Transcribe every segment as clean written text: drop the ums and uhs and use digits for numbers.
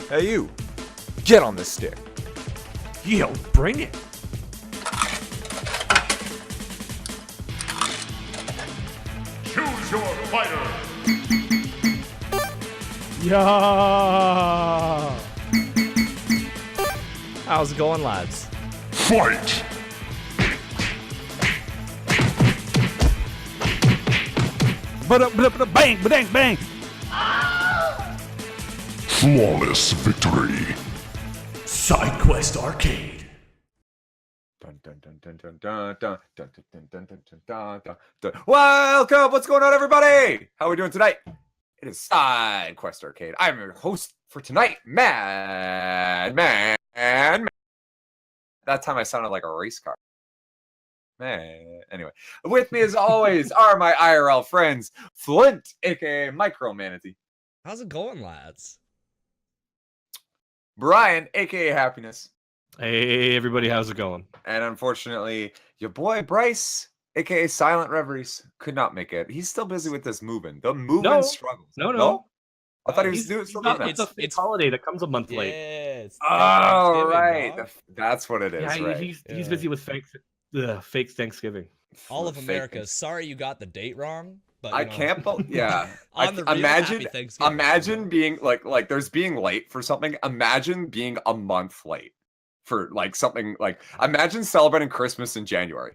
Hey you, get on this stick. Yo, bring it. Choose your fighter. Yeah. How's it going, lads? Fight. Bang, bang, bang. Flawless victory. Side Quest Arcade. Dun, dun, dun, dun, dun, dun, dun, dun, dun, dun, dun, dun, dun, dun, dun. Welcome! What's going on, everybody? How are we doing tonight? It is Side Quest Arcade. I'm your host for tonight, Man. That time I sounded like a race car. Man. Anyway, with me as always are my IRL friends, Flint, aka Micro Manatee. How's it going, lads? Brian, aka Happiness. Hey, everybody, how's it going? And unfortunately, your boy Bryce, aka Silent Reveries, could not make it. He's still busy with this moving. The moving struggles. No. I thought he was doing something. It's a fake holiday that comes a month late. Yes. Oh, right. That's what it is. Yeah, right. he's busy with fake Thanksgiving. All of Fake America. things. Sorry you got the date wrong, but I can't believe. Yeah. On the real imagine. Happy Thanksgiving. Imagine being like there's being late for something. Imagine being a month late for like something like. Imagine celebrating Christmas in January.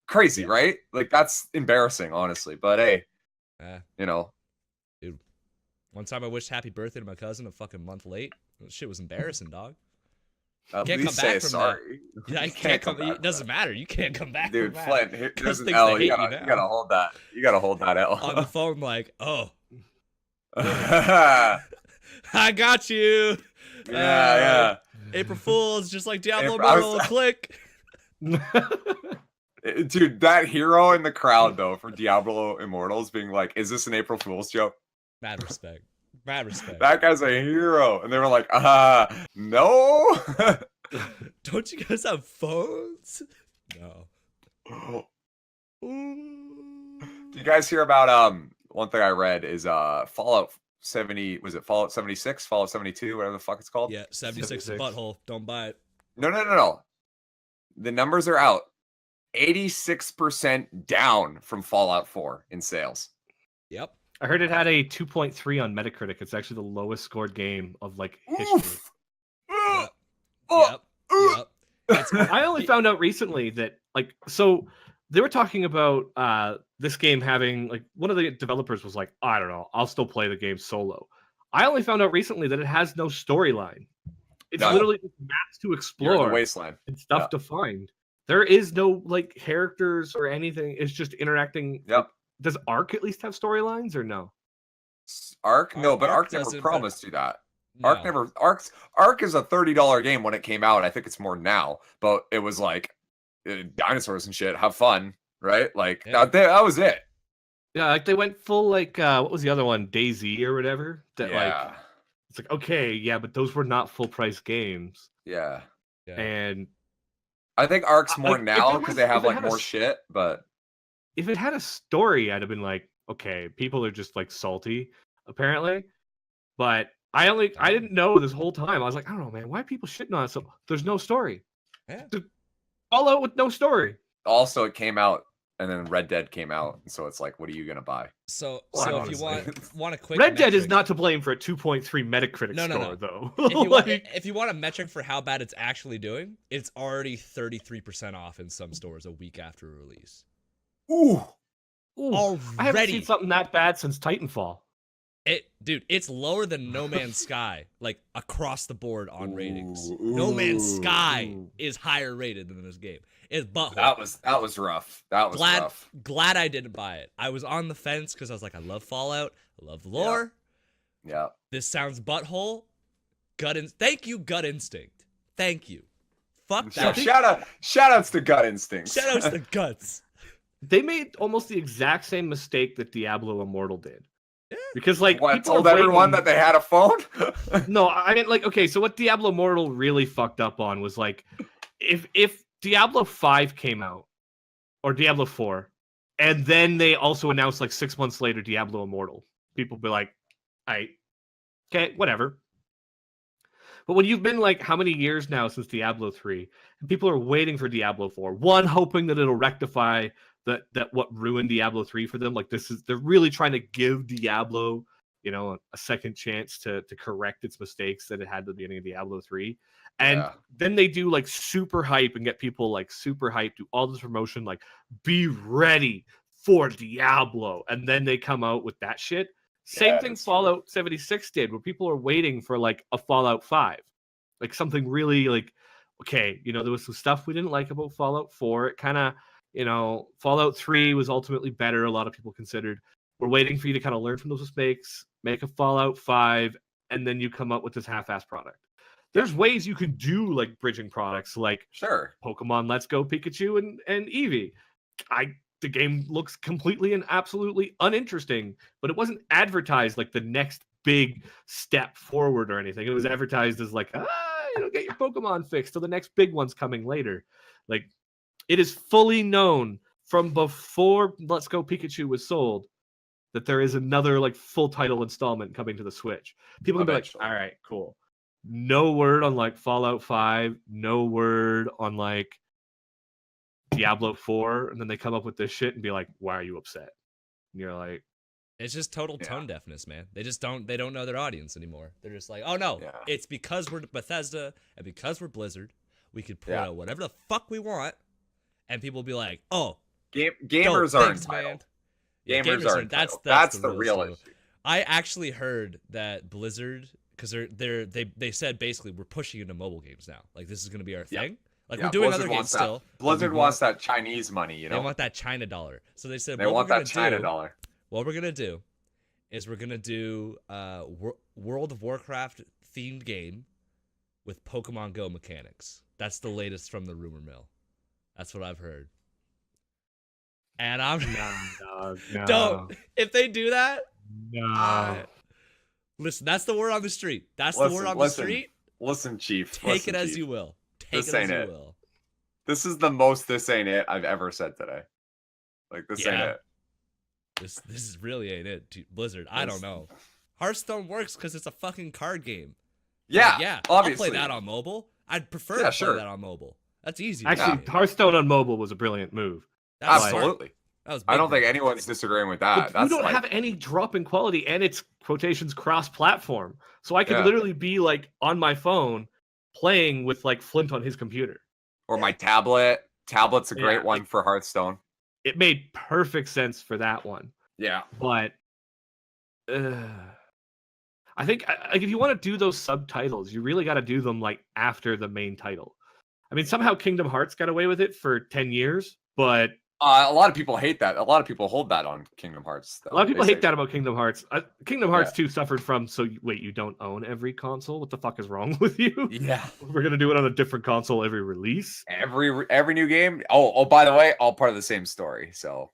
Crazy, right? Like that's embarrassing, honestly. But hey, you know. Dude. One time I wished happy birthday to my cousin a fucking month late. That shit was embarrassing, dog. At Can't least come back say from sorry. that. Yeah, I You can't come. back It doesn't matter. You can't come back. Dude, from Flint, that. there's an Thinks L. they You hate gotta, you you now. gotta hold that. You gotta hold that L. On the phone, like, oh, yeah, I got you. yeah. April Fools, just like Diablo April- I was- Immortal. Click. Dude, that hero in the crowd though for Diablo Immortals being like, "Is this an April Fool's joke?" Mad respect. Mad respect. That guy's a hero, and they were like, no." Don't you guys have phones? No. Do you guys hear about one thing I read is Fallout 70, was it Fallout 76, Fallout 72, whatever the fuck it's called? Yeah, 76 butthole. Don't buy it. No. The numbers are out. 86% down from Fallout 4 in sales. Yep. I heard it had a 2.3 on Metacritic. It's actually the lowest scored game of like history. Oof. Yep. Oh, Yep. It's, I only found out recently that so they were talking about this game having like one of the developers was like, I don't know, I'll still play the game solo. I only found out recently that it has no storyline. It's No. literally just maps to You're in explore the wasteland. and stuff to find. There is no like characters or anything. It's just interacting. Yep. Does Ark at least have storylines or no? Ark? No, but Ark Ark never doesn't, promised you that. no. Ark is a $30 game when it came out. I think it's more now, but it was like dinosaurs and shit. Have fun, right? Like Yeah. that was it. Yeah, like they went full like what was the other one, DayZ or whatever? That like it's like okay, yeah, but those were not full price games, yeah. Yeah. and I think Ark's more if now it because was- they have if it like had a more s- shit. But if it had a story, I'd have been like, okay, people are just like salty, apparently. But I didn't know this whole time. I was like, I don't know, man, why are people shitting on it? So there's no story. Yeah. Fallout with no story. also it came out and then Red Dead came out, and so it's like, what are you gonna buy? So Well, if honestly. you want a quick Red Dead is metric- not to blame for a 2.3 Metacritic No, score, no. though. If you, want, Like, if you want a metric for how bad it's actually doing, it's already 33% off in some stores a week after release. Ooh, ooh, I haven't Already. seen something that bad since Titanfall. Dude, it's lower than No Man's Sky, like across the board on ratings. Ooh, No Man's Sky ooh. is higher rated than this game. It's butthole. that was rough. That was rough. Glad I didn't buy it. I was on the fence because I was like, I love Fallout, I love the lore. Yeah. This sounds butthole. Thank you, Gut Instinct. Thank you. Fuck that. Shout outs to Gut Instincts. Shout outs to Guts. They made almost the exact same mistake that Diablo Immortal did. Yeah. Because like What, people told are everyone waiting- that they had a phone? No, I mean like okay, so what Diablo Immortal really fucked up on was like if Diablo 5 came out or Diablo 4 and then they also announced like 6 months later Diablo Immortal, people would be like, "All right. Okay, whatever." But when you've been like how many years now since Diablo 3, and people are waiting for Diablo 4, one hoping that it'll rectify that what ruined Diablo 3 for them. Like they're really trying to give Diablo, a second chance to correct its mistakes that it had at the beginning of Diablo 3. And then they do like super hype and get people like super hyped, do all this promotion, like be ready for Diablo. And then they come out with that shit. Same thing Fallout 76 did, where people are waiting for like a Fallout 5. Like something really like, okay, there was some stuff we didn't like about Fallout 4. It kind of, Fallout 3 was ultimately better, a lot of people considered. We're waiting for you to kind of learn from those mistakes, make a Fallout 5, and then you come up with this half-ass product. There's ways you can do like bridging products, like Pokemon Let's Go Pikachu and Eevee. The game looks completely and absolutely uninteresting, but it wasn't advertised like the next big step forward or anything. It was advertised as like, get your Pokemon fixed till the next big one's coming later. Like, it is fully known from before Let's Go Pikachu was sold that there is another like full title installment coming to the Switch. People can be like, all right, cool. No word on like Fallout 5, no word on like Diablo 4, and then they come up with this shit and be like, why are you upset? And you're like, it's just total tone deafness, man. They don't know their audience anymore. They're just like, oh no, it's because we're Bethesda and because we're Blizzard, we could put out whatever the fuck we want, and people will be like, oh, gamers are entitled. Gamers are entitled. That's the real issue. I actually heard that Blizzard, because they said basically we're pushing into mobile games now. Like this is gonna be our thing. Like we're doing other games still. Blizzard wants that Chinese money, They want that China dollar. So they said they want that China dollar. What we're gonna do is we're gonna do World of Warcraft themed game with Pokemon Go mechanics. That's the latest from the rumor mill. That's what I've heard. And I'm no. Don't. If they do that, no. Listen, that's the word on the street. That's the word on the street. Listen, Chief. Take it as you will. This ain't it. This is the most this ain't it I've ever said today. Like this ain't it. This is really ain't it, Blizzard. I don't know. Hearthstone works because it's a fucking card game. Yeah, obviously. I'll play that on mobile. I'd prefer to play that on mobile. That's easy. Actually, Hearthstone on mobile was a brilliant move. Absolutely. I don't think anyone's disagreeing with that. You don't have any drop in quality, and it's quotations cross-platform. So I could literally be like on my phone playing with like Flint on his computer. Or my tablet. Tablet's a great one for Hearthstone. It made perfect sense for that one. Yeah. But I think like if you want to do those subtitles, you really got to do them like after the main title. I mean, somehow Kingdom Hearts got away with it for 10 years, but a lot of people hate that. A lot of people hold that on Kingdom Hearts. A lot of people hate that about Kingdom Hearts. Kingdom Hearts 2 suffered from, wait, you don't own every console? What the fuck is wrong with you? Yeah. We're going to do it on a different console every release? Every new game? Oh, by the way, all part of the same story, so.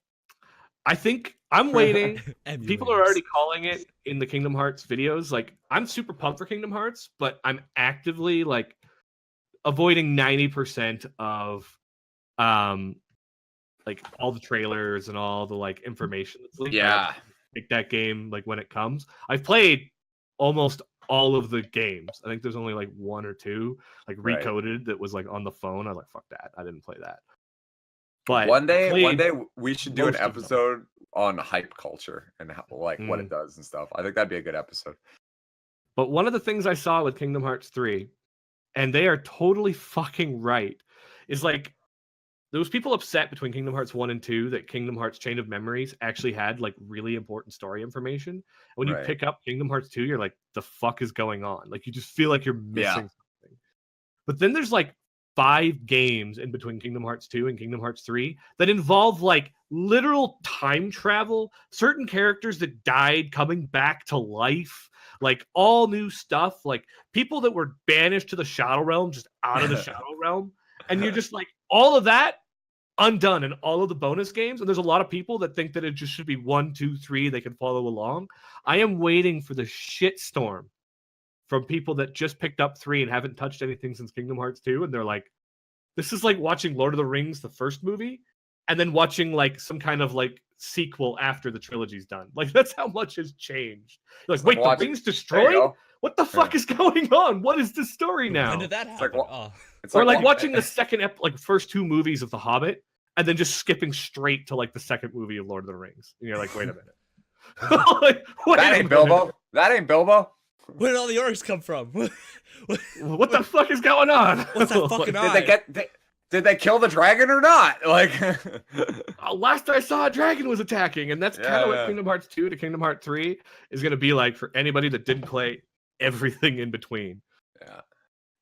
I think I'm waiting. People are already calling it in the Kingdom Hearts videos. Like, I'm super pumped for Kingdom Hearts, but I'm actively, like, avoiding 90% of, like all the trailers and all the like information that's leaked. Like that game, like when it comes. I've played almost all of the games. I think there's only like one or two like recoded that was like on the phone. I was like, fuck that. I didn't play that. But one day we should do an episode on hype culture and how, like what it does and stuff. I think that'd be a good episode. But one of the things I saw with Kingdom Hearts 3, and they are totally fucking right, is like there was people upset between Kingdom Hearts 1 and 2 that Kingdom Hearts Chain of Memories actually had like really important story information. And when you pick up Kingdom Hearts 2, you're like, the fuck is going on? Like you just feel like you're missing something. But then there's like 5 games in between Kingdom Hearts 2 and Kingdom Hearts 3 that involve like literal time travel, certain characters that died coming back to life, like all new stuff, like people that were banished to the Shadow Realm, just out of the Shadow Realm. And you're just like, all of that undone in all of the bonus games. And there's a lot of people that think that it just should be 1, 2, 3. They can follow along. I am waiting for the shitstorm from people that just picked up 3 and haven't touched anything since Kingdom Hearts 2. And they're like, this is like watching Lord of the Rings, the first movie, and then watching like some kind of like sequel after the trilogy's done. Like that's how much has changed. Like, like wait, watching- the rings There you destroyed? go. What the fuck is going on? What is the story now? When did that like happen? what- Oh. It's Or like well, watching the second first two movies of The Hobbit, and then just skipping straight to like the second movie of Lord of the Rings, and you're like, wait a minute. Like, wait that a ain't minute. Bilbo. That ain't Bilbo. Where did all the orcs come from? What the fuck is going on? What's that fucking Did eye? Did they kill the dragon or not? Like, Last I saw, a dragon was attacking, and that's kind of Yeah. what Kingdom Hearts 2 to Kingdom Hearts 3 is going to be like for anybody that didn't play everything in between. yeah.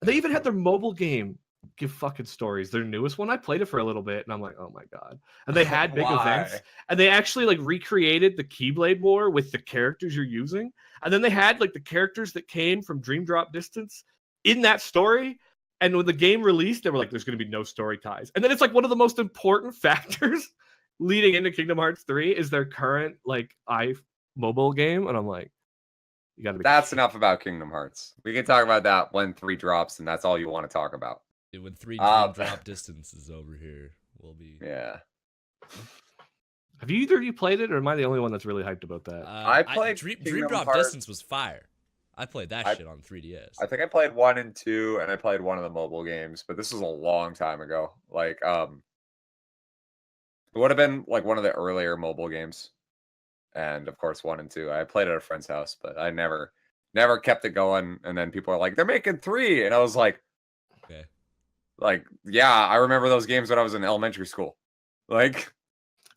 They even had their mobile game give fucking stories. Their newest one, I played it for a little bit, and I'm like, oh my god. And they had big Why? events, and they actually like recreated the Keyblade War with the characters you're using, and then they had like the characters that came from Dream Drop Distance in that story. And when the game released, they were like, there's going to be no story ties. And then it's like one of the most important factors leading into Kingdom Hearts 3 is their current like mobile game. And I'm like, you got to be. That's enough about Kingdom Hearts. We can talk about that when 3 drops, and that's all you want to talk about. Dude, when 3 drop distance is over here, we'll be. Yeah. Have either of you played it, or am I the only one that's really hyped about that? I played Dream Kingdom Drop Hearts. Distance was fire. I played that shit on 3DS. I think I played 1 and 2, and I played one of the mobile games, but this was a long time ago. Like, it would have been like one of the earlier mobile games, and of course 1 and 2. I played at a friend's house, but I never kept it going. And then people are like, "They're making 3," and I was like, Okay. like, yeah, I remember those games when I was in elementary school. Like,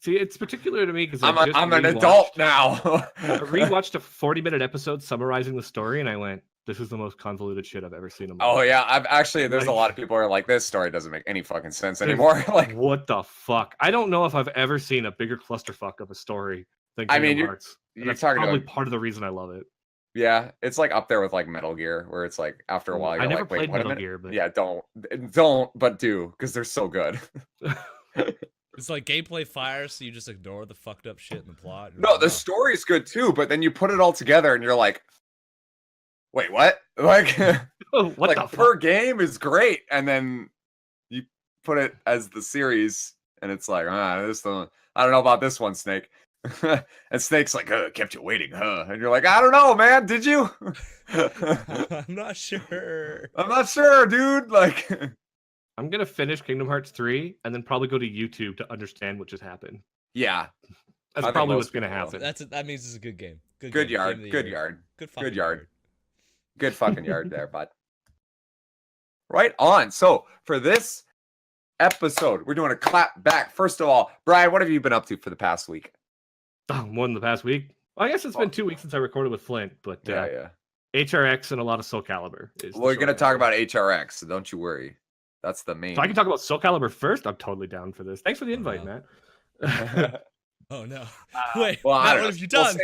See, it's particular to me because I'm an adult now. I rewatched a 40-minute episode summarizing the story, and I went, "This is the most convoluted shit I've ever seen in my Oh life." yeah, I've actually there's a Like- lot of people who are like, this story doesn't make any fucking sense There's- anymore. Like, what the fuck? I don't know if I've ever seen a bigger clusterfuck of a story than I Kingdom mean, Hearts. And you're that's talking probably about part of the reason I love it. yeah, it's like up there with like Metal Gear, where it's like after a while I you're never like, wait, played what a Metal minute? Gear, but Yeah, don't, but do because they're so good. It's like gameplay fire, so you just ignore the fucked up shit in the plot. No, the story's good too, but then you put it all together and you're like, wait, what? Like, what like the per fuck? game is great, and then you put it as the series, and it's like, I don't know about this one, Snake. And Snake's like, kept you waiting, huh? And you're like, I don't know, man. Did you? I'm not sure. I'm not sure, dude. Like, I'm gonna finish Kingdom Hearts 3 and then probably go to YouTube to understand what just happened. yeah, That's think probably most what's gonna people will. happen. That means it's a good game. good game. yard, Game of the good year. yard, Good fucking yard. Good fucking yard there, bud. Right on. So for this episode, we're doing a clap back. First of all, Brian, what have you been up to for the past week? More than the past week. Well, I guess it's been 2 weeks since I recorded with Flint, but Yeah. HRX and a lot of Soul Calibur. We're gonna talk about HRX, so don't you worry. That's the main. So I can talk about Soul Calibur first. I'm totally down for this. Thanks for the invite, Wow. Matt. Oh no! Wait, Well, I Matt, don't what know. have you We'll done?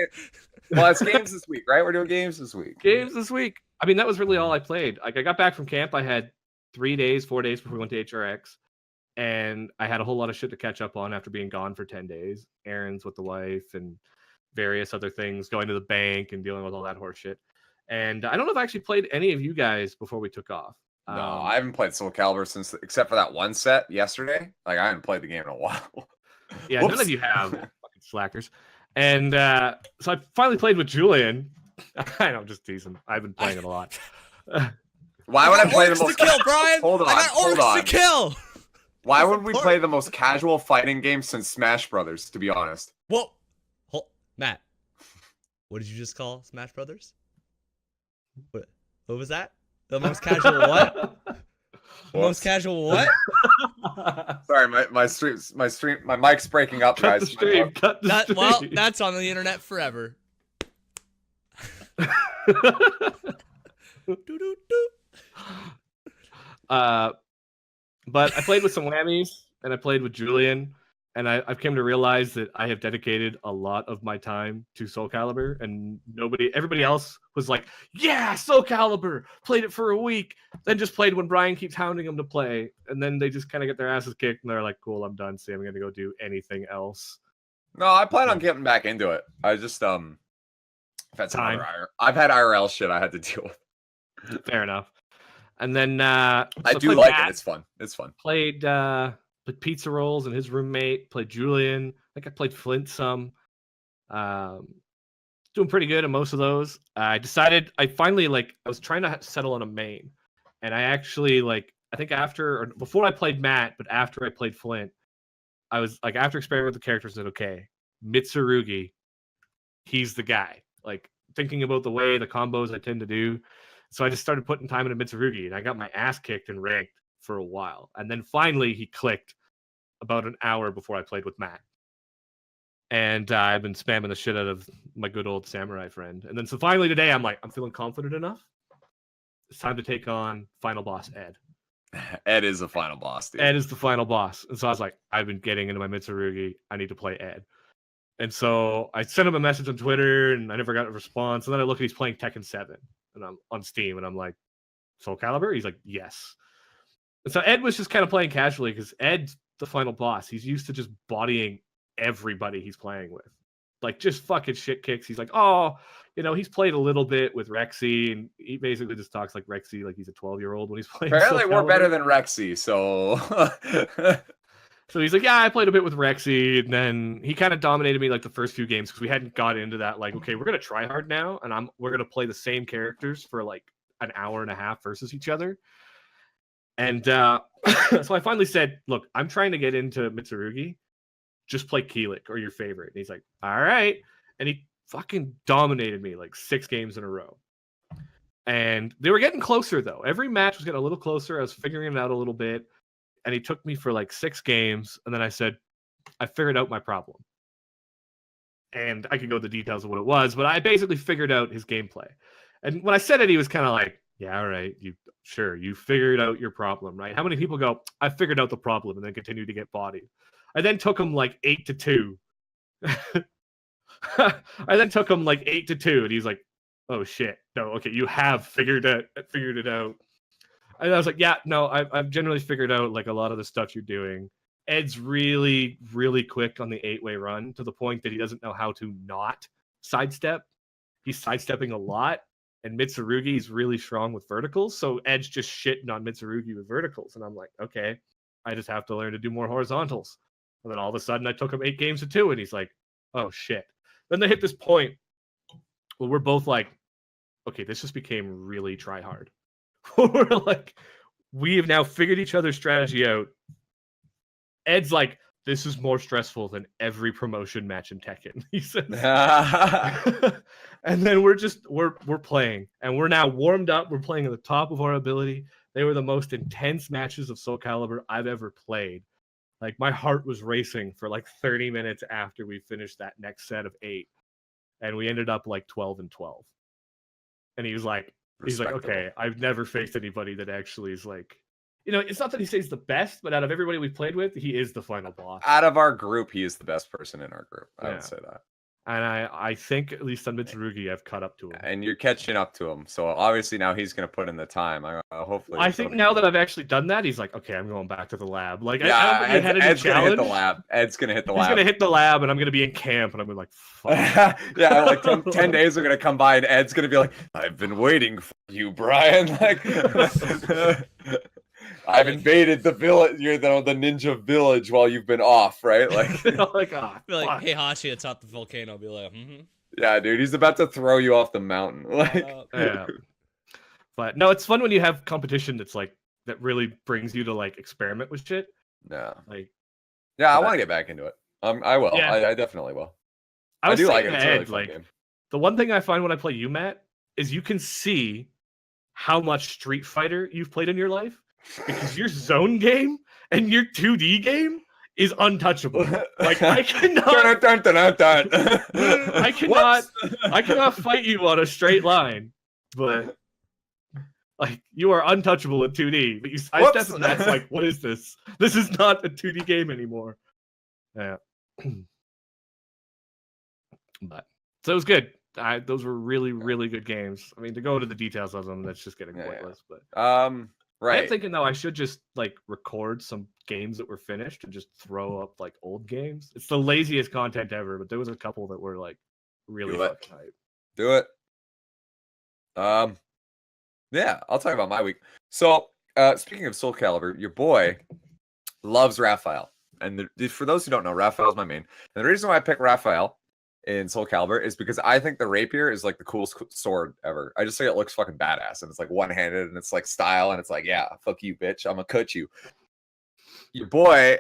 Well, it's games this week, right? We're doing games this week. Games this week. I mean, that was really all I played. Like, I got back from camp. I had 4 days before we went to HRX, and I had a whole lot of shit to catch up on after being gone for 10 days. Errands with the wife and various other things, going to the bank and dealing with all that horse shit. And I don't know if I actually played any of you guys before we took off. No, I haven't played Soul Calibur since, except for that one set yesterday. Like, I haven't played the game in a while. Yeah, none Whoops. of you have. Fucking slackers. And so I finally played with Julian. I know, just teasing. I've been playing it a lot. Why would I play the Orcs most? to kill, Brian? Hold on, I got hold orcs on. to kill. Why That's would we important. play the most casual fighting game since Smash Brothers? To be honest, Whoa, Matt, what did you just call Smash Brothers? What was that? The most casual what? The most casual what? sorry, my mic's breaking up, Cut guys. the stream. Cut the stream. Well, that's on the internet forever. Doo-doo-doo. But I played with some whammies, and I played with Julian, and I've come to realize that I have dedicated a lot of my time to Soul Calibur, and everybody else was like, "Yeah, Soul Calibur!" Played it for a week, then just played when Brian keeps hounding them to play, and then they just kind of get their asses kicked, and they're like, "Cool, I'm done. See, I'm gonna go do anything else." No, I plan on getting back into it. I just I've had some Time. I've had IRL shit I had to deal with. Fair enough. And then I so do played like that, it. It's fun. It's fun. Played played Pizza Rolls and his roommate, played Julian. I think I played Flint some. Doing pretty good in most of those. I decided I finally I was trying to settle on a main, and I actually I think after or before I played Matt, but after I played Flint, I was like after experimenting with the characters, I said okay, Mitsurugi, he's the guy. Like thinking about the way the combos I tend to do, so I just started putting time into Mitsurugi, and I got my ass kicked and ranked for a while, and then finally he clicked about an hour before I played with Matt. And I've been spamming the shit out of my good old samurai friend. And then so finally today, I'm feeling confident enough. It's time to take on final boss Ed. Ed is the final boss, dude. Ed is the final boss. And so I was like, I've been getting into my Mitsurugi. I need to play Ed. And so I sent him a message on Twitter, and I never got a response. And then I look at he's playing Tekken 7 and I'm on Steam, and I'm like, Soul Calibur? He's like, yes. And so Ed was just kind of playing casually because Ed's the final boss. He's used to just bodying everybody he's playing with, like just fucking shit kicks. He's like, oh, he's played a little bit with Rexy, and he basically just talks like Rexy, like he's a 12-year-old when he's playing. Apparently, we're better than Rexy, so. So he's like, yeah, I played a bit with Rexy, and then he kind of dominated me like the first few games because we hadn't got into that. Like, okay, we're gonna try hard now, and we're gonna play the same characters for like an hour and a half versus each other. And so I finally said, look, I'm trying to get into Mitsurugi. Just play Keelik or your favorite. And he's like, all right. And he fucking dominated me like 6 games in a row. And they were getting closer, though. Every match was getting a little closer. I was figuring it out a little bit. And he took me for like 6 games. And then I said, I figured out my problem. And I could go into the details of what it was, but I basically figured out his gameplay. And when I said it, he was kind of like, yeah, all right. You figured out your problem, right? How many people go, I figured out the problem, and then continue to get bodied? I then took him like 8-2. I then took him like 8-2, and he's like, "Oh shit, no, okay, you have figured it out." And I was like, "Yeah, no, I've generally figured out like a lot of the stuff you're doing." Ed's really, really quick on the 8-way run to the point that he doesn't know how to not sidestep. He's sidestepping a lot, and Mitsurugi's really strong with verticals, so Ed's just shitting on Mitsurugi with verticals, and I'm like, okay, I just have to learn to do more horizontals. And then all of a sudden, I took him 8 games to 2, and he's like, "Oh shit!" Then they hit this point where we're both like, "Okay, this just became really try hard." We're like, we have now figured each other's strategy out. Ed's like, "This is more stressful than every promotion match in Tekken." He says, and then we're playing, and we're now warmed up. We're playing at the top of our ability. They were the most intense matches of Soul Calibur I've ever played. Like, my heart was racing for like 30 minutes after we finished that next set of 8. And we ended up like 12-12. And he was like, okay, I've never faced anybody that actually is like, it's not that he says the best, but out of everybody we've played with, he is the final boss. Out of our group, he is the best person in our group. I would say that. And I think, at least on Mitsurugi, I've caught up to him. And you're catching up to him. So obviously now he's going to put in the time. Hopefully. I think now that I've actually done that, he's like, okay, I'm going back to the lab. Like, yeah, I don't think he had any Ed's challenge. Gonna hit the lab. Ed's going to hit the lab. He's going to hit the lab, and I'm going to be in camp, and I'm going to be like, fuck. Yeah, like 10 days are going to come by, and Ed's going to be like, I've been waiting for you, Brian. Like, I've invaded the village. You're the ninja village while you've been off, right? Like, like, be like, hey, Hachi atop the volcano. I'll be like, yeah, dude, he's about to throw you off the mountain. Like, yeah. But no, it's fun when you have competition that's like that really brings you to like experiment with shit. Yeah, like, yeah, I want to get back into it. I will. Yeah. I definitely will. I do like it. It's a really fun game. The one thing I find when I play you, Matt, is you can see how much Street Fighter you've played in your life. Because your zone game and your 2D game is untouchable. Like, I cannot I cannot fight you on a straight line. But like, you are untouchable in 2D. But you sidestep, and that's like, what is this? This is not a 2D game anymore. Yeah. But so it was good. Those were really, really good games. I mean, to go into the details of them, that's just getting pointless. But right. I'm thinking though I should just like record some games that were finished and just throw up like old games. It's the laziest content ever, but there was a couple that were like really fucking hype. Do it. Yeah, I'll talk about my week. So, speaking of Soul Calibur, your boy loves Raphael. And for those who don't know, Raphael's my main. And the reason why I pick Raphael in Soul Calibur is because I think the rapier is like the coolest sword ever. I just think it looks fucking badass, and it's like one-handed, and it's like style, and it's like, yeah, fuck you, bitch, I'm gonna cut you. Your boy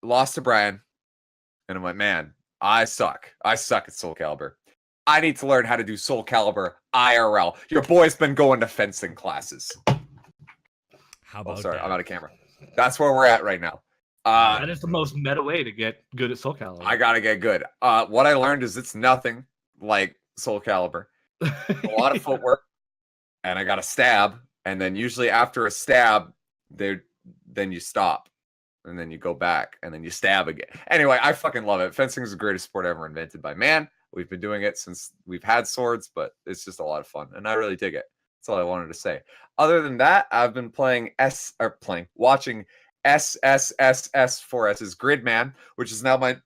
lost to Brian, and I'm like, man, I suck at Soul Calibur. I need to learn how to do Soul Calibur IRL. Your boy's been going to fencing classes. How about sorry, that? I'm out of camera. That's where we're at right now. That is the most meta way to get good at Soul Calibur. I gotta get good. What I learned is it's nothing like Soul Calibur. A lot of footwork, and I got to stab, and then usually after a stab, then you stop, and then you go back, and then you stab again. Anyway, I fucking love it. Fencing is the greatest sport ever invented by man. We've been doing it since we've had swords, but it's just a lot of fun, and I really dig it. That's all I wanted to say. Other than that, I've been watching SSSS4S's Gridman, which is now my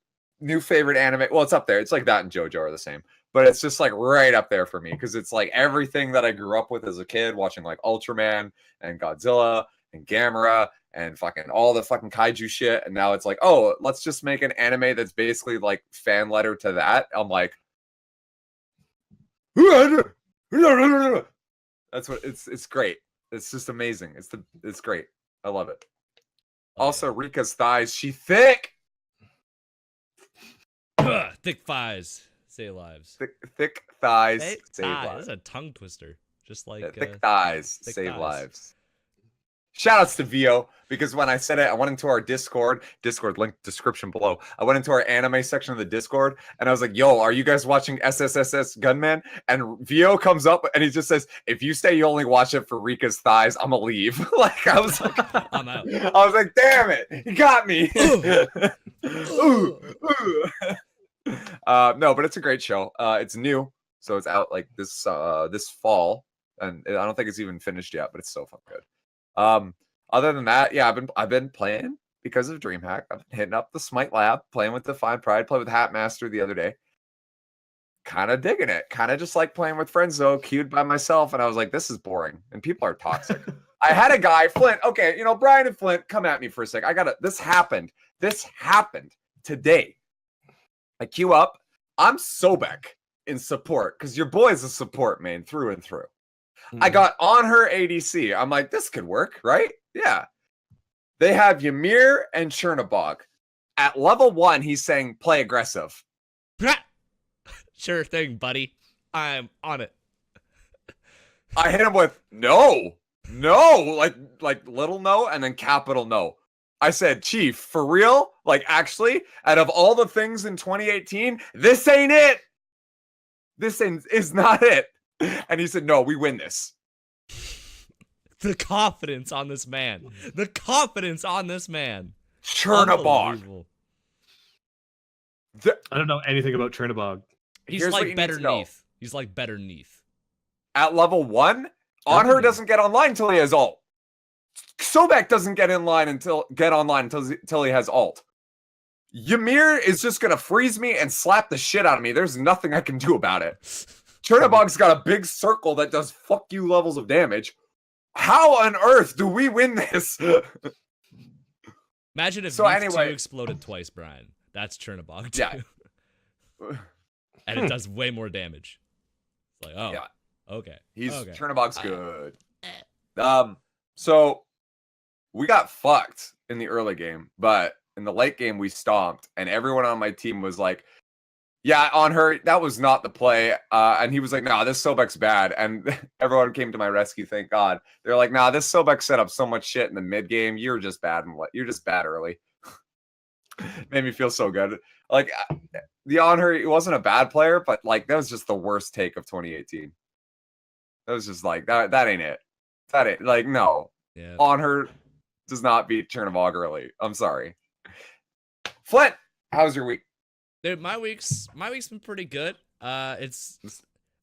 new favorite anime. Well, it's up there. It's like that and JoJo are the same, but it's just like right up there for me because it's like everything that I grew up with as a kid, watching like Ultraman and Godzilla and Gamera and fucking all the fucking kaiju shit. And now it's like, oh, let's just make an anime that's basically like fan letter to that. I'm like, that's what it's great. It's just amazing. It's great. I love it. Also, Rika's thighs, she thick. Thick thighs save lives. Thick thighs save That's lives. a tongue twister. Just like Thick thighs thick save thighs. lives. Shout outs to Vio, because when I said it, I went into our Discord link description below. I went into our anime section of the Discord and I was like, yo, are you guys watching SSSS Gunman? And Vio comes up and he just says, if you say you only watch it for Rika's thighs, I'm gonna leave. Like, I was like, I'm out. I was like, damn it, you got me. Ooh. No, but it's a great show. It's new, so it's out like this fall, and I don't think it's even finished yet, but it's so fucking good. Other than that, yeah, I've been playing because of DreamHack. I've been hitting up the Smite Lab, playing with Define Pride, played with Hatmaster the other day. Kind of digging it. Kind of just like playing with friends though, queued by myself, and I was like, this is boring, and people are toxic. I had a guy, Flint. Okay, Brian and Flint, come at me for a sec. This happened today. I queue up. I'm Sobek in support because your boy's a support main through and through. I got on her ADC. I'm like, this could work, right? Yeah. They have Ymir and Chernobog. At level 1, he's saying play aggressive. Sure thing, buddy. I'm on it. I hit him with no, like little no, and then capital no. I said, Chief, for real? Like, actually, out of all the things in 2018, this ain't it. This is not it. And he said, no, we win this. The confidence on this man. Chernobog. Unbelievable. I don't know anything about Chernobog. He's Here's what like you better need to know. Neath. He's like better Neath. At level 1, Onher doesn't get online until he has ult. Sobek doesn't get online until he has ult. Ymir is just gonna freeze me and slap the shit out of me. There's nothing I can do about it. Chernobog's got a big circle that does fuck you levels of damage. How on earth do we win this? Imagine if So Neath anyway- 2 exploded twice, Brian. That's Chernobog 2. Yeah. And it does way more damage. It's like, oh, Yeah. okay. Okay. Chernobog's good. So we got fucked in the early game, but in the late game we stomped, and everyone on my team was like, yeah, on her, that was not the play. And he was like, nah, this Sobek's bad. And everyone came to my rescue, thank God. They're like, nah, this Sobek set up so much shit in the mid game. You're just bad early. Made me feel so good. Like, the on her, he wasn't a bad player, but like that was just the worst take of 2018. That was just like that ain't it. That ain't like no. Yeah. On her does not beat Chernobog early. I'm sorry. Flint, how's your week? Dude, my week's been pretty good. It's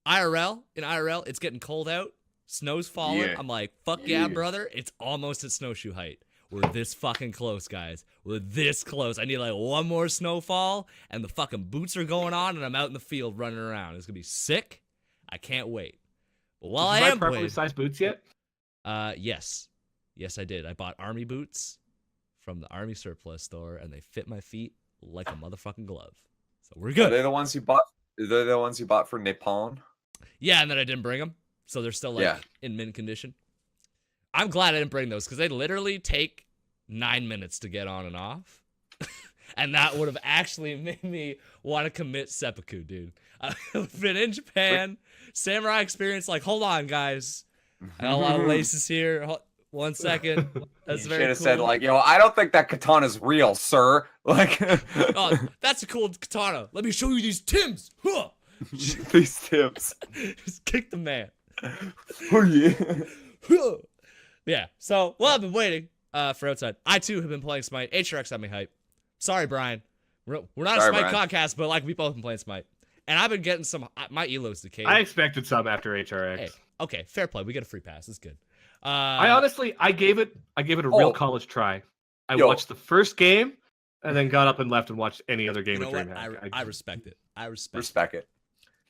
IRL. In IRL, it's getting cold out. Snow's falling. Yeah. I'm like, fuck yeah, brother. It's almost at snowshoe height. We're this fucking close, guys. We're this close. I need like one more snowfall, and the fucking boots are going on, and I'm out in the field running around. It's gonna be sick. I can't wait. But while I Did you buy am properly playing, sized boots yet? yes, I did. I bought army boots from the Army Surplus store, and they fit my feet like a motherfucking glove. So we're Are good. they the ones you bought? They're the ones you bought for Nippon? Yeah, and then I didn't bring them, so they're still like in mint condition. I'm glad I didn't bring those because they literally take 9 minutes to get on and off. And that would have actually made me want to commit seppuku, dude. I've been in Japan, samurai experience, like, hold on, guys. I got a lot of laces here. 1 second. That's You very should cool. have said, like, yo, I don't think that katana's real, sir. Like, Oh, that's a cool katana. Let me show you these Tims. Huh. these tips. Just kick the man. Oh, yeah. Huh. Yeah, so, well, I've been waiting for outside. I, too, have been playing Smite. HRX had me hype. Sorry, Brian. We're not Sorry, a Smite Brian. podcast, but, like, we both been playing Smite. And I've been getting some... My elo's decayed. I expected some after HRX. Hey, okay, fair play. We get a free pass. It's good. I honestly, I gave it a real Oh. college try. I Yo. watched the first game, and then got up and left and watched any other game You of know what? DreamHack. I respect it. I respect it. Respect it.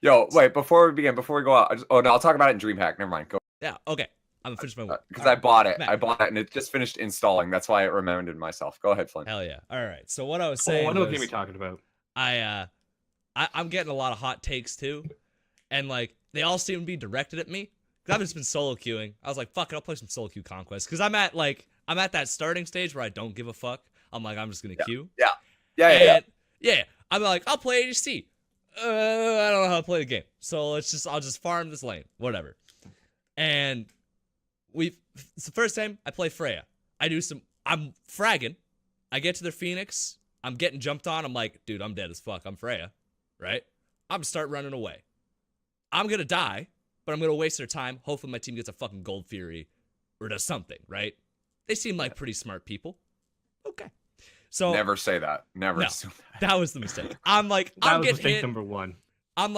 Yo, wait, before we go out, I'll talk about it in DreamHack. Never mind. Go. Yeah, okay. I'm gonna finish my work. Because I bought it. Matt. I bought it, and it just finished installing. That's why it reminded myself. Go ahead, Flynn. Hell yeah. All right. So what I was Oh, saying I know what was, game you're talking about. I'm getting a lot of hot takes too, and like they all seem to be directed at me. Cause I've just been solo queuing. I was like, fuck it, I'll play some solo queue conquest. Cause I'm at that starting stage where I don't give a fuck. I'm like, I'm just gonna queue. Yeah. Yeah. I'm like, I'll play ADC. I don't know how to play the game, so I'll just farm this lane, whatever. And it's the first time I play Freya. I'm fragging. I get to their Phoenix. I'm getting jumped on. I'm like, dude, I'm dead as fuck. I'm Freya, right? I'm gonna start running away. I'm gonna die, but I'm gonna waste their time. Hopefully my team gets a fucking Gold Fury or does something, right? They seem like pretty smart people. Okay. So Never say that. Never No. assume that. that was the mistake. I'm like, That I'm was getting mistake hit. number one. I'm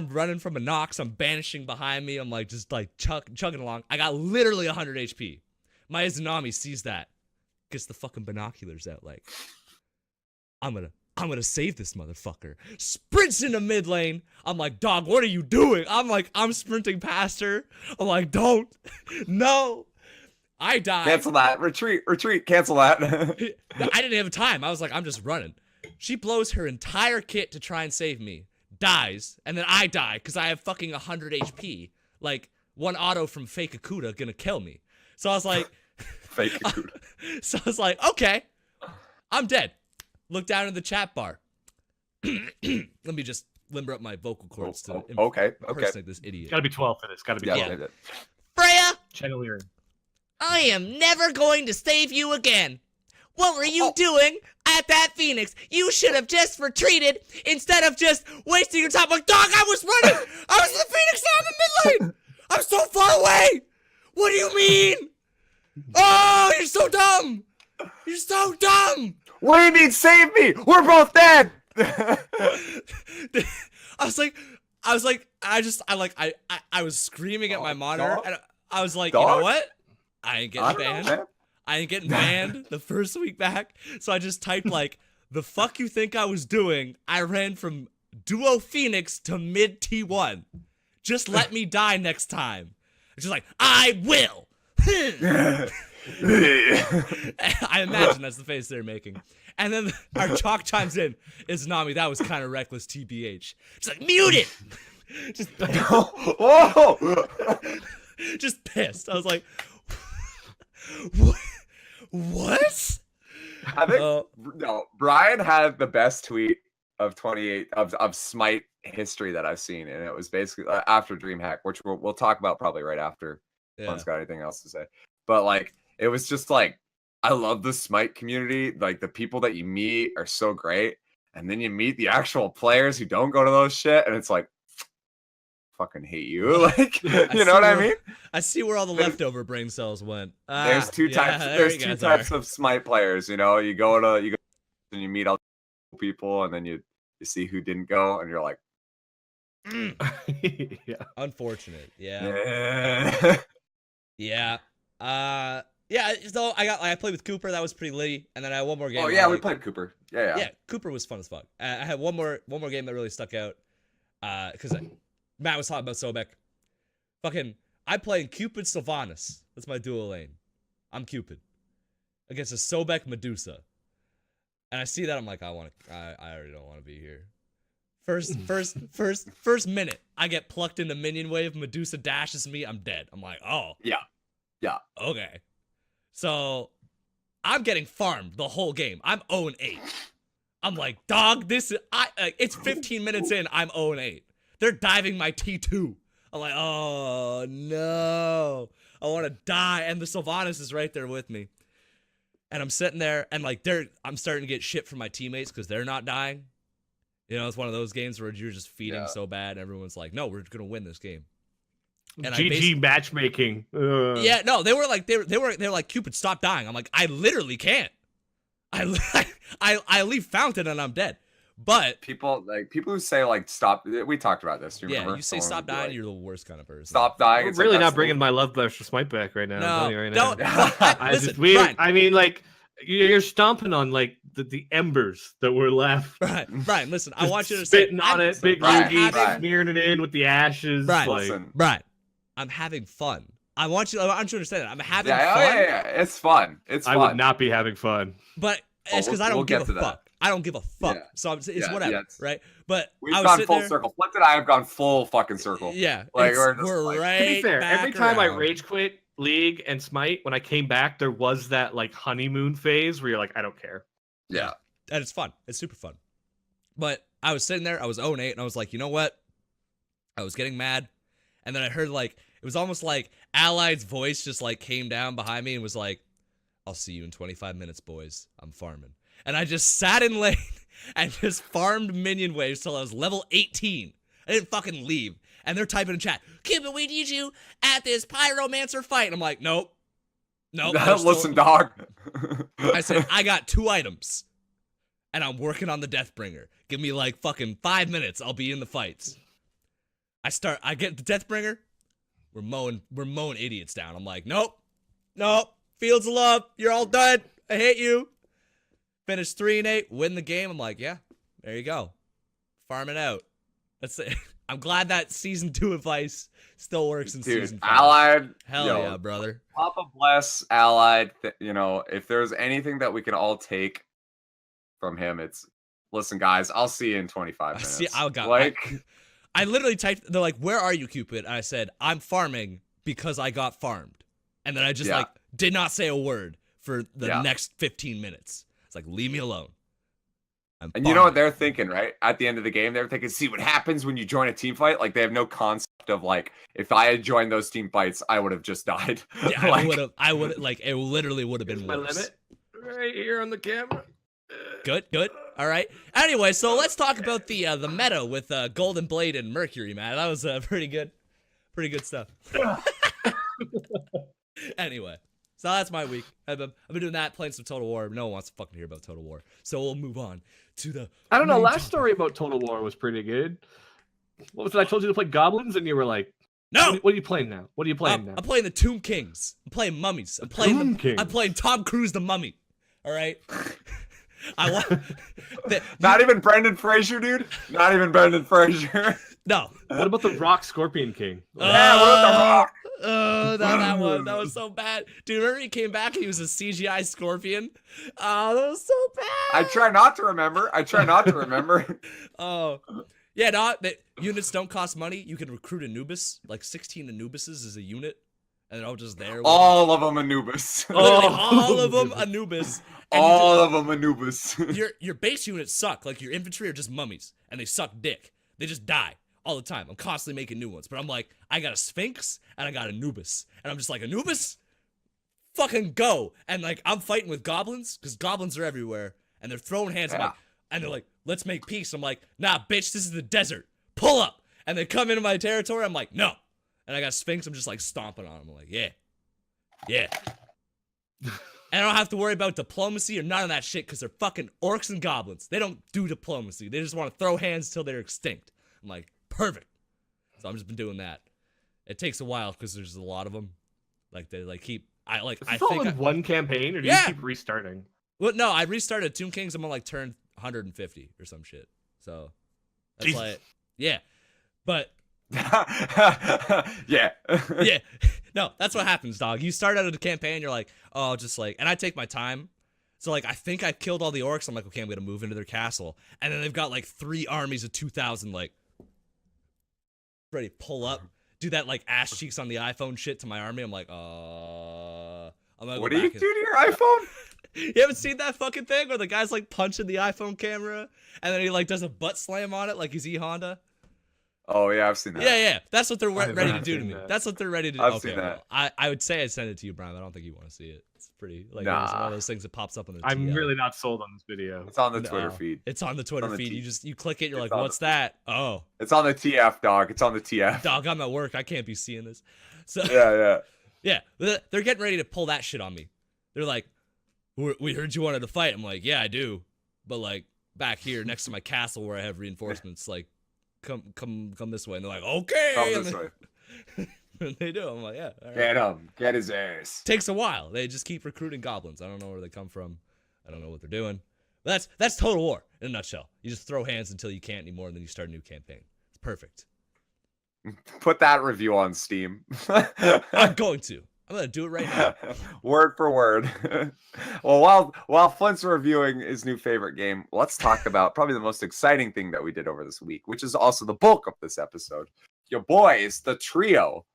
running from a Nox. I'm banishing behind me. I'm like, just like chugging along. I got literally 100 HP. My Izanami sees that. Gets the fucking binoculars out like, I'm gonna save this motherfucker. Sprints into mid lane. I'm like, dog, what are you doing? I'm sprinting past her. I'm like, don't. No. I died. Cancel that. Retreat. Cancel that. I didn't have time. I was like, I'm just running. She blows her entire kit to try and save me. Dies. And then I die because I have fucking 100 HP. Like, one auto from Fake Akuda gonna kill me. So I was like... Fake Akuda. So I was like, okay. I'm dead. Look down in the chat bar. Let me just limber up my vocal cords to Okay. impersonate this idiot. It's got to be 12 for this. Got to be Yeah. 12. Freya, Chandelier. I am never going to save you again. What were you doing at that Phoenix? You should have just retreated instead of just wasting your time. Like, dog, I was running. I was in the Phoenix now in the mid lane. I'm so far away. What do you mean? Oh, you're so dumb. You're so dumb. What do you mean, save me? We're both dead. I was screaming at my monitor, and I was like, you know what? I ain't getting banned. I ain't getting banned the first week back. So I just typed like, the fuck you think I was doing? I ran from duo Phoenix to mid T1. Just let me die next time. It's just like, I will. I imagine that's the face they're making. And then our chalk chimes in. It's Nami. That was kind of reckless, TBH. Just like, mute it. Just, Whoa! just pissed. I was like, what? I think no. Brian had the best tweet of 28 of Smite history that I've seen, and it was basically after DreamHack, which we'll talk about probably right after. Yeah. One's got anything else to say, but like it was just like I love the Smite community. Like the people that you meet are so great, and then you meet the actual players who don't go to those shit, and it's like, fucking hate you. Like you know what I mean? I see where all the leftover brain cells went. There's two types. There's two types of Smite players. You know, you go and you meet all people, and then you see who didn't go, and you're like, Yeah. Unfortunate. Yeah. yeah. Yeah. Yeah. So I played with Cooper. That was pretty litty. And then I had one more game. Oh yeah, we played Cooper. Yeah. Yeah. Cooper was fun as fuck. I had one more game that really stuck out. Because Matt was talking about Sobek. Fucking, I play in Cupid Sylvanas. That's my dual lane. I'm Cupid. against a Sobek Medusa. And I see that, I'm like, I already don't want to be here. First minute, I get plucked into minion wave, Medusa dashes me, I'm dead. I'm like, oh. Yeah. Okay. So, I'm getting farmed the whole game. I'm 0-8. I'm like, dog, it's 15 minutes in, I'm 0-8. They're diving my T2. I'm like, oh, no. I want to die. And the Sylvanas is right there with me. And I'm sitting there, and like I'm starting to get shit from my teammates because they're not dying. You know, it's one of those games where you're just feeding so bad, and everyone's like, "No, we're gonna win this game." And GG matchmaking. Yeah, no, they were like, "Cupid, stop dying." I'm like, I literally can't. I leave fountain and I'm dead. But people who say like stop. We talked about this. You remember? You say stop dying, you're the worst kind of person. Stop dying. I'm really not bringing my love blast for Smite back right now. No, don't. Listen, Brian. I mean, like you're stomping on like the embers that were left. Brian, listen, I want you to spitting on it, big loogie, smearing it in with the ashes. Brian, I'm having fun. I want you to understand that I'm having fun. Yeah, it's fun. It's fun. I would not be having fun. But it's because I don't give a fuck. I don't give a fuck. Yeah. So it's whatever, right? But we've gone full circle. Flint and I have gone full fucking circle. Yeah. Like we're right. To be fair, every time around. I rage quit League and Smite, when I came back, there was that like honeymoon phase where you're like, I don't care. Yeah. And it's fun. It's super fun. But I was sitting there, I was 0-8, and I was like, you know what? I was getting mad. And then I heard like, it was almost like Allied's voice just like came down behind me and was like, I'll see you in 25 minutes, boys. I'm farming. And I just sat in lane and just farmed minion waves till I was level 18. I didn't fucking leave. And they're typing in chat, Cupid, we need you at this pyromancer fight. And I'm like, nope. Listen, dog. I said, I got 2 items. And I'm working on the Deathbringer. Give me like fucking 5 minutes. I'll be in the fights. I get the Deathbringer. We're mowing idiots down. I'm like, nope. Fields of love. You're all done. I hate you. Finish 3-8. Win the game. I'm like, yeah, there you go. Farm it out. That's it. I'm glad that season 2 advice still works in season 5. Allied. Hell yeah, brother. Papa bless Allied. If there's anything that we can all take from him, it's listen, guys. I'll see you in 25 minutes. I literally typed. They're like, "Where are you, Cupid?" And I said, "I'm farming because I got farmed." And then I just did not say a word for the next 15 minutes. It's like, leave me alone. And you know what they're thinking, right? At the end of the game, they're thinking, see what happens when you join a team fight? Like, they have no concept of, like, if I had joined those team fights, I would have just died. Yeah, I would have, like, it literally would have been worse. My limit right here on the camera. Good. All right. Anyway, so let's talk about the meta with Golden Blade and Mercury, man. That was pretty good stuff. Anyway, so that's my week. I've been doing that, playing some Total War. No one wants to fucking hear about Total War, so we'll move on to the. I don't know. Last story about Total War was pretty good. What was it? I told you to play goblins, and you were like, "No." What are you playing now? What are you playing now? I'm playing the Tomb Kings. I'm playing mummies. I'm playing Tom Cruise the Mummy. All right. I want not even Brendan Fraser, dude. Not even Brendan Fraser. No. What about the Rock Scorpion King? Yeah, what about the Rock? That was so bad. Dude, remember he came back and he was a CGI scorpion? Oh, that was so bad. I try not to remember. Oh. Yeah, no, units don't cost money. You can recruit Anubis. Like 16 Anubises is a unit. And they're all just there. All of them Anubis. All of them Anubis. All of them Anubis. Your base units suck. Like, your infantry are just mummies. And they suck dick. They just die all the time. I'm constantly making new ones. But I'm like, I got a Sphinx and I got Anubis. And I'm just like, Anubis? Fucking go. And, like, I'm fighting with goblins. Because goblins are everywhere. And they're throwing hands. Yeah. And they're like, let's make peace. I'm like, nah, bitch, this is the desert. Pull up. And they come into my territory. I'm like, no. And I got Sphinx. I'm just, like, stomping on them. I'm like, yeah. And I don't have to worry about diplomacy or none of that shit because they're fucking orcs and goblins. They don't do diplomacy. They just want to throw hands till they're extinct. I'm like, perfect. So I've just been doing that. It takes a while because there's a lot of them. Like, they like keep. I think in one campaign, or do you keep restarting? Well, no, I restarted Tomb Kings. I'm on like turn 150 or some shit. So that's Jesus. like, yeah, but yeah. No, that's what happens, dog. You start out of the campaign, you're like, oh, just like, and I take my time. So like, I think I've killed all the orcs. I'm like, okay, I'm gonna move into their castle, and then they've got like 3 armies of 2,000, like ready to pull up, do that like ass cheeks on the iPhone shit to my army. I'm like, I'm gonna What go do you back do to your iPhone? You haven't seen that fucking thing where the guy's like punching the iPhone camera, and then he like does a butt slam on it like he's E Honda? Oh yeah, I've seen that. Yeah. That's what they're have ready to not do to seen me. that. That's what they're ready to do. I've Okay, seen that. well, I would say I'd send it to you, Brian. I don't think you want to see it. It's pretty like it's one Nah. of those things that pops up on the I'm TL. really not sold on this video. It's on the Twitter No, feed. It's on the Twitter on the feed. T- You click it, you're it's like, on what's the- that? Oh, It's on the TF, dog. It's on the TF. dog, I'm at work. I can't be seeing this. So Yeah. they're getting ready to pull that shit on me. They're like, we heard you wanted to fight. I'm like, yeah, I do. But like back here next to my castle where I have reinforcements, like come this way. And they're like, okay. Come And this way. and they do. I'm like, yeah. All right. Get him. Get his ass. Takes a while. They just keep recruiting goblins. I don't know where they come from. I don't know what they're doing. But that's Total War in a nutshell. You just throw hands until you can't anymore, and then you start a new campaign. It's perfect. Put that review on Steam. I'm going to. I'm gonna do it right now. Word for word. Well, while Flint's reviewing his new favorite game, let's talk about probably the most exciting thing that we did over this week, which is also the bulk of this episode. Your boys, the trio,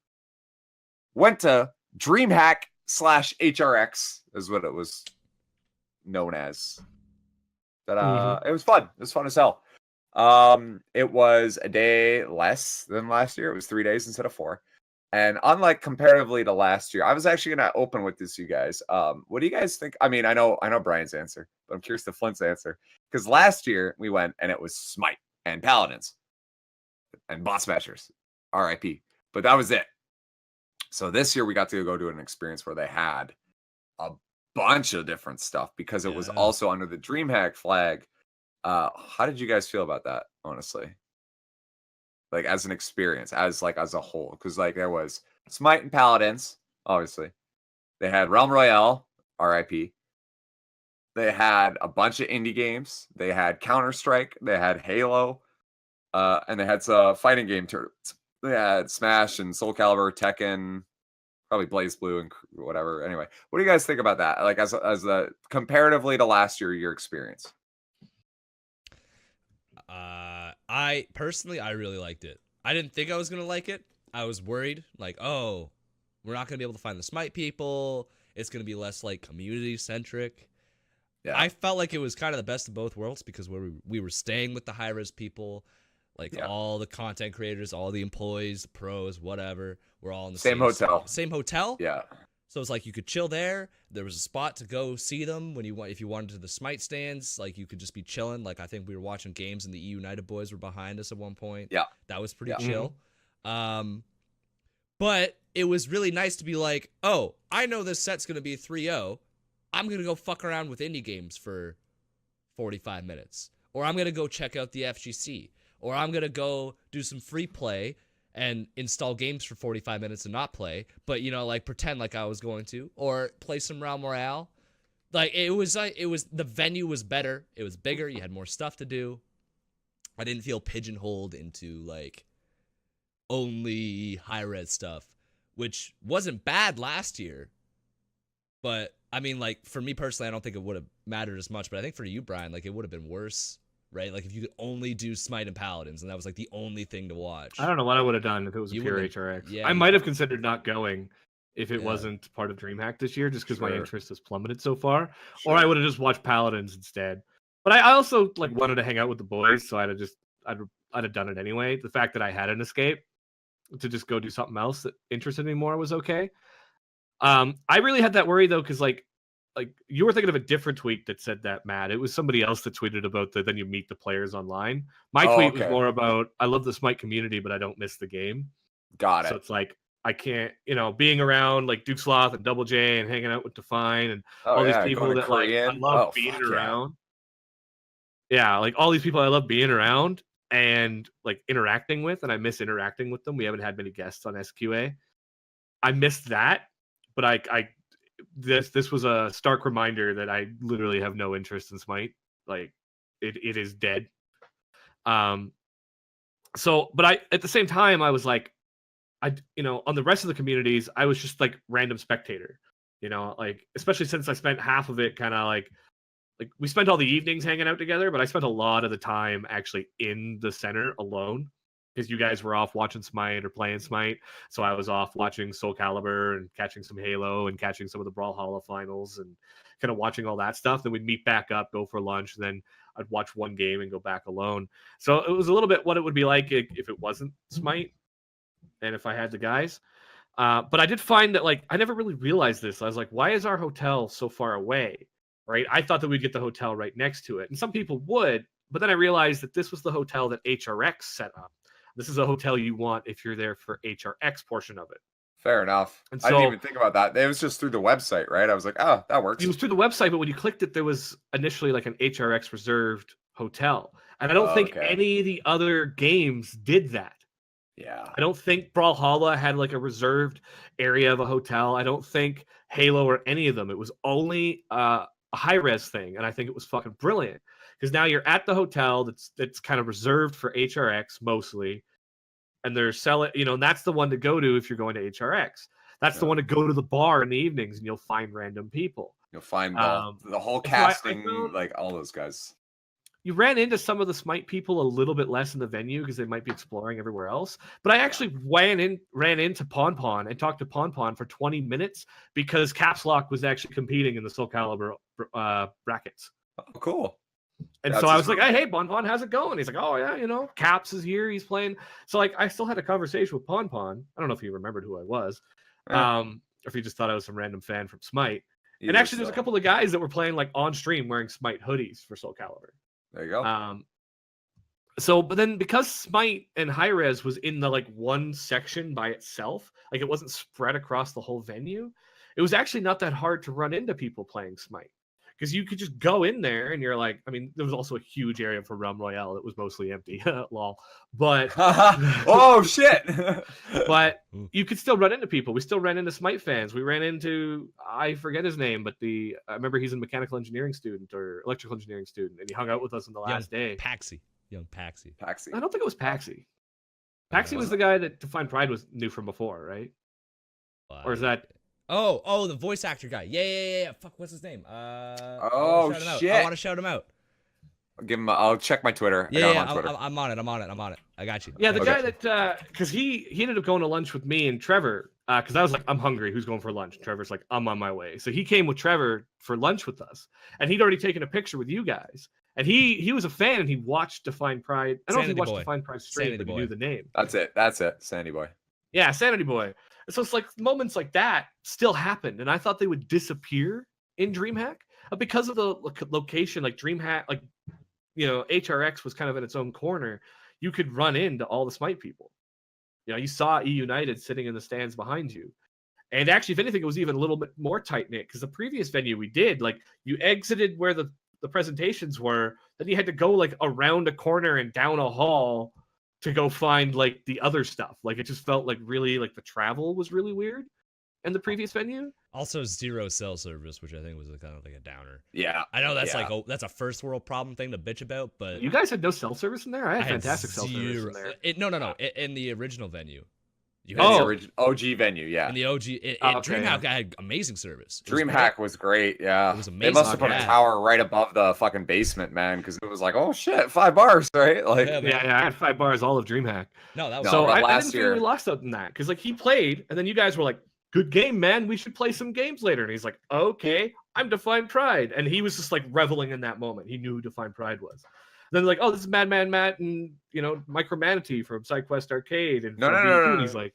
went to DreamHack / HRX, is what it was known as. But it was fun. It was fun as hell. It was a day less than last year. It was 3 days instead of 4. And unlike comparatively to last year, I was actually gonna open with this, you guys. What do you guys think? I mean, I know Brian's answer, but I'm curious to Flint's answer. Because last year we went and it was Smite and Paladins and Boss Smashers, RIP. But that was it. So this year we got to go to an experience where they had a bunch of different stuff because it was Yeah. also under the DreamHack flag. How did you guys feel about that, honestly? Like as an experience, as a whole, because like there was Smite and Paladins, obviously. They had Realm Royale, RIP. They had a bunch of indie games. They had Counter-Strike. They had Halo, and they had some fighting game tournaments. They had Smash and Soul Calibur, Tekken, probably Blaze Blue and whatever. Anyway, what do you guys think about that? Like as a comparatively to last year, your experience. I personally, I really liked it. I didn't think I was gonna like it. I was worried, like, oh, we're not gonna be able to find the Smite people. It's gonna be less like community centric. Yeah. I felt like it was kind of the best of both worlds because we were staying with the high res people, like all the content creators, all the employees, the pros, whatever. We're all in the Same hotel. Same hotel. Yeah. So it's like you could chill there. There was a spot to go see them when if you wanted to the Smite stands, like you could just be chilling. Like I think we were watching games and the E United boys were behind us at one point. Yeah. That was pretty Yeah. chill. But it was really nice to be like, oh, I know this set's going to be 3-0. I'm going to go fuck around with indie games for 45 minutes. Or I'm going to go check out the FGC. Or I'm going to go do some free play and install games for 45 minutes and not play, but like pretend like I was going to, or play some Realm Royale. Like it was the venue was better. It was bigger. You had more stuff to do. I didn't feel pigeonholed into like only high res stuff, which wasn't bad last year. But I mean, like for me personally, I don't think it would have mattered as much, but I think for you, Brian, like it would have been worse. Right, like if you could only do Smite and Paladins, and that was like the only thing to watch. I don't know what I would have done if it was a You pure would've- HRX. yeah, I you- might have considered not going if it Yeah. wasn't part of DreamHack this year, just because my Sure. interest has plummeted so far. Or I would have just watched Paladins instead. But I also like wanted to hang out with the boys, so I'd have done it anyway. The fact that I had an escape to just go do something else that interested me more was okay. I really had that worry though, because like you were thinking of a different tweet that said that, Matt. It was somebody else that tweeted about then you meet the players online. My tweet was more about I love the Smite community, but I don't miss the game. Got it. So it's like I can't, being around like Duke Sloth and Double J and hanging out with Define and all these people that like I love being around. Yeah, like all these people I love being around and like interacting with, and I miss interacting with them. We haven't had many guests on SQA. I missed that, but this was a stark reminder that I literally have no interest in Smite. Like it is dead. But at the same time I was like, on the rest of the communities, I was just like random spectator. Like especially since I spent half of it kind of like we spent all the evenings hanging out together, but I spent a lot of the time actually in the center alone because you guys were off watching Smite or playing Smite. So I was off watching Soul Calibur and catching some Halo and catching some of the Brawlhalla finals and kind of watching all that stuff. Then we'd meet back up, go for lunch, and then I'd watch one game and go back alone. So it was a little bit what it would be like if it wasn't Smite and if I had the guys. But I did find that like I never really realized this. I was like, why is our hotel so far away? Right? I thought that we'd get the hotel right next to it. And some people would, but then I realized that this was the hotel that HRX set up. This is a hotel you want if you're there for HRX portion of it. Fair enough. And I didn't so- even think about that. It was just through the website, right? I was like, oh, that works. It was through the website, but when you clicked it, there was initially like an HRX reserved hotel. And I don't think Okay. any of the other games did that. Yeah. I don't think Brawlhalla had like a reserved area of a hotel. I don't think Halo or any of them. It was only a high-res thing, and I think it was fucking brilliant. Because now you're at the hotel that's kind of reserved for HRX mostly, and they're selling, and that's the one to go to if you're going to HRX. That's the one to go to the bar in the evenings, and you'll find random people. You'll find the whole so I casting, found- like all those guys. You ran into some of the Smite people a little bit less in the venue because they might be exploring everywhere else. But I actually ran into Pon and talked to Pon for 20 minutes because Caps Lock was actually competing in the Soul Calibur brackets. Oh, cool. And That's so I his was like, hey, Pon, how's it going? He's like, oh, yeah, Caps is here. He's playing. So, like, I still had a conversation with Pon. I don't know if he remembered who I was. Yeah. Or if he just thought I was some random fan from Smite. And Either actually, there's a so. couple of guys that were playing, like, on stream wearing Smite hoodies for Soul Calibur. There you go. But then because Smite and High Res was in the, like, one section by itself, like, it wasn't spread across the whole venue, it was actually not that hard to run into people playing Smite. Because you could just go in there and you're like, I mean, there was also a huge area for Realm Royale that was mostly empty, lol. But oh shit! but you could still run into people. We still ran into Smite fans. We ran into, I forget his name, but I remember he's a mechanical engineering student or electrical engineering student, and he hung out with us on the last day. Young Paxi. Paxi. I don't think it was Paxi. Paxi was the guy that Define Pride knew from before, right? Or is that? Oh, the voice actor guy. Yeah. Fuck, what's his name? Oh shit! I want to shout him out. I'll give him. I'll check my Twitter. Yeah, I got him on Twitter. I'm on it. I got you. Yeah, the Okay. guy that because he ended up going to lunch with me and Trevor because I was like, I'm hungry. Who's going for lunch? Trevor's like, I'm on my way. So he came with Trevor for lunch with us, and he'd already taken a picture with you guys. And he was a fan, and he watched Define Pride. I don't know if he watched Define Pride stream, but he knew the name. That's it. Sandy Boy. Yeah, Sanity Boy. So it's like moments like that still happened, and I thought they would disappear in DreamHack because of the location. Like DreamHack, like HRX was kind of in its own corner. You could run into all the Smite people. You saw E United sitting in the stands behind you, and actually, if anything, it was even a little bit more tight knit because the previous venue we did, like you exited where the presentations were, then you had to go like around a corner and down a hall to go find like the other stuff. Like it just felt like really like the travel was really weird in the previous venue. Also, zero cell service, which I think was kind of like a downer. Yeah, I know that's that's a first world problem thing to bitch about, but You guys had no cell service in there? I had fantastic cell service zero. in there. No. In the original venue. You in the original OG venue. Yeah, in the OG. DreamHack had amazing service. DreamHack was great. Yeah, It was They amazing. must have put a tower right above the fucking basement, man, because it was like, oh shit, 5 bars, right? Like, Yeah, Yeah, I had 5 bars all of DreamHack. No, that was So but I last didn't feel year- we lost out in that because like he played and then you guys were like, good game, man. We should play some games later. And he's like, okay, I'm Define Pride. And he was just like reveling in that moment. He knew who Define Pride was. Then like, oh, this is Madman Matt and Micromanatee from SideQuest Arcade. And No, from no, B2, no, no, and he's no. like,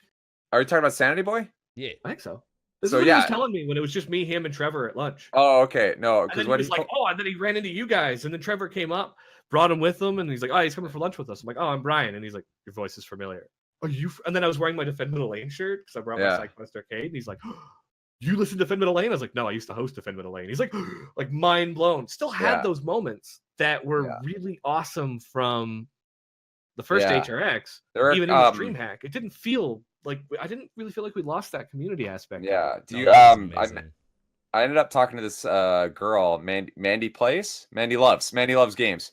are you talking about Sanity Boy? yeah. I think so. This So, is what he was yeah. telling me when it was just me, him, and Trevor at lunch. Oh, okay, no, And because then he what was like, oh, and then he ran into you guys. And then Trevor came up, brought him with him, and he's like, oh, he's coming for lunch with us. I'm like, oh, I'm Brian. And he's like, your voice is familiar. Are you? And then I was wearing my Defend Middle Lane shirt because I brought Yeah. my SideQuest Arcade. And he's like, you listen to Defend Middle Lane? I was like, no, I used to host Defend Middle Lane. He's like, like mind blown. Still had Yeah. those moments that were Yeah. really awesome from the first Yeah. HRX, There are, even in the DreamHack. It didn't feel like I didn't really feel like we lost that community aspect. Yeah. Do No, you that was amazing. I ended up talking to this girl, Mandy Place. Mandy loves games.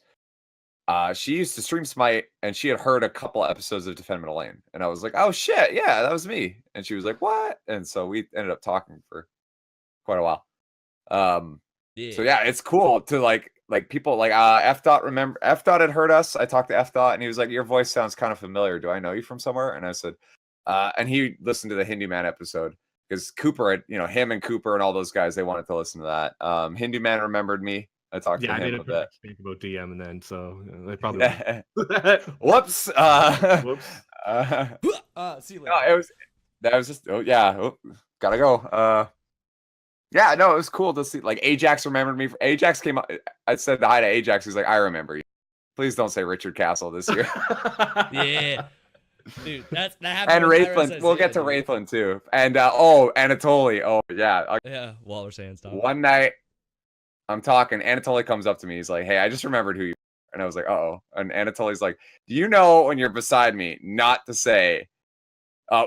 she used to stream Smite, and she had heard a couple episodes of Defend Middle Lane, and I was like, "Oh shit, yeah, that was me." And she was like, "What?" And so we ended up talking for quite a while. So yeah, it's cool to like people like F dot had heard us. I talked to F dot, and he was like, "Your voice sounds kind of familiar. Do I know you from somewhere?" And I said, and he listened to the Hindu Man episode because Cooper had, him and Cooper and all those guys, they wanted to listen to that. Hindu Man remembered me. I talked to him a bit. Speak about DM and then, so they probably. Whoops. Whoops. See you later. No, that was just. Oh yeah. Oh, gotta go. Yeah, no, it was cool to see. Like Ajax remembered me. Ajax came up. I said hi to Ajax. He's like, "I remember you. Please don't say Richard Castle this year." Yeah. Dude, that happened. And Wraithland. We'll get to Wraithland too. And Anatoly. Oh yeah. Yeah, Waller Sandstorm. One night, I'm talking. Anatoly comes up to me. He's like, "Hey, I just remembered who you are." And I was like, "Uh-oh." And Anatoly's like, "Do you know when you're beside me not to say,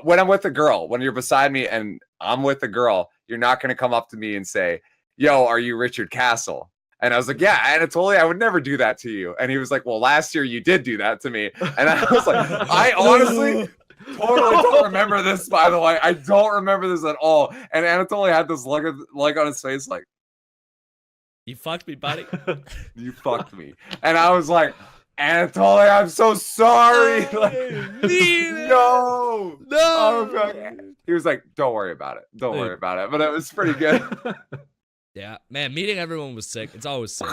when I'm with a girl, when you're beside me and I'm with a girl, you're not going to come up to me and say, 'Yo, are you Richard Castle?'" And I was like, "Yeah, Anatoly, I would never do that to you." And he was like, "Well, last year you did do that to me." And I was like, I honestly totally don't remember this, by the way. I don't remember this at all. And Anatoly had this look on his face like, "You fucked me, buddy." "You fucked me." And I was like, "Anatoly, I'm so sorry." Like, no. He was like, "Don't worry about it. Don't worry about it." But it was pretty good. Yeah, man, meeting everyone was sick. It's always sick.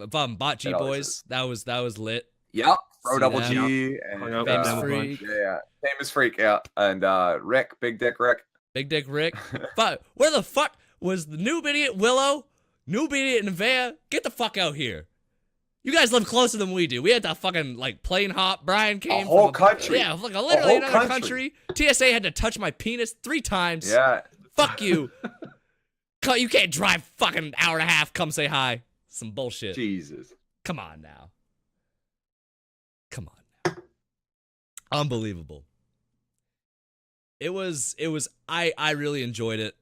Bot G boys, that was lit. Yep. Pro See Double that? G and Famous Freak. Yeah. Famous Freak, yeah. And Rick, Big Dick Rick. Big Dick Rick. But where the fuck was the noob idiot Willow? Noob idiot Nevea? Get the fuck out here. You guys live closer than we do. We had to fucking plane hop. Brian came whole from country. Yeah, like literally another country. TSA had to touch my penis 3 times. Yeah. Fuck you. You can't drive fucking hour and a half. Come say hi. Some bullshit. Jesus. Come on now. Come on now. Unbelievable. It was I really enjoyed it.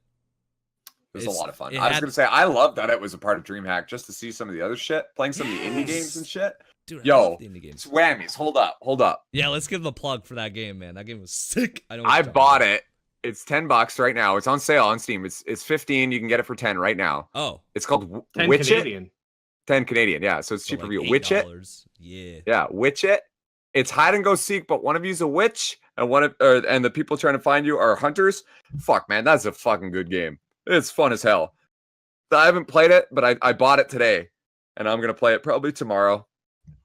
It was a lot of fun. I was going to say, I love that it was a part of DreamHack just to see some of the other shit, playing some of the indie games and shit. Dude, yo, I love the indie games. Whammies. Hold up. Yeah, let's give them a plug for that game, man. That game was sick. I bought it. It's $10 right now. It's on sale on Steam. It's 15. You can get it for 10 right now. Oh. It's called 10 Witch Canadian. It. 10 Canadian, yeah. So it's cheaper for you. Witch It. Yeah. Yeah, Witch It. It's hide and go seek, but one of you's a witch and and the people trying to find you are hunters. Fuck, man, that's a fucking good game. It's fun as hell. I haven't played it, but I bought it today, and I'm gonna play it probably tomorrow.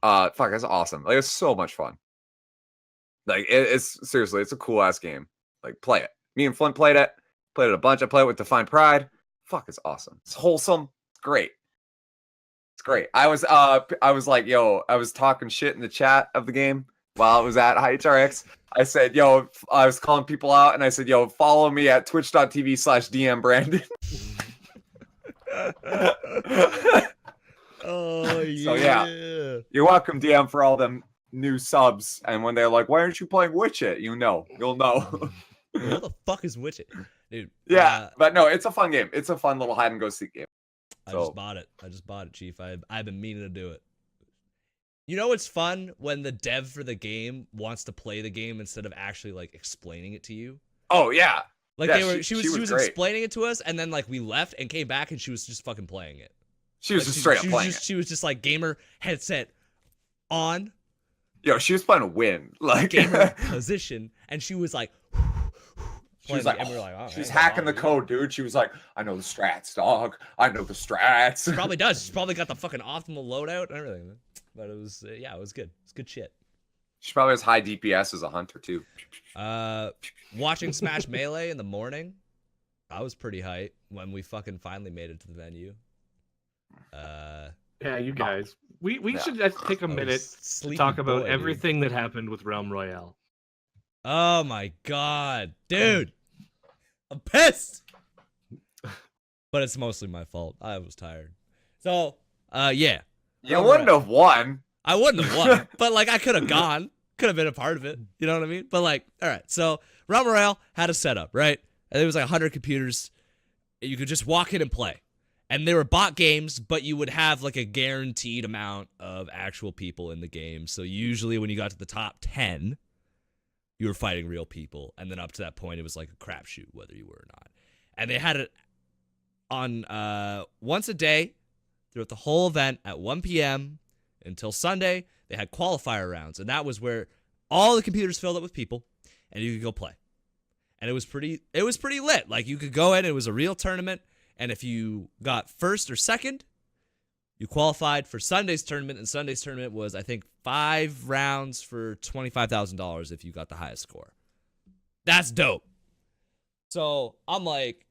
Fuck, that's awesome. Like, it's so much fun. Like, it's seriously, it's a cool ass game. Like, play it. Me and Flint played it a bunch. I played it with Define Pride. Fuck, it's awesome. It's wholesome. It's great. It's great. I was like, yo, I was talking shit in the chat of the game while I was at HRX. I said, yo, I was calling people out, and I said, yo, follow me at twitch.tv/DMBrandon. Oh yeah. So yeah, you're welcome, DM, for all them new subs. And when they're like, "Why aren't you playing Witch It?" You'll know. What the fuck is Witch It, dude? Yeah, but no, it's a fun game. It's a fun little hide and go seek game. I just bought it, Chief. I've been meaning to do it. You know, it's fun when the dev for the game wants to play the game instead of actually explaining it to you. Oh yeah. Like yeah, she was explaining it to us, and then we left and came back, and she was just fucking playing it. She was just straight up playing it. She was just gamer headset on. Yo, she was playing Win, gamer position, and she was like, she was like, she's hacking the code, dude. She was like, "I know the strats, dog. I know the strats." She probably does. She's probably got the fucking optimal loadout and everything. But it was, it was good. It's good shit. She probably has high DPS as a hunter too. Watching Smash Melee in the morning, I was pretty hyped when we fucking finally made it to the venue. Yeah, you guys. We should take a minute to talk about everything that happened with Realm Royale. Oh my god, dude. I'm pissed. But it's mostly my fault. I was tired. So, yeah. You wouldn't have won. I wouldn't have won. But I could have gone. Could have been a part of it. You know what I mean? But all right. So Realm Royale had a setup, right? And it was 100 computers. You could just walk in and play. And they were bot games, but you would have like a guaranteed amount of actual people in the game. So usually when you got to the top 10, you were fighting real people. And then up to that point, it was like a crapshoot whether you were or not. And they had it on once a day throughout the whole event at 1 p.m. until Sunday. They had qualifier rounds. And that was where all the computers filled up with people and you could go play. And it was pretty lit. Like you could go in, it was a real tournament. And if you got first or second, you qualified for Sunday's tournament. And Sunday's tournament was, I think, 5 rounds for $25,000 if you got the highest score. That's dope. So I'm like,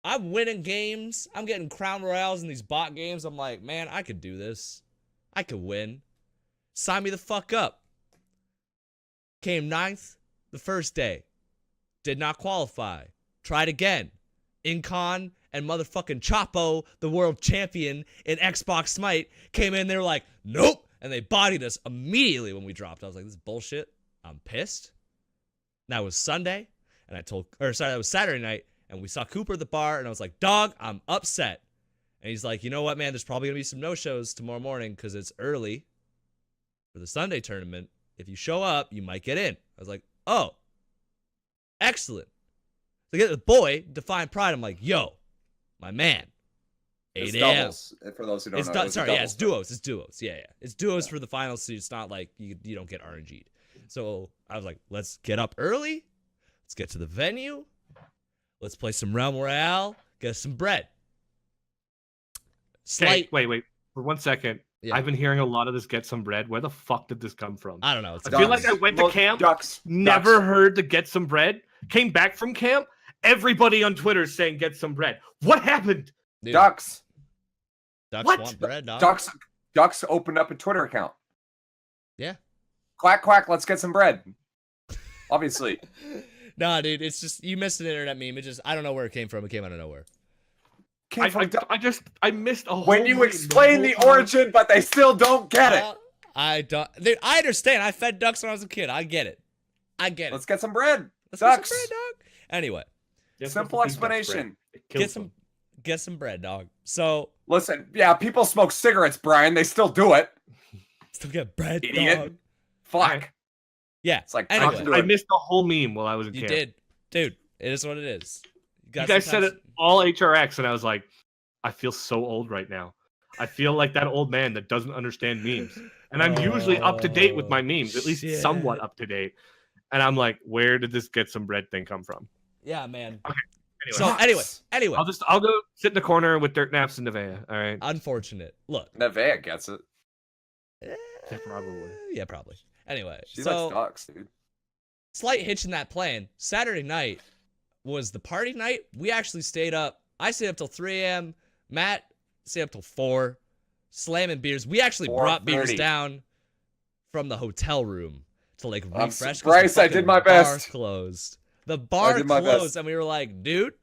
I'm winning games. I'm getting crown royales in these bot games. I'm like, man, I could do this. I could win. Sign me the fuck up. Came 9th the first day. Did not qualify. Tried again. Incon and motherfucking Chapo, the world champion in Xbox Smite, came in. They were like, nope. And they bodied us immediately when we dropped. I was like, this is bullshit. I'm pissed. That was Sunday. And that was Saturday night. And we saw Cooper at the bar. And I was like, dog, I'm upset. And he's like, you know what, man? There's probably going to be some no-shows tomorrow morning because it's early for the Sunday tournament. If you show up, you might get in. I was like, oh, excellent. So get the boy, Define Pride. I'm like, yo, my man. 8 It's a.m. doubles, for those who don't know. It's duos. It's duos. Yeah. It's duos for the finals, so it's not like you don't get RNG'd. So I was like, let's get up early. Let's get to the venue. Let's play some Realm Royale. Get us some bread. Hey, wait. For 1 second. Yeah. I've been hearing a lot of this get some bread. Where the fuck did this come from? I don't know. I feel like I went to camp, never heard the get some bread, came back from camp, everybody on Twitter is saying get some bread. What happened? Dude, Ducks. Ducks What? want bread, dog. Ducks opened up a Twitter account. Yeah. Quack, quack, let's get some bread. Obviously. Nah, dude, it's just, you missed an internet meme. I don't know where it came from. It came out of nowhere. I missed a whole. When you explain the origin, but they still don't get it. I don't. Dude, I understand. I fed ducks when I was a kid. I get it. Let's get some bread. Let's Ducks. get some bread, dog. Anyway, simple explanation. Get some bread, dog. So listen, yeah, people smoke cigarettes, Brian. They still do it. Still get bread, Idiot. dog. Fuck. Yeah. It's like anyway, I missed the whole meme while I was in you camp. did, dude. It is what it is. You guys said it all HRX, and I was like, I feel so old right now. I feel like that old man that doesn't understand memes. And I'm usually up to date with my memes, at least somewhat up to date. And I'm like, where did this get some bread thing come from? Yeah, man. Okay. Anyway. So anyway, I'll go sit in the corner with Dirt Naps and Nevea. All right. Unfortunate. Look. Nevea gets it. Yeah, probably. Yeah, probably. Anyway, She likes ducks, dude. Slight hitch in that plan. Saturday night was the party night. We actually stayed up. I stayed up till 3 a.m. Matt stayed up till 4, slamming beers. We actually brought beers down from the hotel room to like refresh. Bryce, I did my best. Closed. The bar closed, and we were like, dude,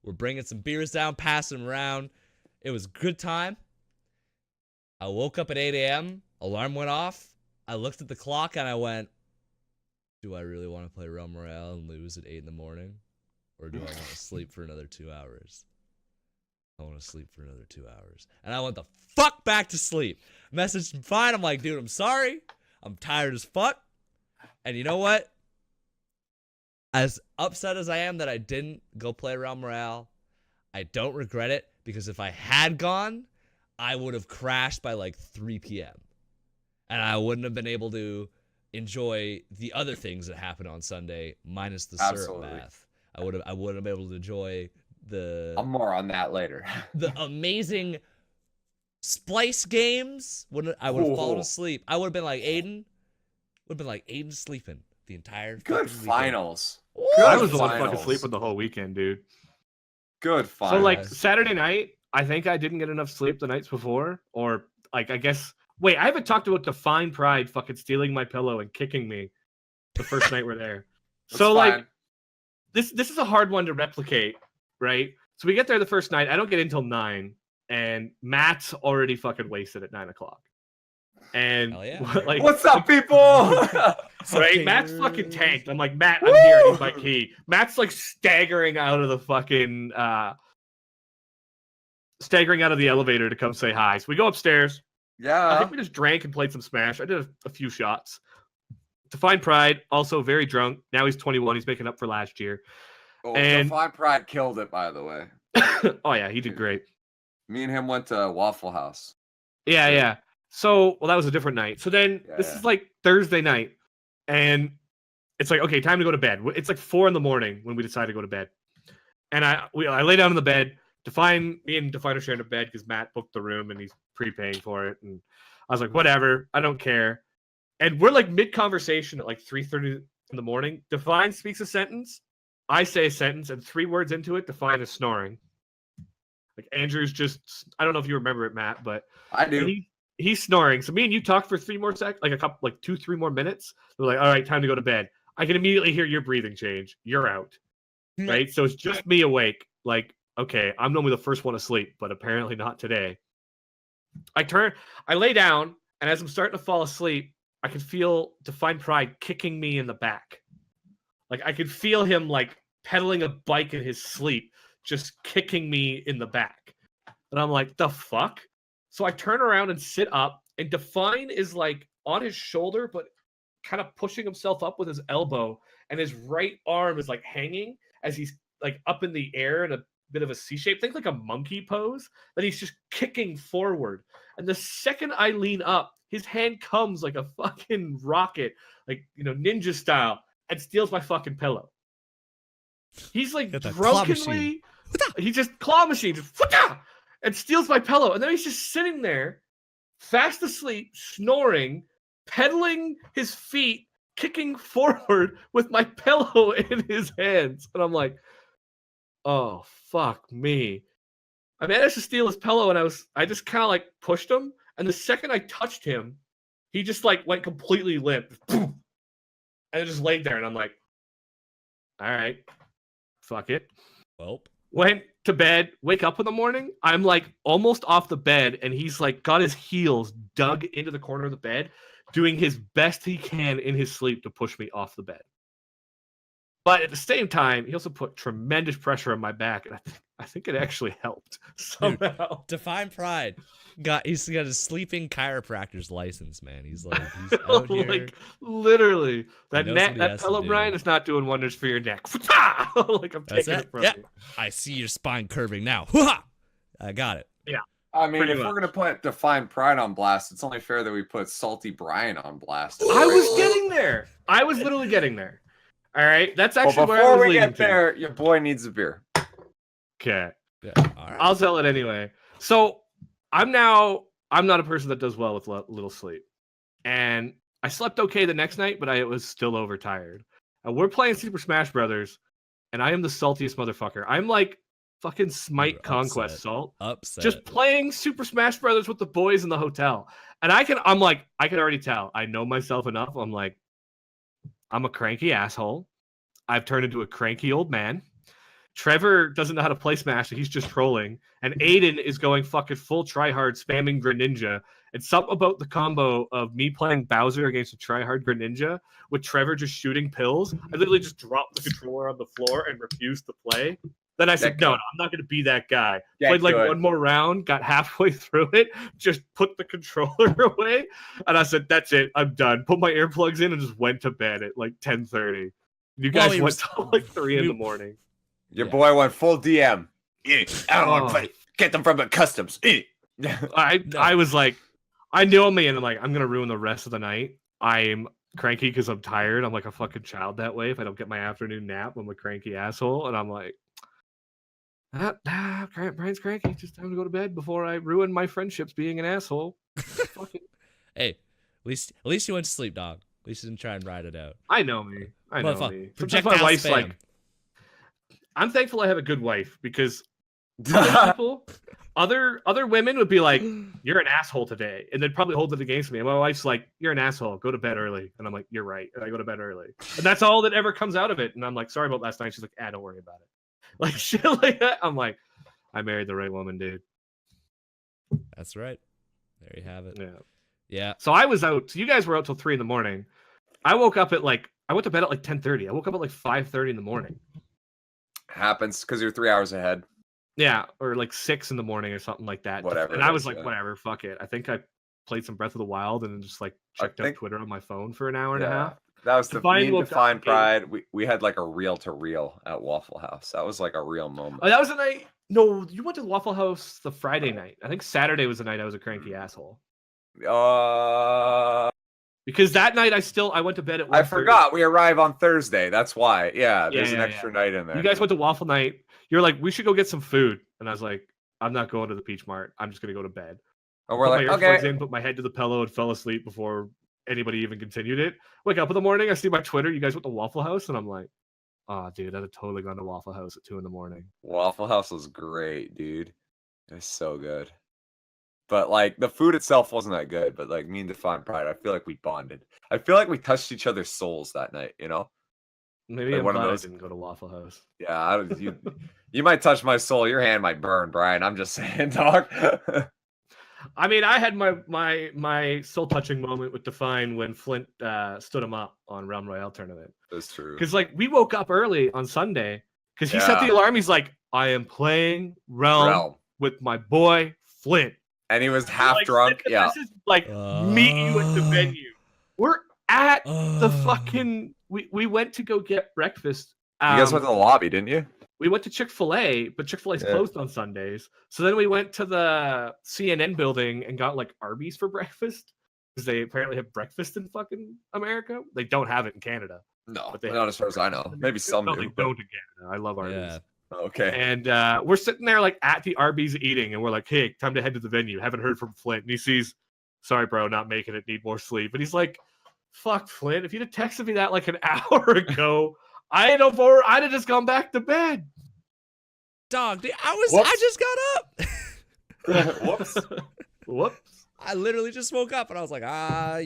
we're bringing some beers down, passing them around. It was a good time. I woke up at 8 a.m. Alarm went off. I looked at the clock and I went, do I really want to play Realm Royale and lose at 8 in the morning? Or do I want to sleep for another 2 hours? I want to sleep for another 2 hours. And I went the fuck back to sleep. Messaged him fine. I'm like, dude, I'm sorry. I'm tired as fuck. And you know what? As upset as I am that I didn't go play Realm Royale, I don't regret it, because if I had gone, I would have crashed by like 3 p.m. And I wouldn't have been able to enjoy the other things that happened on Sunday, minus the syrup bath. I wouldn't have been able to enjoy more on that later. The amazing splice games. I would have fallen asleep. I would have been like Aiden. Sleeping the entire good fucking finals. I was the one fucking sleeping the whole weekend, dude. Good finals. So like Saturday night, I think I didn't get enough sleep the nights before, or like I guess. Wait, I haven't talked about Define Pride fucking stealing my pillow and kicking me the first night we're there. So like, this is a hard one to replicate, right? So we get there the first night. I don't get in till 9, and Matt's already fucking wasted at 9 o'clock. And like, what's up, people? Right? Matt's fucking tanked. I'm like, Matt, I'm here. I need my key. Matt's like staggering out of the fucking staggering out of the elevator to come say hi. So we go upstairs. I Yeah. think we just drank and played some Smash. I did a few shots. Define Pride, also very drunk. Now he's 21. He's making up for last year. Oh, And- Define Pride killed it, by the way. Oh, yeah, he did great. Me and him went to Waffle House. Yeah, yeah. So, well, that was a different night. So then this is like Thursday night. And it's like, okay, time to go to bed. It's like 4 a.m. when we decide to go to bed. And I lay down in the bed. Me and Define are sharing a bed because Matt booked the room and he's prepaying for it. And I was like, whatever, I don't care. And we're like mid-conversation at like 3:30 in the morning. Define speaks a sentence. I say a sentence, and 3 words into it, Define is snoring. Like Andrew's just, I don't know if you remember it, Matt, but I do. he's snoring. So me and you talked for 3 more seconds, like 2-3 more minutes. We're like, all right, time to go to bed. I can immediately hear your breathing change. You're out. Right? So it's just me awake. Like, okay, I'm normally the first one asleep, but apparently not today. I lay down, and as I'm starting to fall asleep, I can feel Define Pride kicking me in the back. Like I could feel him like pedaling a bike in his sleep, just kicking me in the back. And I'm like, the fuck? So I turn around and sit up, and Define is like on his shoulder, but kind of pushing himself up with his elbow, and his right arm is like hanging as he's like up in the air in a bit of a C shape. Think like a monkey pose, that he's just kicking forward. And the second I lean up, his hand comes like a fucking rocket, like, ninja style, and steals my fucking pillow. He's like drunkenly, he just claw machine, just and steals my pillow. And then he's just sitting there, fast asleep, snoring, pedaling his feet, kicking forward with my pillow in his hands. And I'm like, oh, fuck me. I managed to steal his pillow, and I just kind of like pushed him. And the second I touched him, he just like went completely limp. And it just laid there. And I'm like, all right, fuck it. Well, Went to bed, wake up in the morning. I'm like almost off the bed, and he's like got his heels dug into the corner of the bed, doing his best he can in his sleep to push me off the bed. But at the same time, he also put tremendous pressure on my back, and I think it actually helped somehow. Define Pride. He's got a sleeping chiropractor's license, man. He's out here. Like literally, that knows what he has to pillow, do. Brian, is not doing wonders for your neck. Like I'm That's taking it. it from Yeah. you. I see your spine curving now. Hoo-ha! I got it. I mean, Pretty if we're much. gonna put Define Pride on blast, it's only fair that we put Salty Brian on blast. I was getting there. I was literally getting there. All right, that's But actually where I before was we leading get to. there, your boy needs a beer. Okay, Yeah. All right. I'll tell it anyway. So I'm not a person that does well with little sleep, and I slept okay the next night, but I was still overtired. And we're playing Super Smash Brothers, and I am the saltiest motherfucker. I'm like fucking Smite You're Conquest upset. salt. Upset. Just playing Super Smash Brothers with the boys in the hotel. And I can already tell. I know myself enough. I'm like, I'm a cranky asshole. I've turned into a cranky old man. Trevor doesn't know how to play Smash, so he's just trolling. And Aiden is going fucking full tryhard, spamming Greninja. And something about the combo of me playing Bowser against a tryhard Greninja with Trevor just shooting pills. I literally just dropped the controller on the floor and refused to play. Then I said, no, I'm not going to be that guy. Get Played like good. one more round, got halfway through it, just put the controller away. And I said, that's it. I'm done. Put my earplugs in and just went to bed at like 10:30. You Well, guys he went was- till like 3 in the morning. Your Yeah. boy went full DM. I don't want Oh. to play. Get them from the customs. I was like, I knew me, and I'm like, I'm going to ruin the rest of the night. I'm cranky because I'm tired. I'm like a fucking child that way. If I don't get my afternoon nap, I'm a cranky asshole. And I'm like, Brian's cranky. Just time to go to bed before I ruin my friendships being an asshole. Fucking, Hey, at least you went to sleep, dog. At least you didn't try and ride it out. I know me. I know Motherfucker, me. Sometimes projectile my wife's spam. like, I'm thankful I have a good wife because other people, other women would be like, "You're an asshole today," and they'd probably hold it against me. And my wife's like, "You're an asshole. Go to bed early." And I'm like, "You're right." And I go to bed early, and that's all that ever comes out of it. And I'm like, "Sorry about last night." She's like, "Don't worry about it." Like shit like that. I'm like, I married the right woman, dude. That's right. There you have it. Yeah. Yeah. So I was out. So you guys were out till 3 in the morning. I woke up at I went to bed at like 10:30. I woke up at like 5:30 in the morning. Happens because you're 3 hours ahead. Yeah, or like 6 in the morning or something like that. Whatever And it I was is, like, yeah. whatever, fuck it. I think I played some Breath of the Wild and then just like I checked out think Twitter on my phone for an hour and a yeah, half. that was the me Define and woke up Define and gave. Pride. We had like a reel to reel at Waffle House. That was like a real moment. Oh, that was the night. No, you went to the Waffle House the Friday night. I think Saturday was the night I was a cranky asshole. Uh, Because that night I went to bed at 1:30. I forgot we arrive on Thursday. That's why. Yeah, there's an Yeah. extra night in there. You guys went to Waffle Night. You're like, we should go get some food. And I was like, I'm not going to the Peach Mart. I'm just gonna go to bed. and we're Put like, my earplugs okay. in, put my head to the pillow, and fell asleep before anybody even continued it. Wake up in the morning, I see my Twitter. You guys went to Waffle House, and I'm like, oh, dude, I'd have totally gone to Waffle House at 2 in the morning. Waffle House was great, dude. It was so good. But like the food itself wasn't that good. But like me and Define Pride, I feel like we bonded. I feel like we touched each other's souls that night. You know? Maybe Like I'm one of glad those- I didn't go to Waffle House. Yeah. You might touch my soul. Your hand might burn, Brian. I'm just saying, dog. I mean, I had my soul touching moment with Define when Flint stood him up on Realm Royale tournament. That's true. Because like we woke up early on Sunday because he set the Yeah. alarm. He's like, I am playing Realm with my boy Flint. And he was He, half like, drunk. sent the Yeah. message, like meet you at the venue. We're at the fucking. We went to go get breakfast. You guys went to the lobby, didn't you? We went to Chick-fil-A, but Chick-fil-A's Yeah. closed on Sundays. So then we went to the CNN building and got like Arby's for breakfast because they apparently have breakfast in fucking America. They don't have it in Canada. No, But they not as far as I know. Maybe some No, do. they but- don't in Canada. I love Arby's. Yeah. Okay. And we're sitting there like at the Arby's eating, and we're like, "Hey, time to head to the venue." Haven't heard from Flint, and he sees, "Sorry, bro, not making it. Need more sleep." And he's like, "Fuck, Flint. If you'd have texted me that like an hour ago, I'd have just gone back to bed." Dog, dude, I Whoops. just got up. Whoops. Whoops. I literally just woke up and I was like,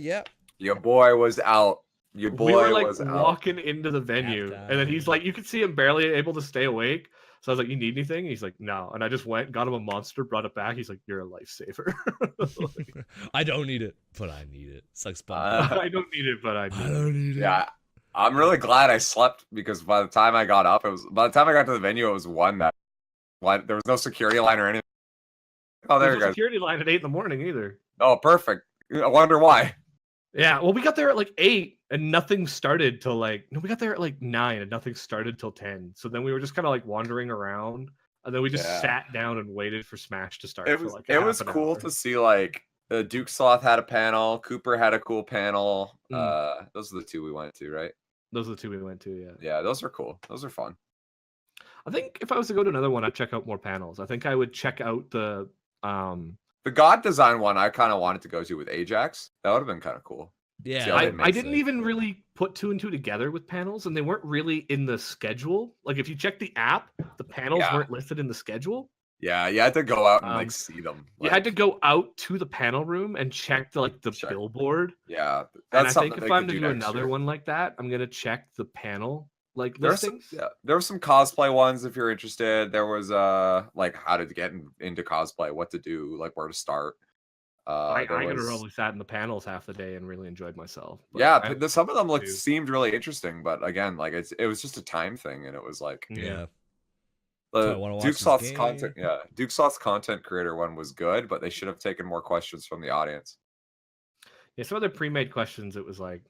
yep. Your boy was out. Your boy We were like was out. walking into the venue, and then he's like, you could see him barely able to stay awake. So I was like, "You need anything?" He's like, "No." And I just went, got him a monster, brought it back. He's like, "You're a lifesaver." I don't need it, but I need it. It's like I don't need it, but I I need it. don't need it. Yeah. I'm really glad I slept because by the time I got up, by the time I got to the venue, it was there was no security line or anything. Oh, there There's you no go. security line at 8 in the morning either. Oh, perfect. I wonder why. Yeah, well, we got there at like 8 and nothing started till we got there at like 9 and nothing started till 10. So then we were just kind of like wandering around, and then we just Yeah. sat down and waited for Smash to start. It for was like it was cool to see like Duke Sloth had a panel, Cooper had a cool panel. Those are the two we went to, right? Those are the two we went to. Yeah, Yeah, those are cool. Those are fun. I think if I was to go to another one, I'd check out more panels. I think I would check out the The God Design one I kind of wanted to go to with Ajax. That would have been kind of cool. Yeah. See how I, they I mix didn't it. even really put 2 and 2 together with panels, and they weren't really in the schedule. Like if you check the app, the panels Yeah. weren't listed in the schedule. Yeah, you had to go out and Um, like see them. You had to go out to the panel room and check the Check. billboard. Yeah, And that's I something think that if they I'm could to do next another year. one like that, I'm gonna check the panel like There were some, listings. there were some cosplay ones if you're interested. There was like how to get into cosplay, what to do, like where to start. I there could have was- probably sat in the panels half the day and really enjoyed myself. but yeah, I- some of them to. seemed really interesting, but again, like it was just a time thing, and it was like Yeah. the I wanna watch Duke this Sloth's game. content. Yeah, Duke Sloth's content creator one was good, but they should have taken more questions from the audience. Yeah, some of the pre-made questions, it was like,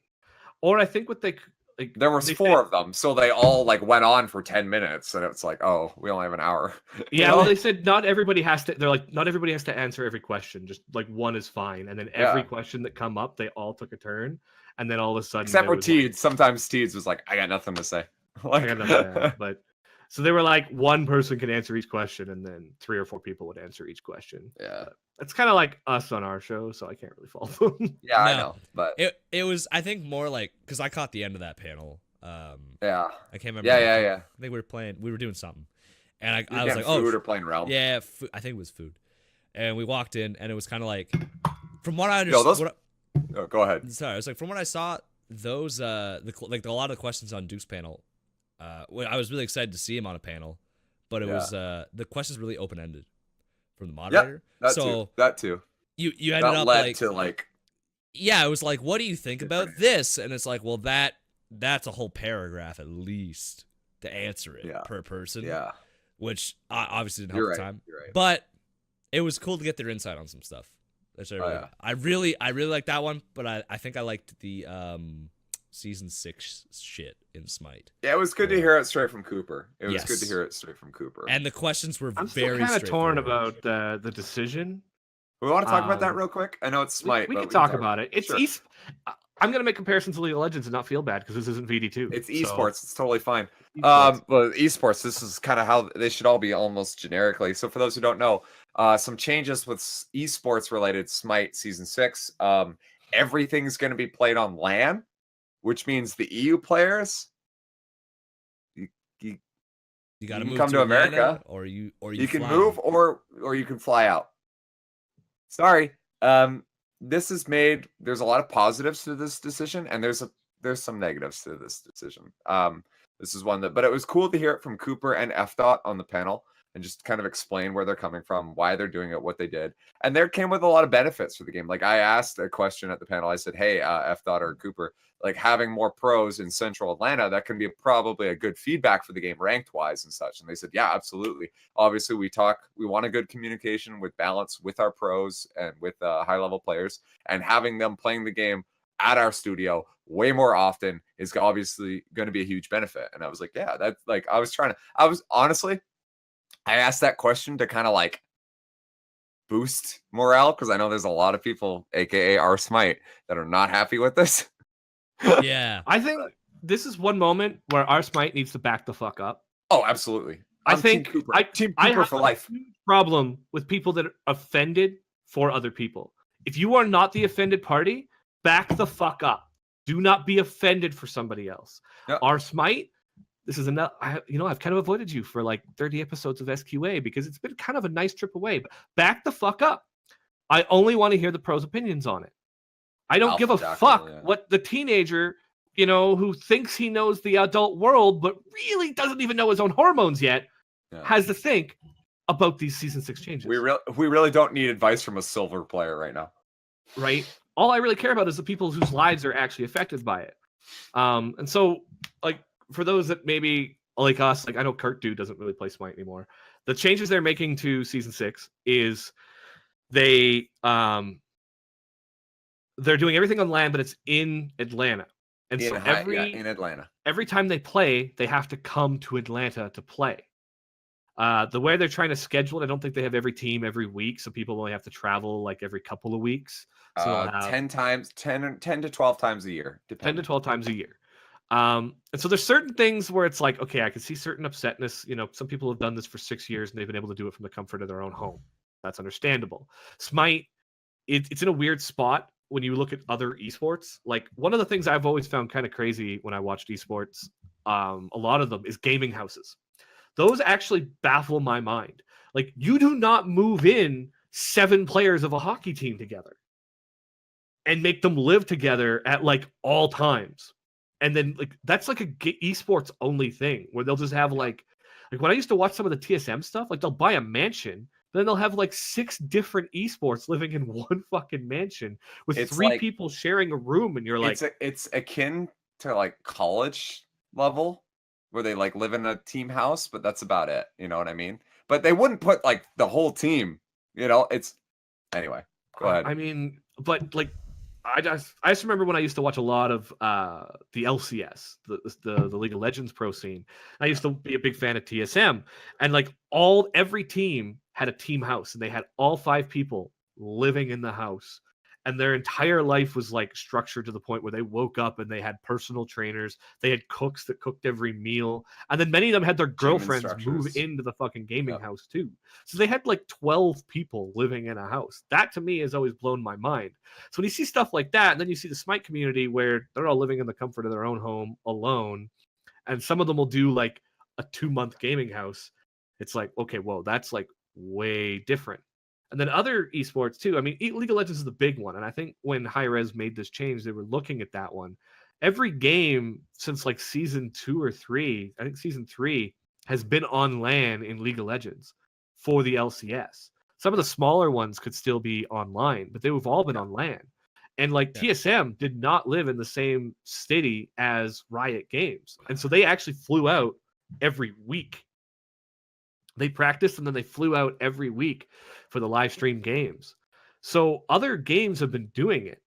or I think what they like. There was they 4 said- of them, so they all like went on for 10 minutes, and it's like, oh, we only have an hour. You Yeah, know? well, they said not everybody has to. They're like, not everybody has to answer every question. Just like one is fine, and then every Yeah. question that come up, they all took a turn, and then all of a sudden, Except there for was, like, Teeds. Sometimes Teeds was like, I got nothing to say. Like, I got nothing to add, but so they were like, one person could answer each question, and then 3 or 4 people would answer each question. yeah, It's kind of like us on our show, so I can't really fault them. yeah, I No. know, but It was, I think, more like, because I caught the end of that panel. yeah, I can't remember. yeah. I think we were doing something. And You're I was getting like, food oh, or playing Realm. yeah, I think it was food. And we walked in, and it was kind of like, from what I Yo, understood, those- Oh, go ahead. sorry, it's like from what I saw, those like a lot of the questions on Duke's panel, well, I was really excited to see him on a panel, but it was the questions really open ended from the moderator. That so too. That too. you ended That up led like, to like, yeah, it was like, what do you think about Different. this? And it's like, well, that's a whole paragraph at least to answer it Yeah. per person. yeah, which obviously didn't You're help right. the time. You're right. But it was cool to get their insight on some stuff. Which I really liked that one, but I think I liked the season 6 shit in Smite. Yeah, it was good to hear it straight from Cooper. It was good to Yes. hear it straight from Cooper. And the questions were I'm still very kind of torn straightforward. about the decision. We want to talk about that Um, real quick. I know it's Smite. We but can talk about it. It's Sure. I'm gonna make comparisons to League of Legends and not feel bad because this isn't VD2. It's esports. It's totally fine. Esports. Well, esports. This is kind of how they should all be, almost generically. So for those who don't know, some changes with esports related Smite season 6. Everything's going to be played on LAN, which means the EU players. You got to can move come to Atlanta, America, or you can fly. move or you can fly out. Sorry. This has made, there's a lot of positives to this decision, and there's some negatives to this decision. This is one that, but it was cool to hear it from Cooper and FDOT on the panel and just kind of explain where they're coming from, why they're doing it, what they did. And there came with a lot of benefits for the game. Like I asked a question at the panel. I said, hey, FDOT or Cooper, like having more pros in central Atlanta, that can be probably a good feedback for the game ranked wise and such. And they said, yeah, absolutely. Obviously we want a good communication with balance with our pros and with high level players, and having them playing the game at our studio way more often is obviously going to be a huge benefit. And I was like, yeah, that's like, I asked that question to kind of like boost morale, because I know there's a lot of people, aka our Smite, that are not happy with this. Yeah. I think this is one moment where our Smite needs to back the fuck up. Oh, absolutely. I think Team I Cooper have for a life. huge problem with people that are offended for other people. If you are not the offended party, back the fuck up. Do not be offended for somebody else. Yep. Our Smite, this is enough. I've kind of avoided you for like 30 episodes of SQA because it's been kind of a nice trip away. But back the fuck up. I only want to hear the pros' opinions on it. I don't give a fuck what the teenager, who thinks he knows the adult world, but really doesn't even know his own hormones yet, has to think about these season 6 changes. We really don't need advice from a silver player right now. Right? All I really care about is the people whose lives are actually affected by it. And so, like, for those that maybe like us, like I know Kurt Dude doesn't really play Smite anymore. The changes they're making to season 6 is they're doing everything on LAN, but it's in Atlanta. And so in Atlanta. Every time they play, they have to come to Atlanta to play. The way they're trying to schedule it, I don't think they have every team every week, so people only have to travel like every couple of weeks. So 10 to 12 times a year. 10 to 12 times a year. And so there's certain things where it's like, okay, I can see certain upsetness. Some people have done this for 6 years and they've been able to do it from the comfort of their own home. That's understandable. Smite, it's in a weird spot when you look at other esports. Like one of the things I've always found kind of crazy when I watched esports, a lot of them is gaming houses. Those actually baffle my mind. Like you do not move in 7 players of a hockey team together and make them live together at like all times. And then like that's like a esports only thing where they'll just have like when I used to watch some of the TSM stuff, like they'll buy a mansion, then they'll have like 6 different esports living in one fucking mansion with 3 people sharing a room, and you're like, it's akin to like college level where they like live in a team house, but that's about it. You know what I mean? But they wouldn't put like the whole team. It's anyway. Go ahead. I mean, but like. I just remember when I used to watch a lot of the LCS, the League of Legends pro scene. I used to be a big fan of TSM, and like every team had a team house, and they had all 5 people living in the house, and their entire life was like structured to the point where they woke up and they had personal trainers, they had cooks that cooked every meal, and then many of them had their girlfriends move into the fucking gaming house too. So they had like 12 people living in a house. That to me has always blown my mind. So when you see stuff like that, and then you see the Smite community where they're all living in the comfort of their own home alone, and some of them will do like a 2-month gaming house, it's like, okay, whoa, that's like way different. And then other esports too. I mean, League of Legends is the big one. And I think when Hi-Rez made this change, they were looking at that one. Every game since like season 2 or 3, I think season 3 has been on LAN in League of Legends for the LCS. Some of the smaller ones could still be online, but they've all been on LAN. And like TSM did not live in the same city as Riot Games. And so they actually flew out every week. They practiced and then they flew out every week for the live stream games. So other games have been doing it.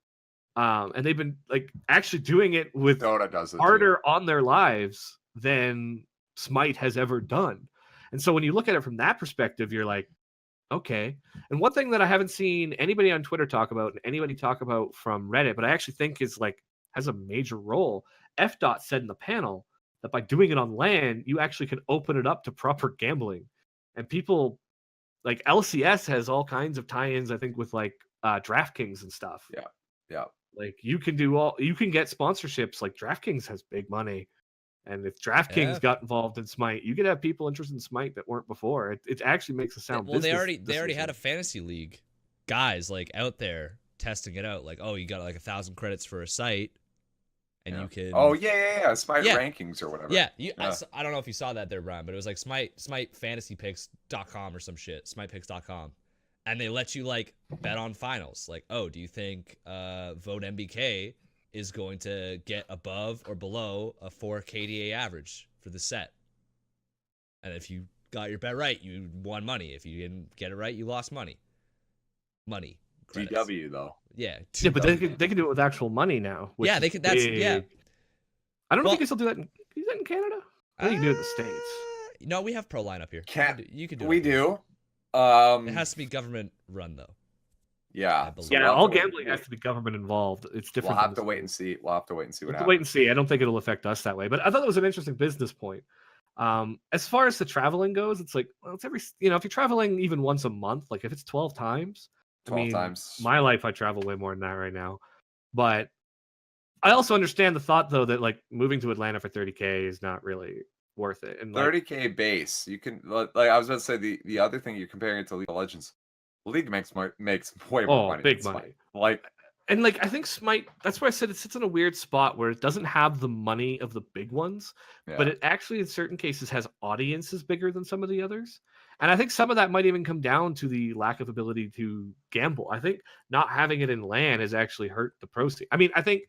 And they've been like actually doing it with Dota does it harder too. on their lives than Smite has ever done. And so when you look at it from that perspective, you're like, okay. And one thing that I haven't seen anybody on Twitter talk about and anybody talk about from Reddit, but I actually think is like has a major role. FDOT said in the panel that by doing it on LAN, you actually can open it up to proper gambling. And people like LCS has all kinds of tie-ins, I think, with like DraftKings and stuff. Yeah. Like you can get sponsorships. Like DraftKings has big money, and if DraftKings Yeah. got involved in Smite, you could have people interested in Smite that weren't before. It actually makes a sound. Well, they business already had a decision. fantasy league, guys like out there testing it out. Like, oh, you got like 1,000 credits for a site, and Yeah. you can. Oh yeah. Smite Yeah. rankings or whatever. Yeah, Yeah. I don't know if you saw that there, Brian, but it was like SmiteFantasyPicks.com or some shit, SmitePicks.com, and they let you like bet on finals. Like, oh, do you think Vote MBK is going to get above or below a 4 KDA average for the set? And if you got your bet right, you won money. If you didn't get it right, you lost money. Credits. DW though. Yeah. Yeah, but they can do it with actual money now. which Yeah, they is could. That's yeah. big. I don't know Well- if you can still do that. Can you do that in Canada? I think you can do it in the States. No, we have Pro Line up here. You can do it. We up here. do. It has to be government run though. Yeah. I believe. so Yeah, we'll have all to wait- gambling has to be government involved. It's different. We'll have than to the wait and see. We'll have to wait and see what We'll have to happens. wait and see. I don't think it'll affect us that way, but I thought it was an interesting business point. As far as the traveling goes, it's like, well, it's every, if you're traveling even once a month, like if it's 12 times, 12 times. My life, I travel way more than that right now. But I also understand the thought though that like moving to Atlanta for 30K is not really worth it. And like, 30K base. You can like I was about to say the other thing you're comparing it to League of Legends. League makes way more money. big than money. Smite. Like And like I think Smite, that's why I said it sits in a weird spot where it doesn't have the money of the big ones, yeah. but it actually in certain cases has audiences bigger than some of the others. And I think some of that might even come down to the lack of ability to gamble. I think not having it in LAN has actually hurt the pro scene. I mean, I think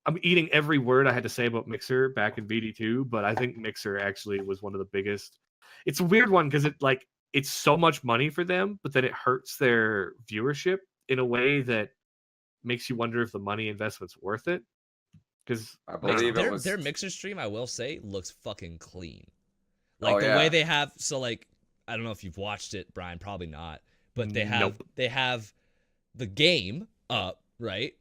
I'm eating every word I had to say about Mixer back in VD2, but I think Mixer actually was one of the biggest. It's a weird one because it's so much money for them, but then it hurts their viewership in a way that makes you wonder if the money investment's worth it. Because I believe it their, was their Mixer stream, I will say, looks fucking clean. Oh, Like the yeah. way they have, so like I don't know if you've watched it, Brian, probably not, but they have Nope. they have the game up, right?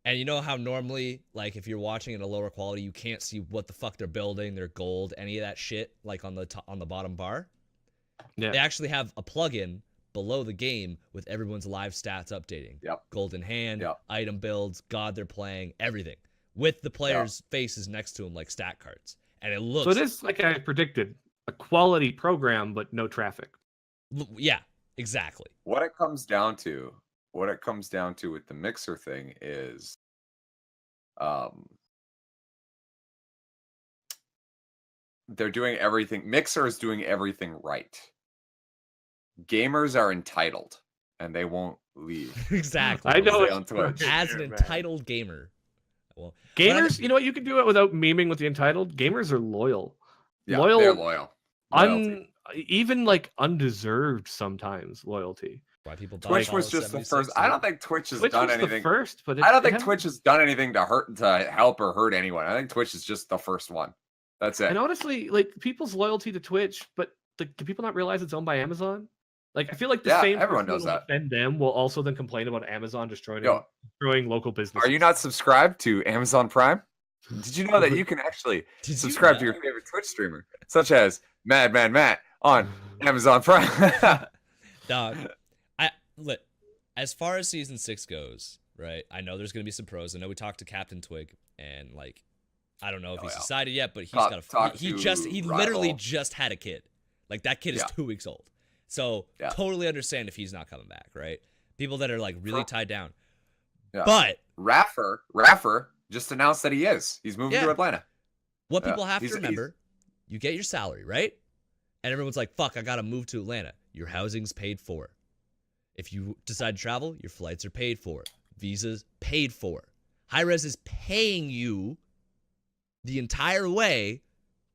And you know how normally, like if you're watching at a lower quality, you can't see what the fuck they're building, their gold, any of that shit, like on the on the bottom bar. Yeah. They actually have a plugin below the game with everyone's live stats updating. Yep. Gold in hand, Yep. item builds, god they're playing, everything. With the players' faces next to them like stat cards. And it looks So it is like I predicted, a quality program, but no traffic. yeah, exactly. what it comes down to with the Mixer thing is they're doing everything. Mixer is doing everything right. Gamers are entitled and they won't leave. Exactly. I know Stay it's on Twitch. As an man. entitled gamer. Well, Gamers, you know what? You can do it without memeing with the entitled. Gamers are loyal. Yeah, Loyal- they're loyal. Loyalty. Even like undeserved sometimes loyalty. why people buy Twitch was Fallout just the 76 first. I don't think Twitch has Twitch done was anything. the first, but I don't it think hasn't- Twitch has done anything to help or hurt anyone. I think Twitch is just the first one. That's it. And honestly, like people's loyalty to Twitch, but do people not realize it's owned by Amazon? Like I feel like the Yeah, same everyone person knows will that. defend them will also then complain about Amazon destroying Yo, local businesses. Are you not subscribed to Amazon Prime? Did you know that you can actually Did you subscribe to know? your favorite Twitch streamer, such as Madman Matt on Amazon Prime? Dog, as far as season 6 goes, right? I know there's gonna be some pros. I know we talked to Captain Twig, and like, I don't know if he's yeah. decided yet, but he's Talk- got a talk he to literally Rival. just had a kid. Like that kid is Yeah. 2 weeks old. So Yeah. totally understand if he's not coming back, right? People that are like really For- tied down. Yeah. But Raffer just announced that he is. He's moving Yeah. to Atlanta. what Yeah, people have to he's- remember, you get your salary, right? And everyone's like, fuck, I gotta move to Atlanta. Your housing's paid for. If you decide to travel, your flights are paid for. Visas paid for. High-Res is paying you the entire way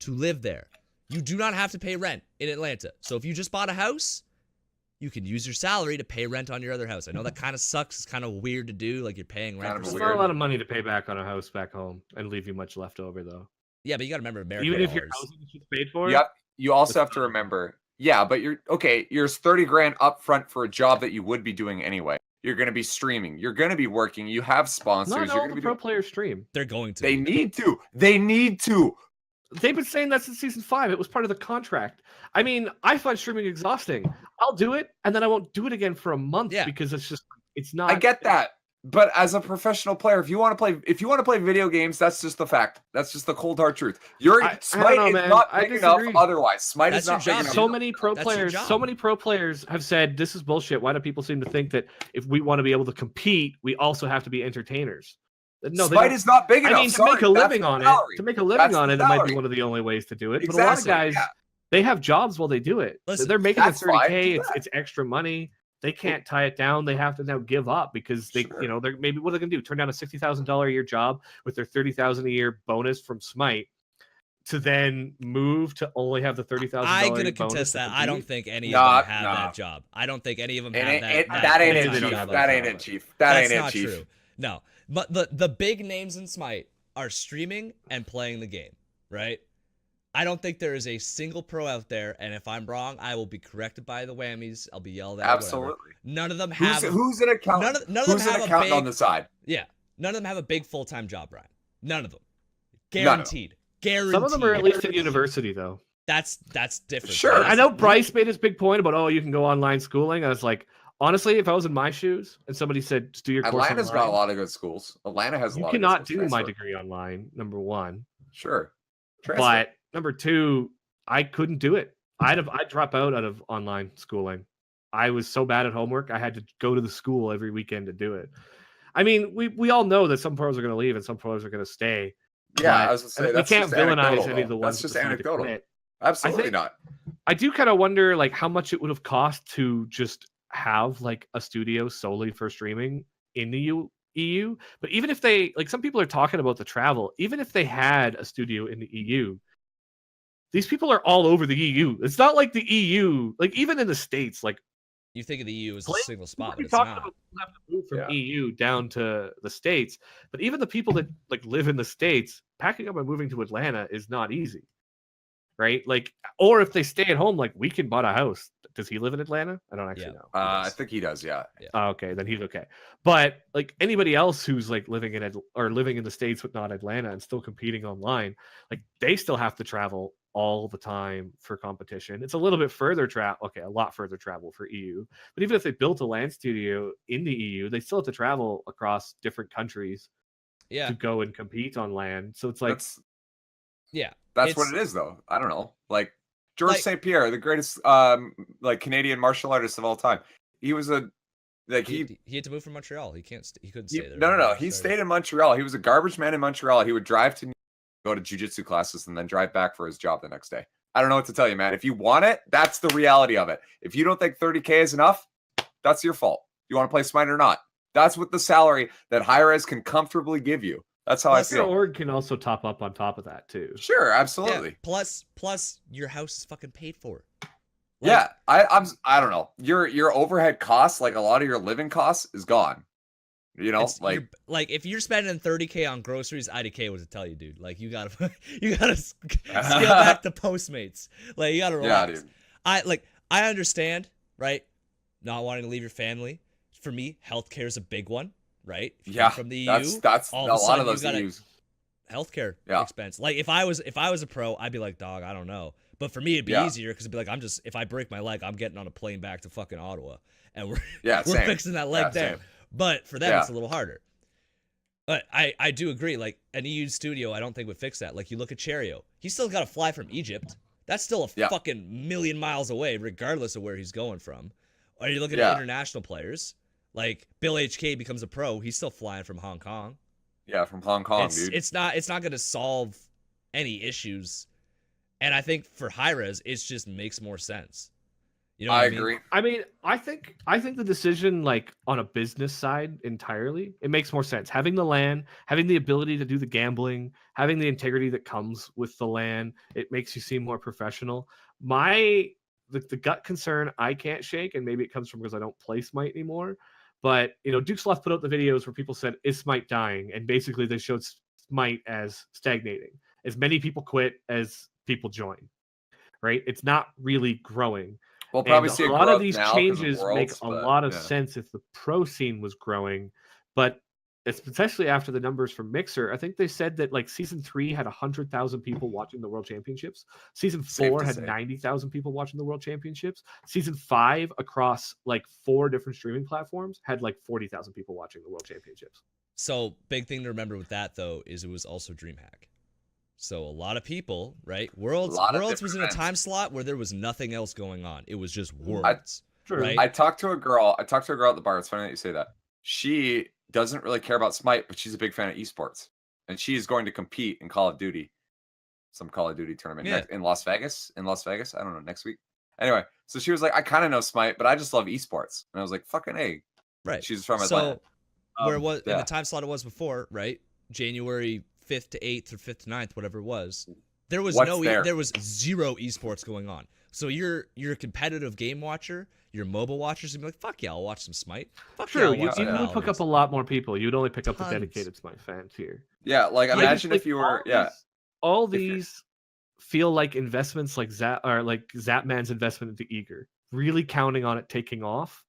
to live there. You do not have to pay rent in Atlanta. So if you just bought a house, you can use your salary to pay rent on your other house. I know that kind of sucks. It's kind of weird to do. Like you're paying rent. Kind of It's for not a weird. lot of money to pay back on a house back home and leave you much left over, though. Yeah, but you got to remember American Even if your dollars. housing is just paid for. Yep. You also have to remember, yeah, but here's 30 grand up front for a job that you would be doing anyway. You're going to be streaming. You're going to be working. You have sponsors. Not You're all going to the be pro doing... players stream. They're going to. They need to. They need to. They've been saying that since season 5. It was part of the contract. I mean, I find streaming exhausting. I'll do it, and then I won't do it again for a month because it's not. I get that. But as a professional player, if you want to play video games, that's just the fact. That's just the cold hard truth. Smite is not big enough otherwise. Smite is not big enough. So many pro players have said this is bullshit. Why do people seem to think that if we want to be able to compete, we also have to be entertainers? No, Smite is not big enough. I mean, to make a living on it, it might be one of the only ways to do it. Exactly, but a lot of guys, they have jobs while they do it. Listen, they're making the 30K. Fine, It's extra money. They can't tie it down. They have to now give up because they're maybe what are they gonna do? Turn down a $60,000 a year job with their $30,000 a year bonus from Smite to then move to only have the $30,000. I'm gonna contest that. I don't think any of them have that job. I don't think any of them have that. That ain't it, Chief. That ain't it, Chief. That ain't it, Chief. True. No, but the big names in Smite are streaming and playing the game, right? I don't think there is a single pro out there, and if I'm wrong, I will be corrected by the whammies. I'll be yelled at. Absolutely. None of them have. Who's an accountant? None of them have an accountant on the side? Yeah, none of them have a big full-time job, Ryan. None of them. Guaranteed. Guaranteed. Some of them are at least in university, though. That's different. Sure. I know Bryce made his big point about you can go online schooling. I was like, honestly, if I was in my shoes and somebody said, just do your course Atlanta's online, got a lot of good schools. Atlanta has a lot of good cannot schools. do my degree online, number one. Sure. But number two, I couldn't do it. I'd drop out of online schooling. I was so bad at homework, I had to go to the school every weekend to do it. I mean, we all know that some pros are going to leave and some pros are going to stay. Yeah, I was going to say, we can't villainize any of the ones. That's just anecdotal. Absolutely not. I do kind of wonder like how much it would have cost to just have like a studio solely for streaming in the EU. But even if they, like, some people are talking about the travel, even if they had a studio in the EU, these people are all over the EU. It's not like the EU, like even in the States, like you think of the EU as a single spot, but we it's talked not. about people have to move from EU down to the States, but even the people that like live in the States, packing up and moving to Atlanta is not easy, right? Like, or if they stay at home, like Weekend bought a house. Does he live in Atlanta? I don't actually know. I think he does. Yeah. Okay, then he's okay. But like anybody else who's like living in the States but not Atlanta and still competing online, like they still have to travel all the time for competition. It's a little bit further a lot further travel for EU. But even if they built a LAN studio in the EU, they still have to travel across different countries to go and compete on LAN. So it's like that's what it is though. I don't know. Like George St. Pierre, the greatest like Canadian martial artist of all time. He was he had to move from Montreal. He couldn't stay there. No. He stayed in Montreal. He was a garbage man in Montreal. He would drive to go to jiu-jitsu classes and then drive back for his job the next day. I don't know what to tell you, man. If you want it, that's the reality of it. If you don't think 30K is enough, that's your fault. You want to play Smite or not? That's what the salary that HRX can comfortably give you. That's how I feel. Org can also top up on top of that too. Sure, absolutely. Yeah, plus your house is fucking paid for. Like, I don't know. Your overhead costs, like a lot of your living costs, is gone. You know, like if you're spending 30K on groceries, IDK would tell you, dude. Like you gotta scale back the Postmates. Like you gotta relax. Yeah, dude. I understand, right? Not wanting to leave your family. For me, healthcare is a big one, right? If you're from the EU, that's a lot of those EUs. Healthcare expense. Like if I was a pro, I'd be like, dog, I don't know. But for me, it'd be easier because it'd be like, if I break my leg, I'm getting on a plane back to fucking Ottawa, and we're fixing that leg there. Same. But for them, it's a little harder. But I do agree. Like an EU studio, I don't think would fix that. Like you look at Cherio, he's still got to fly from Egypt. That's still a fucking million miles away, regardless of where he's going from. Or you look at international players, like Bill HK becomes a pro, he's still flying from Hong Kong. Yeah, from Hong Kong, dude. It's not going to solve any issues, and I think for HRX, it just makes more sense. You know what I mean? agree. I mean, I think the decision, like on a business side entirely, it makes more sense. Having the LAN, having the ability to do the gambling, having the integrity that comes with the LAN, it makes you seem more professional. The gut concern I can't shake, and maybe it comes from because I don't play Smite anymore. But Duke's Left put out the videos where people said, "Is Smite dying?" And basically they showed Smite as stagnating. As many people quit as people join. Right? It's not really growing. We'll probably see a a lot of growth these now 'cause of changes make Worlds, a but, lot of yeah. sense if the pro scene was growing, but especially after the numbers from Mixer, I think they said that like season 3 had 100,000 people watching the World Championships. Season Safe 4 to had say. 90,000 people watching the World Championships. Season 5 across like 4 different streaming platforms had like 40,000 people watching the World Championships. So big thing to remember with that though is it was also DreamHack. So a lot of people, right? Worlds was in a time slot where there was nothing else going on. It was just Worlds. Right? I talked to a girl at the bar. It's funny that you say that. She doesn't really care about Smite, but she's a big fan of esports. And she is going to compete in Call of Duty. Some Call of Duty tournament in Las Vegas. I don't know, next week. Anyway, so she was like, I kind of know Smite, but I just love esports. And I was like, fucking A. Right. She's from Atlanta. So where it was in the time slot it was before, right? January 5th to 8th or 5th to 9th, whatever it was. There was there was zero esports going on. So you're a competitive game watcher, your mobile watchers would be like, fuck yeah, I'll watch some Smite. Fuck True, yeah, you would pick up a lot more people. You'd only pick up the dedicated Smite fans here. Yeah, like imagine if you were all these feel like investments like Zapman's investment into Eager, really counting on it taking off.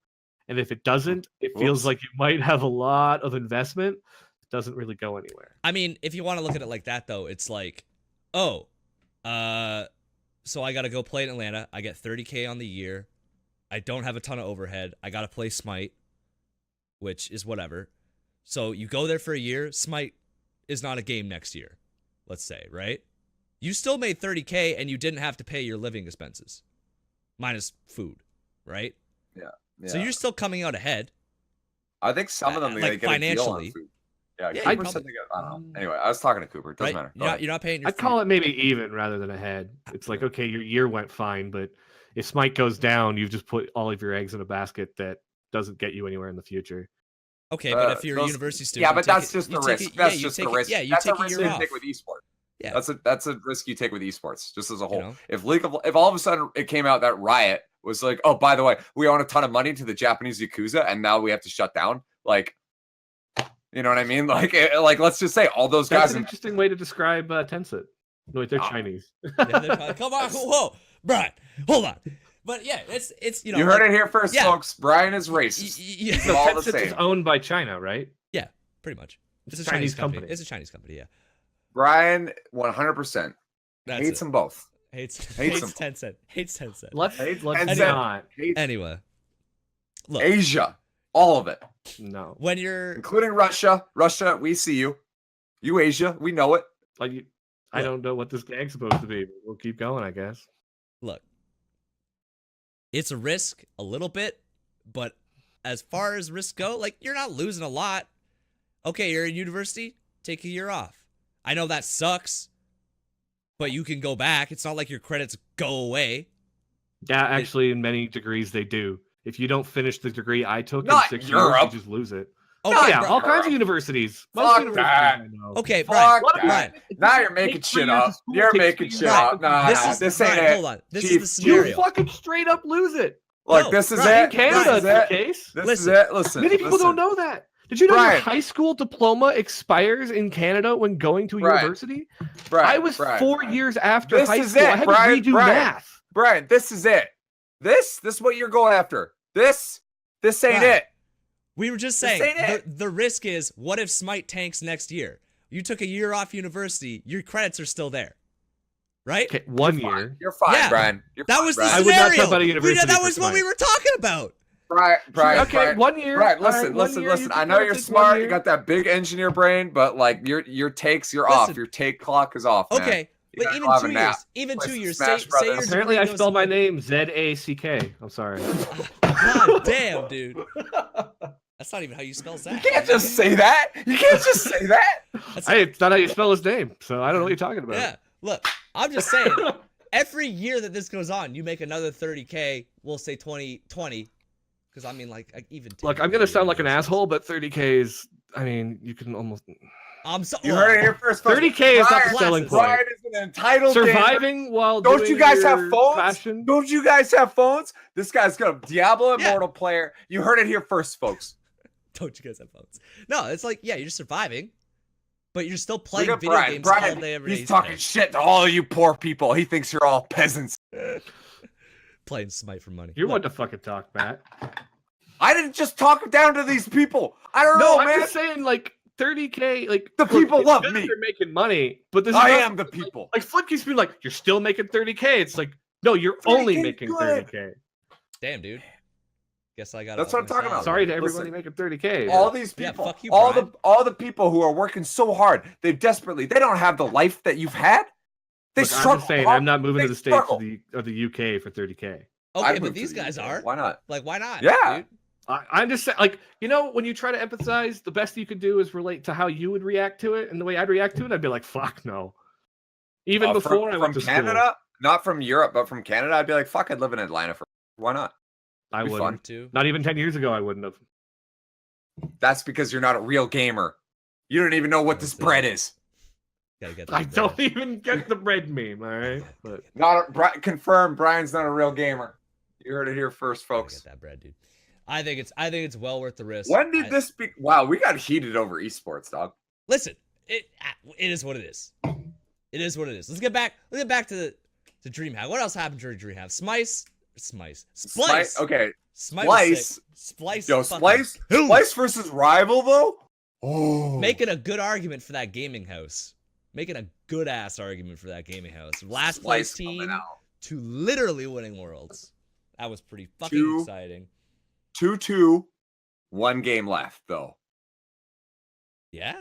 And if it doesn't, it feels like you might have a lot of investment. It doesn't really go anywhere. I mean, if you want to look at it like that though, it's like, so I got to go play in Atlanta. I get $30K on the year. I don't have a ton of overhead. I got to play Smite, which is whatever. So you go there for a year. Smite is not a game next year, let's say, right? You still made $30K and you didn't have to pay your living expenses, minus food, right? Yeah. So you're still coming out ahead. I think some of them like they get financially. a deal on food. Yeah, Cooper said they get, I don't know. Anyway, I was talking to Cooper. It doesn't matter. You're not paying your I'd call it maybe even rather than ahead. It's like, okay, your year went fine, but if Smite goes down, you've just put all of your eggs in a basket that doesn't get you anywhere in the future. Okay, but if you're a university student, yeah, but that's just the risk. That's just the risk. Yeah, you that's take a risk you take with esports. Yeah, that's a risk you take with esports, just as a whole. If all of a sudden it came out that Riot was like, oh, by the way, we owe a ton of money to the Japanese Yakuza, and now we have to shut down. Like, you know what I mean? Like let's just say all those guys. That's an interesting way to describe Tencent. No, wait, they're Chinese. Come on, whoa, Brian, hold on. But yeah, it's you heard it here first, folks. Brian is racist. So all Tencent the same. Is owned by China, right? Yeah, pretty much. It's a Chinese company. It's a Chinese company. Yeah. Brian, 100% hates them both. Hates Tencent. Hates Tencent. Let's not. Anyway, look, Asia, all of it. No, when you're including Russia, we see you. You Asia, we know it. Like, I don't know what this gag's supposed to be. But we'll keep going, I guess. Look, it's a risk a little bit, but as far as risks go, like you're not losing a lot. Okay, you're in university, take a year off. I know that sucks, but you can go back. It's not like your credits go away. Yeah, actually, in many degrees, they do. If you don't finish the degree I took in 6 years, you just lose it. Oh yeah, all kinds of universities. Fuck that. Okay, Brian. Now you're making shit up. You're making shit up. No, this ain't it. Hold on. This is the scenario. You fucking straight up lose it. Look, this is it. In Canada, it's the case. This is it. Listen. Many people don't know that. Did you know your high school diploma expires in Canada when going to a university? I was 4 years after high school. I had to redo math. Brian, this is it. This is what you're going after. This ain't it. We were just saying, the risk is, what if Smite tanks next year? You took a year off university, your credits are still there. Right? Okay, 1 year. You're fine, Brian. That was the scenario. I would not talk about a university. That was what we were talking about. Brian. Okay, 1 year. Right, listen. I know you're smart. You got that big engineer brain, but like your takes, you're off. Your take clock is off. Man. Okay, but even 2 years. Say your apparently I spelled my name ZACK. I'm sorry. God damn, dude. That's not even how you spell Zach. You can't just say that. Hey, it's not how you spell his name, so I don't know what you're talking about. Yeah, look, I'm just saying. every year that this goes on, you make another 30K. We'll say 2020, because I mean, like even. Look, I'm gonna sound like an asshole, but 30K is. I mean, you can almost. You heard it here first. 30K is not the selling point. Brian is an entitled Surviving gamer. while Don't doing you guys your have phones? passion? Don't you guys have phones? This guy's got a Diablo Yeah. Immortal player. You heard it here first, folks. Don't you guys have phones? No, it's like, yeah, you're just surviving, but you're still Look playing at video Brian. games Brian, all day, every day. he's talking shit to all of you poor people. He thinks you're all peasants. Playing Smite for money. You're Look, one to fucking talk, Matt. I didn't just talk down to these people. I don't No, know, I'm man. just saying, like 30K, like The people it's love good me. They're making money, but this is I not- am the people. Like Flip keeps being like, you're still making 30K. It's like, no, you're 30K only making good. 30K. damn, dude. Guess I got. That's what I'm talking about. Sorry to everybody Listen, making 30K. all these Yeah, people, fuck you, all Brian. the people who are working so hard, they don't have the life that you've had. They Look, I'm struggle. just saying, hard. I'm not moving to They the States struggle. or the UK for 30K. I'd Okay, move but to these the guys UK. are. Why not? Like, why not? Yeah. Dude? I'm just saying, like, you know, when you try to empathize, the best you could do is relate to how you would react to it, and the way I'd react to it, I'd be like, "Fuck no." Even before I went to Canada, school, not from Europe, but from Canada, I'd be like, "Fuck, I'd live in Atlanta for why not?" I Be wouldn't. fun. Too. Not even 10 years ago, I wouldn't have. That's because you're not a real gamer. You don't even know what this That's it. bread is. Gotta get I that don't bread. even get the bread meme. All right, but Confirmed. Brian's not a real gamer. You heard it here first, Gotta folks. get that bread, dude. I think it's well worth the risk. When did this be? Wow, we got heated over esports, dog. Listen, it is what it is. It is what it is. Let's get back to DreamHack. What else happened during DreamHack? Splice. Okay, Smite was sick. Splice. Splice. Yo, fucking Splice. killed it. Splice versus Rival though. Oh, Making a good argument for that gaming house. Making a good ass argument for that gaming house. Last place Splice coming team out. to literally winning worlds. That was pretty fucking Two. exciting. 2-2. 1 game left though. Yeah.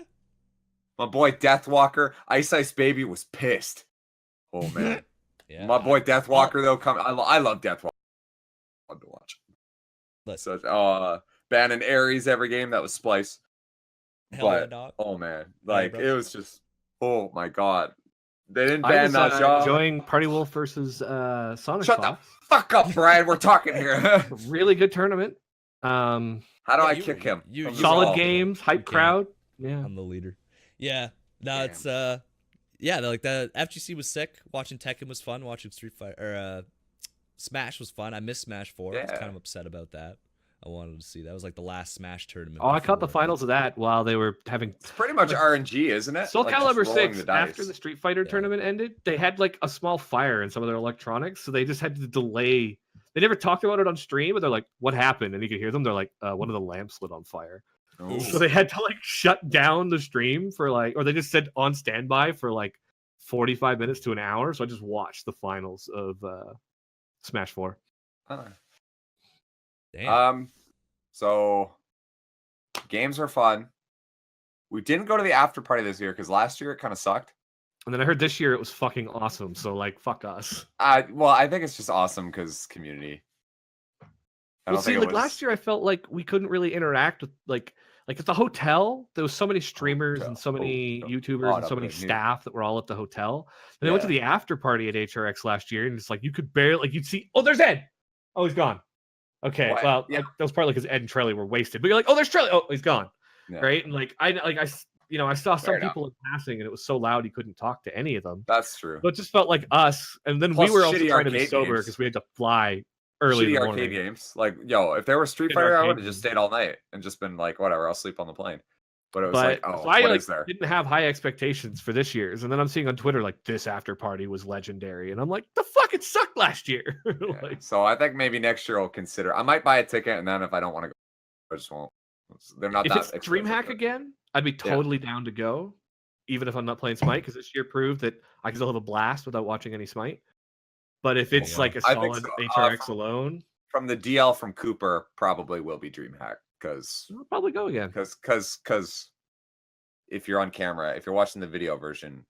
My boy Deathwalker, Ice Baby was pissed. Oh man, Yeah. my boy Deathwalker though, I love Deathwalker. Fun to watch. Listen, So, banning Ares every game. That was Splice. hell yeah, But dog. oh man, Yeah, like bro. it was just oh my god. They didn't I ban was Najah. enjoying Party Wolf versus Sonic Shut the Fox. fuck up, Brian. We're talking here. Really good tournament. How do Yeah, I you- kick him? you- from you- the Solid wall? games, hype can't. crowd. Yeah. I'm the leader. Yeah. No, Damn. it's yeah, like the FGC was sick. Watching Tekken was fun. Watching Street Fighter or Smash was fun. I missed Smash 4. I was Yeah. kind of upset about that. I wanted to see that was like the last Smash tournament. Oh, I caught the before- finals of that while they were having It's pretty much RNG, isn't it? Soul Like, just Calibur rolling 6 the dice. after the Street Fighter Yeah. tournament ended. They had like a small fire in some of their electronics, so they just had to delay. They never talked about it on stream, but they're like, "What happened?" And you could hear them. They're like, "One of the lamps lit on fire." Ooh. So they had to like shut down the stream for like, or they just said on standby for like 45 minutes to an hour. So I just watched the finals of Smash 4. Huh. Damn. So games are fun. We didn't go to the after party this year because last year it kind of sucked. And then I heard this year it was fucking awesome. So like, fuck us. Well, I think it's just awesome because community. I Well, don't see, think it like was... last year, I felt like we couldn't really interact with like at the hotel. There was so many streamers and so many YouTubers and so many staff that were all at the hotel. And they went to the after party at HRX last year, and it's like you could barely like you'd see. Oh, there's Ed. Oh, he's gone. Okay, What? well, Yeah. like, that was partly because Ed and Trelly were wasted. But you're like, oh, there's Trelly. Oh, he's gone. Yeah. Right, and like I saw some Fair enough. people in passing, and it was so loud he couldn't talk to any of them. That's true. So it just felt like us, and then Plus we were also shitty trying to be arcade sober games. because we had to fly early in Shitty the arcade morning. games. Like, yo, if there were Street Shitty Fighter, I arcade would have just games. stayed all night and just been like, whatever, I'll sleep on the plane. But it was But like, oh, so I what like, is there? didn't have high expectations for this year's, and then I'm seeing on Twitter like this after party was legendary, and I'm like, the fuck, it sucked last year. Yeah. Like, So I think maybe next year I'll consider. I might buy a ticket, and then if I don't want to go, I just won't. They're not if that it's expensive, DreamHack but- again, I'd be totally down to go, even if I'm not playing Smite, because this year proved that I can still have a blast without watching any Smite. But if it's yeah. like a I think solid so. HRX alone, From the DL from Cooper, probably will be DreamHack because I'll probably go again. if you're on camera, if you're watching the video version,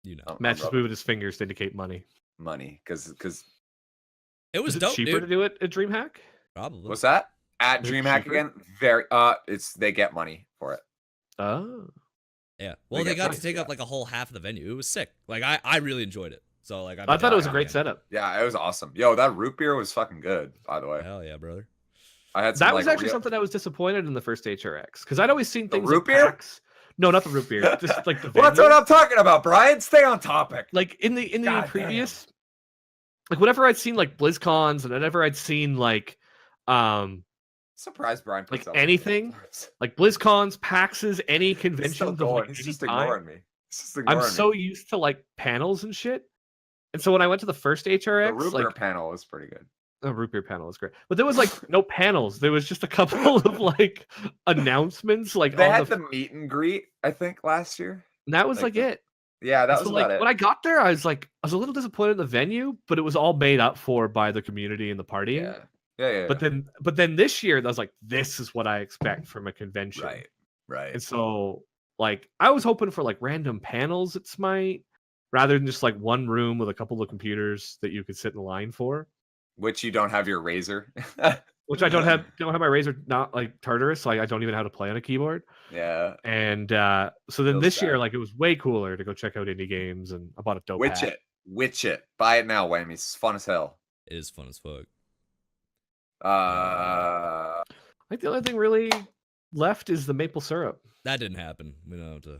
You know, Matt's just moving his fingers to indicate money. money because it was Is it dope, cheaper dude. to do it at DreamHack? Probably. what's that at Is it DreamHack cheaper? again? Very they get money for it. Oh, Yeah. Well, They they get got money to take for up that. like a whole half of the venue. It was sick. Like I really enjoyed it. So like, I thought it was a great setup. Yeah, it was awesome. Yo, that root beer was fucking good, by the way. Hell yeah, brother. I had some, That was like, actually something I was disappointed in the first HRX because I'd always seen things root like beer? packs. No, not the root beer. Just like the What's venue. what I'm talking about, Brian? Stay on topic. Like in the God previous, like whenever I'd seen like BlizzCons and whenever I'd seen like Surprised Brian like puts up anything, with like BlizzCons, PAXs, any He's still conventions of going. like He's any just kind, ignoring me. He's just ignoring I'm me. so used to like panels and shit. And so when I went to the first The HRX, root beer like panel was pretty good. the root beer panel was great, but there was like no panels. There was just a couple of like announcements, like They on had the, the meet and greet, I think, last year. and that was like like the- it. Yeah, that And was so, like, about it. when I got there, I was a little disappointed in the venue, but it was all made up for by the community and the partying. Yeah. Yeah. But then this year, I was like, this is what I expect from a convention. Right. And so, like, I was hoping for like random panels at Smite, rather than just like one room with a couple of computers that you could sit in line for. Which you don't have your razor. Which I don't have my Razer, not like Tartarus, so I don't even know how to play on a keyboard. Yeah. And so then Feels this year, sad. like, it was way cooler to go check out indie games, and I bought a dope Witch hat. it. Witch it. Buy it now, Whammies. It's fun as hell. It is fun as fuck. I think the only thing really left is the maple syrup. That didn't happen. We don't have to.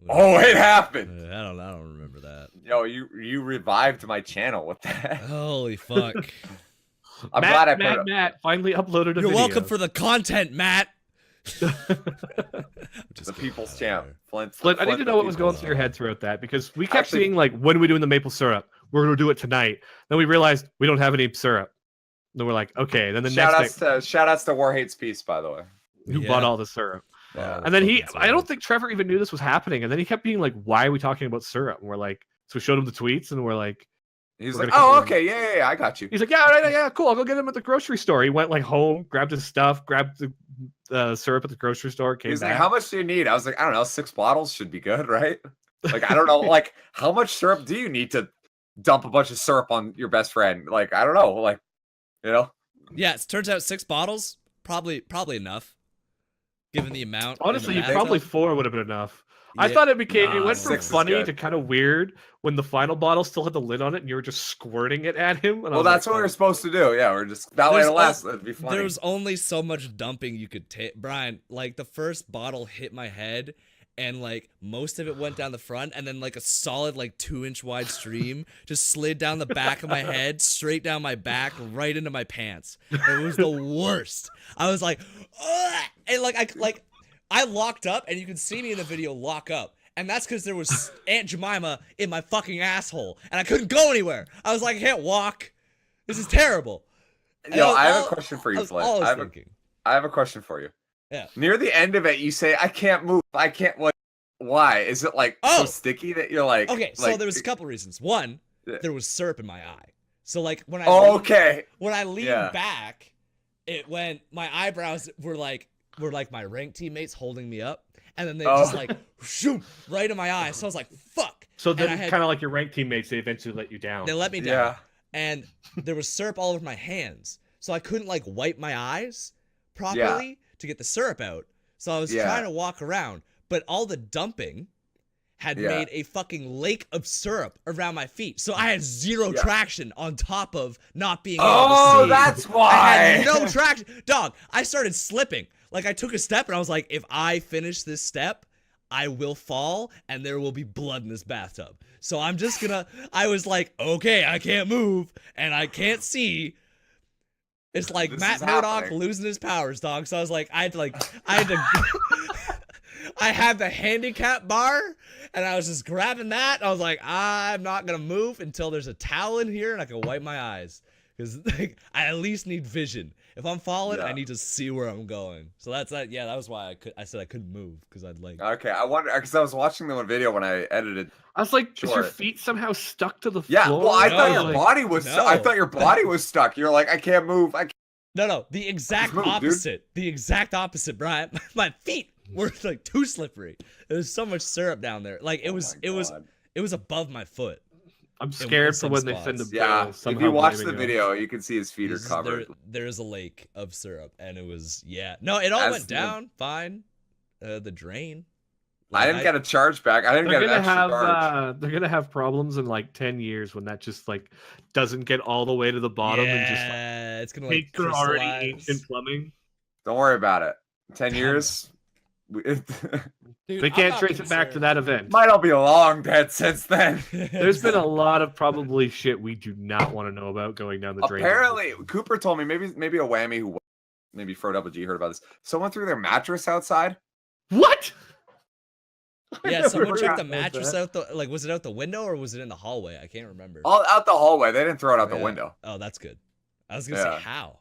Oh, it happened. I don't remember that. Yo, you revived my channel with that. Holy fuck. I'm glad I put it. Matt finally uploaded a You're video. welcome for the content, Matt. The people's champ. Flint, Flint, I need to know what was going through your head throughout that, because we kept seeing like, when are we doing the maple syrup? We're going to do it tonight. Then we realized we don't have any syrup. Then we're like, okay. Then the next day, shout outs to War Hates Peace, by the way. who bought all the syrup? Yeah. And then I don't think Trevor even knew this was happening. And then he kept being like, why are we talking about syrup? And we're like, so we showed him the tweets and we're like, He's We're like, gonna oh, come okay, yeah, I got you. he's like, yeah, cool. I'll go get him at the grocery store. He went like home, grabbed his stuff, grabbed the syrup at the grocery store, came He's back. like, how much do you need? I was like, I don't know, 6 bottles should be good, right? Like, I don't know, like, how much syrup do you need to dump a bunch of syrup on your best friend? Like, I don't know, like, you know? Yeah, it turns out 6 bottles, probably enough, given the amount. Honestly, in the probably bathtub. 4 would have been enough. I Yeah. thought it went from 6 is funny good. to kind of weird when the final bottle still had the lid on it and you were just squirting it at him. And I Well, was that's like, what we were supposed to do. Yeah, we're just, that way There's it'll last, it'd be funny. There's only so much dumping you could take. Brian, like, the first bottle hit my head, and, like, most of it went down the front, and then, like, a solid, like, 2-inch wide stream just slid down the back of my head, straight down my back, right into my pants. It was the worst. I was like, ugh! And, I locked up, and you can see me in the video lock up. And that's because there was Aunt Jemima in my fucking asshole, and I couldn't go anywhere. I was like, I can't walk. This is terrible. Yo, I have a question for you, That's Flint. all I I was have thinking. I have a question for you. Yeah. Near the end of it, you say, I can't move. I can't, like, why? Is it, like, so Oh. sticky that you're like... Okay, so like, there was a couple reasons. One, Yeah. there was syrup in my eye. So like when I Oh, leaned, okay. when I leaned Yeah. back, it went, my eyebrows were like my rank teammates holding me up, and then they just like shoot right in my eye. So I was like, fuck. so And I then had- kind of like your rank teammates, they eventually let you down. They let me down. Yeah. And there was syrup all over my hands, so I couldn't like wipe my eyes properly to get the syrup out. So I was Yeah. trying to walk around, but all the dumping had Yeah. made a fucking lake of syrup around my feet. So I had zero Yeah. traction on top of not being able Oh, to see. that's I why. had no traction. Dog, I started slipping. Like, I took a step and I was like, if I finish this step, I will fall and there will be blood in this bathtub. So I'm just gonna, I was like, okay, I can't move and I can't see. It's like This Matt is Murdock happening. losing his powers, dog. So I was like, I had to, I had the handicap bar and I was just grabbing that. I was like, I'm not gonna move until there's a towel in here and I can wipe my eyes. Because like, I at least need vision. If I'm falling, I Yeah. need to see where I'm going. So that's that. Yeah, that was why I said I couldn't move because I'd like. Okay, I wonder, because I was watching the one video when I edited. I was like, is your Sure. feet somehow stuck to the Yeah, floor? well, I No. thought your Like, body was. No. I thought your body was stuck. You're like, I can't move. I can't. No, the exact move, dude. opposite. The exact opposite, Brian. My feet were like too slippery. There was so much syrup down there. Like it was, Oh my God. it was above my foot. I'm scared for some when they send spots. a Yeah, bill. if somehow you watch the blaming us. video, you can see his feet are There's- covered. There's a lake of syrup, and it was No, it all As went the- down fine. The drain I didn't get a charge back. I didn't They're get an gonna extra charge. have they're gonna have problems in like 10 years when that just like doesn't get all the way to the bottom and just like, it's gonna like takes their already crystallize. ancient plumbing. Don't worry about it. 10 years. Dude, They I'm can't not trace it back to concerned. that event. Might all be long dead since then. There's been a lot of probably shit we do not want to know about going down the drain. Apparently, Cooper told me maybe a whammy who maybe Fro Double G heard about this. Someone threw their mattress outside. What? I Yeah, never someone heard took the about mattress that. out the like. Was it out the window or was it in the hallway? I can't remember. All out the hallway. They didn't throw it out the Yeah. window. Oh, that's good. I was gonna Yeah. say how.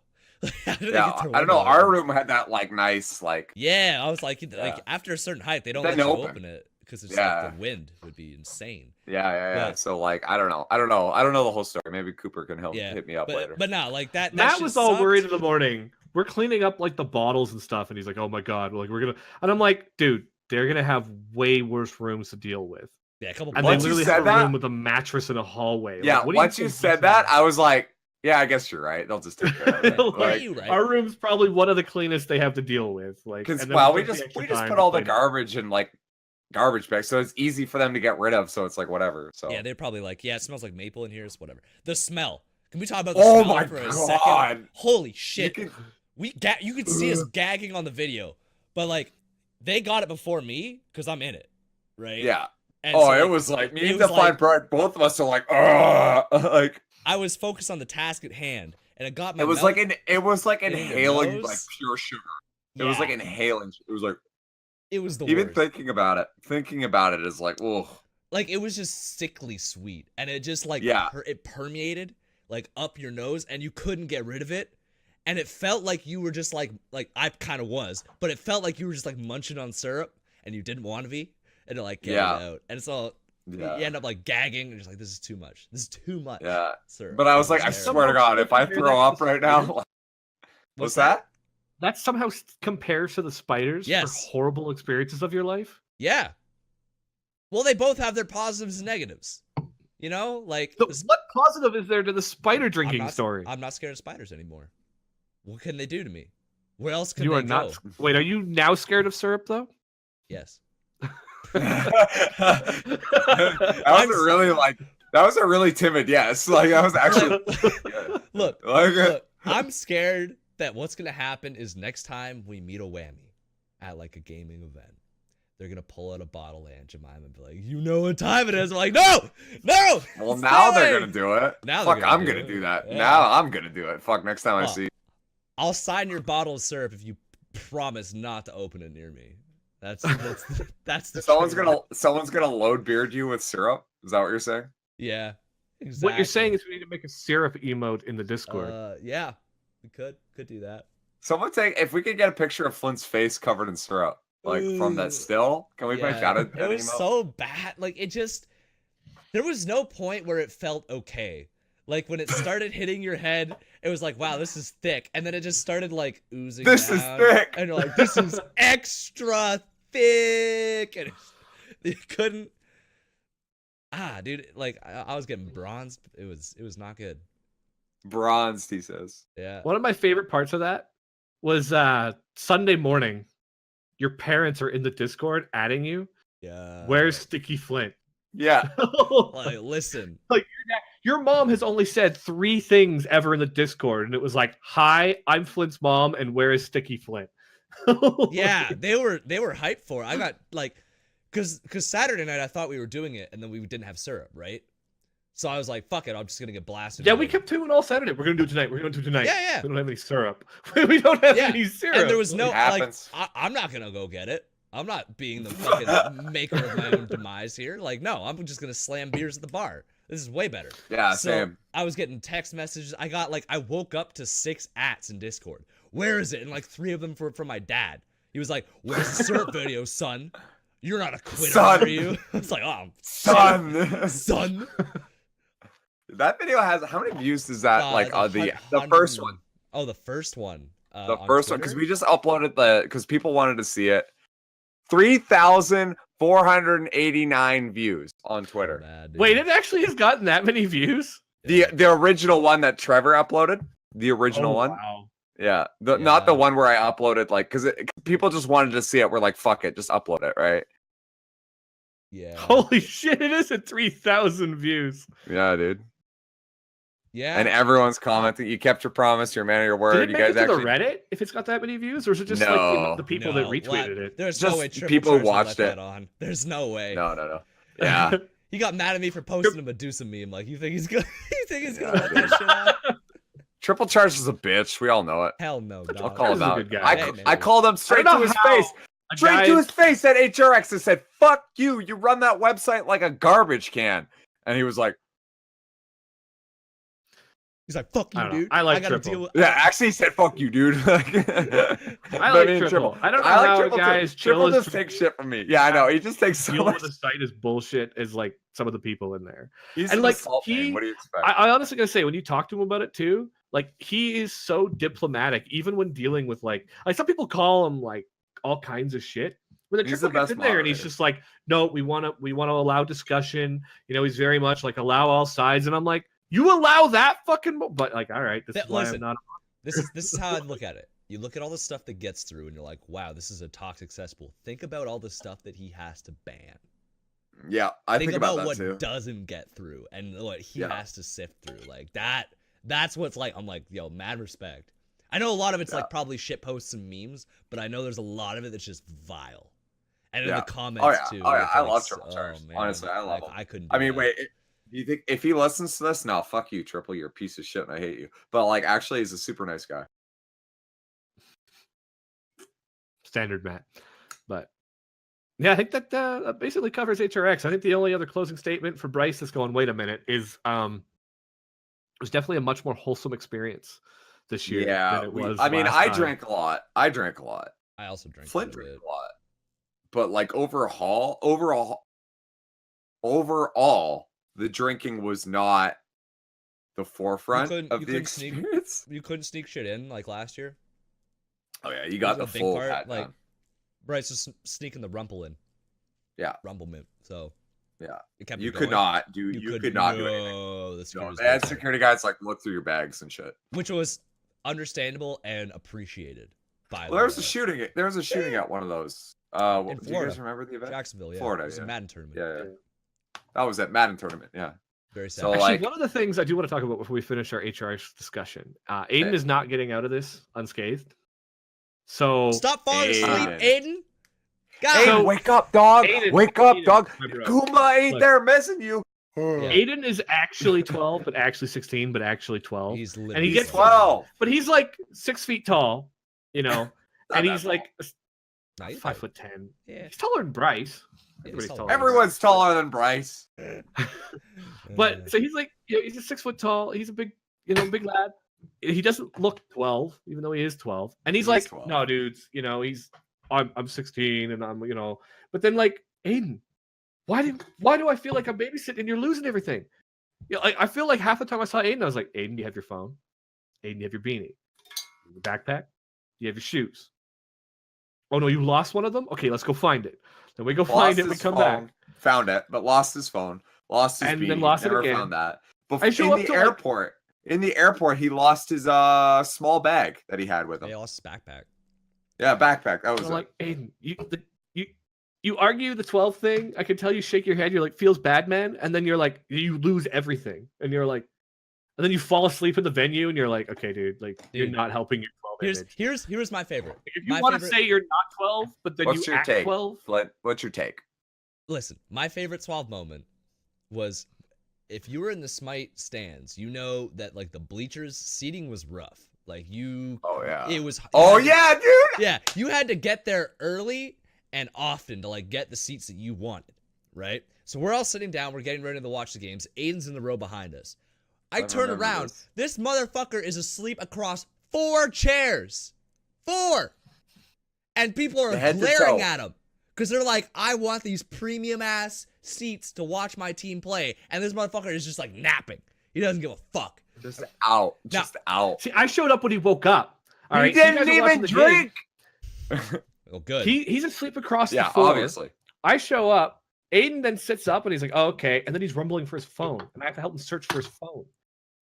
How did they Yeah, get their I don't know. window Our open? room had that like nice like. Yeah, I was like Yeah. after a certain height, they don't Then let you open. open it because it's Yeah. like the wind would be insane. Yeah. But- So like, I don't know. I don't know the whole story. Maybe Cooper can help Yeah, hit me up later. But no, like that. Matt shit was all sucked. worried in the morning. We're cleaning up like the bottles and stuff, and he's like, "Oh my god, like we're gonna," and I'm like, "Dude, they're gonna have way worse rooms to deal with." Yeah, a couple. And Once they you literally said have a that- room with a mattress in a hallway. Yeah, Like, what do once you think said these that, are? I was like, yeah, I guess you're right. They'll just take care of it. Like, Yeah, Like, you right. Our room's probably one of the cleanest they have to deal with. Like, because and then well, we take the just extra we just time put to all the clean it. garbage in like garbage bags, so it's easy for them to get rid of. So it's like whatever. So Yeah, they're probably like, yeah, it smells like maple in here. It's whatever. The smell. Can we talk about the Oh smell my for a God. second? Holy you shit. can, You could see us gagging on the video, but like they got it before me because I'm in it, right? yeah. And Oh, so, it like, was like me it and was Define like- Bright. Both of us are like, like I was focused on the task at hand, and it got my. it was mouth- like in your inhaling nose? like pure sugar. It was Yeah, like inhaling. It was like it was the even worst. thinking about it is like, oh Like it was just sickly sweet, and it just like Yeah. it permeated like up your nose, and you couldn't get rid of it. And it felt like you were just like I kind of was, but it felt like you were just like munching on syrup, and you didn't want to be, and to like get Yeah. it out. And so yeah, you end up like gagging, and just like this is too much. This is too much. yeah. Syrup. But I was like, I Terrible. swear to God, if I Compare throw that up to right now, spiders? what's that? That somehow compares to the spiders Yes. for horrible experiences of your life. Yeah. Well, they both have their positives and negatives. You know, like So this- what positive is there to the spider I'm drinking not- story? I'm not scared of spiders anymore. What can they do to me? Where else can You they are not. go? Wait, are you now scared of syrup though? Yes. That was a really timid yes. Like that was actually Look, like look, I'm scared that what's gonna happen is next time we meet a whammy at like a gaming event, they're gonna pull out a bottle of Aunt Jemima and be like, "You know what time it is?" I'm like, "No, no." well stay now they're away." gonna do it. Now they're Fuck, gonna I'm do gonna it. do that. Yeah. Now I'm gonna do it. Fuck, next time I Oh, see. I'll sign your bottle of syrup if you promise not to open it near me. That's the Someone's trigger. gonna load beard you with syrup. Is that what you're saying? Yeah. Exactly. What you're saying is we need to make a syrup emote in the Discord. Yeah, we could do that. Someone take if we could get a picture of Flint's face covered in syrup, like from Ooh. that still. Can we make that? It was email? so bad. Like it just, there was no point where it felt okay. Like when it started hitting your head, it was like, wow, this is thick, and then it just started like oozing. This is down, thick. and you're like, this is extra thick, and you couldn't. Dude, like I was getting bronzed. It was not good. Bronzed, he says. Yeah. One of my favorite parts of that was Sunday morning. Your parents are in the Discord adding you. Yeah. Where's Sticky Flint? Yeah. Like, listen. Your mom has only said 3 things ever in the Discord, and it was like, "Hi, I'm Flint's mom, and where is Sticky Flint?" Yeah, they were hyped for it. I got like, cause Saturday night I thought we were doing it, and then we didn't have syrup, right? So I was like, fuck it, I'm just gonna get blasted. Yeah, we kept doing all Saturday. We're gonna do it tonight. We're gonna do it tonight. Yeah. We don't have any syrup. We don't have Yeah, any syrup. And there was no It happens. like, I'm not gonna go get it. I'm not being the fucking maker of my own demise here. Like, no, I'm just gonna slam beers at the bar. This is way better. Yeah, So same. I was getting text messages. I woke up to 6 ats in Discord. Where is it? And like 3 of them from my dad. He was like, "Where's the syrup video, son? You're not a quitter, Son. are you?" I was like, "Oh, Son. son." That video has how many views does that like the first one? Oh, the first one. The on first one, because Twitter? we just uploaded because people wanted to see it. 3,489 views on Twitter. Bad, dude. Wait, it actually has gotten that many views. The original one that Trevor uploaded, the original one. Wow. Yeah, not the Yeah. one where I uploaded like because people just wanted to see it. We're like, fuck it, just upload it, right? Yeah. Holy shit! It is at 3,000 views. Yeah, dude. Yeah. And everyone's commenting. You kept your promise. You're a man of your Did word. it You make guys it to actually the Reddit if it's got that many views, or is it just like No. the people that No, retweeted it? There's Just no way Triple people Charge would watched let it. that on. There's no way. No. Yeah. He got mad at me for posting a Medusa meme. Like, you think he's gonna? You think he's gonna Yeah, let that shit on? Triple Charge is a bitch. We all know it. Hell no, I'll dog. call He's him a out. good guy. Hey, man. I called him straight I to don't know his how face. a Straight guy- to his face at HRX and said, "Fuck you! You run that website like a garbage can." And he was like, He's like, fuck I you, don't know. dude. I like gotta Triple. deal with. "Yeah, actually, he said, fuck you, dude." I like mean, Triple. I don't know I like how Triple. guys Triple chill just takes shit from me. Yeah, I know. He just takes so deal much. with the site is bullshit as like some of the people in there. He's and, an like, assault man. What do you expect? I honestly gotta say, when you talk to him about it too, like he is so diplomatic, even when dealing with like some people call him like all kinds of shit. But then He's Triple the gets best in there and he's moderator. just like, no, we want to allow discussion. You know, he's very much like allow all sides, and I'm like, you allow that fucking, but like, all right, this is why Listen, I'm not. This is how I'd look at it. You look at all the stuff that gets through, and you're like, wow, this is a toxic cesspool. Think about all the stuff that he has to ban. Yeah, I think about that what too. doesn't get through and what he Yeah. has to sift through. Like that. That's what's like. I'm like, yo, mad respect. I know a lot of it's like probably shit posts and memes, but I know there's a lot of it that's just vile. And in Yeah. the comments Oh, yeah. too. Oh, yeah. it's I like, love Triple Charge. man, Honestly, I love like, him. I couldn't. I do mean, that. wait. Do you think if he listens to this, no, fuck you, Triple. You're a piece of shit, and I hate you. But like, actually, he's a super nice guy. Standard Matt. But yeah, I think that basically covers HRX. I think the only other closing statement for Bryce that's going, wait a minute, is it was definitely a much more wholesome experience this year Yeah, than it was. I mean, last I time. drank a lot. I drank a lot. I also drank Flint quite a drank bit. a lot. But like overall, the drinking was not the forefront of the experience. You couldn't sneak shit in like last year. Oh yeah, you got It was the a big full part, hat like down. Bryce was sneaking the rumple in. Yeah. Rumblement. So Yeah, it kept you it could going. not do. You could not do anything. No, the No, security they had guards security guys like look through your bags and shit. which was understandable and appreciated by. Well, there was a shooting. There was a shooting at one of those. In Do you Florida. guys remember the event? Jacksonville, yeah. Florida, It was a yeah. Madden tournament. Yeah. That was at Madden tournament. Yeah. Very sad. So, Actually, like- one of the things I do want to talk about before we finish our HRX discussion, Aiden is not getting out of this unscathed. So Stop falling asleep, Aiden. Aiden. God. Hey, So- wake up, dog! Aiden- Wake up, Aiden, dog! my bro. Kuma ain't Look. there messing you. Aiden is actually 12, but actually 16, but actually 12. He's And he literally gets 12. But he's like 6 feet tall, you know, Not and that he's tall. like Not yet. 5'10". Yeah. He's taller than Bryce. Yeah, Everybody's he's taller. taller. than Everyone's taller than Bryce. But so he's like, you know, he's just 6 foot tall. He's a big, big lad. He doesn't look 12, even though he is 12. And he's He is like, 12. no, dudes, I'm 16 and I'm, but then like, Aiden, why do I feel like I'm babysitting and you're losing everything? Like I feel like half the time I saw Aiden, I was like, Aiden, you have your phone. Aiden, you have your beanie. Your backpack. You have your shoes. Oh no, you lost one of them? Okay, let's go find it. Then we go find Lost it, we his come phone, back. Found it, but lost his phone. Lost his And beanie. then lost it Never again. found that. But I show in up the to, like- airport, he lost his small bag that he had with him. They lost his backpack. Yeah, backpack. That was I'm it. like, Aiden, you argue the 12 thing. I can tell you shake your head. You're like, feels bad, man. And then you're like, you lose everything. And you're like, and then you fall asleep in the venue and you're like, okay, dude, like you're Dude, not helping your 12 image. Here's my favorite. If you my want to favorite- say you're not 12, but then What's you your act take? 12, Flint, what's your take? Listen, my favorite 12 moment was if you were in the Smite stands, you know that like the bleachers seating was rough. Like Oh yeah. it was. Oh you had to- yeah, dude. Yeah, you had to get there early and often to like get the seats that you wanted, right? So we're all sitting down, we're getting ready to watch the games. Aiden's in the row behind us. I turn remember around, this. this motherfucker is asleep across 4 chairs. 4! And people are Head to glaring toe. at him. Because they're like, I want these premium ass seats to watch my team play. And this motherfucker is just like napping. He doesn't give a fuck. Just out. Just out. see, I showed up when he woke up. All He right, so you didn't guys are watching even the drink. game. Oh, good. He's asleep across Yeah, the floor. obviously. I show up. Aiden then sits up and he's like, oh, okay. And then he's rumbling for his phone. And I have to help him search for his phone.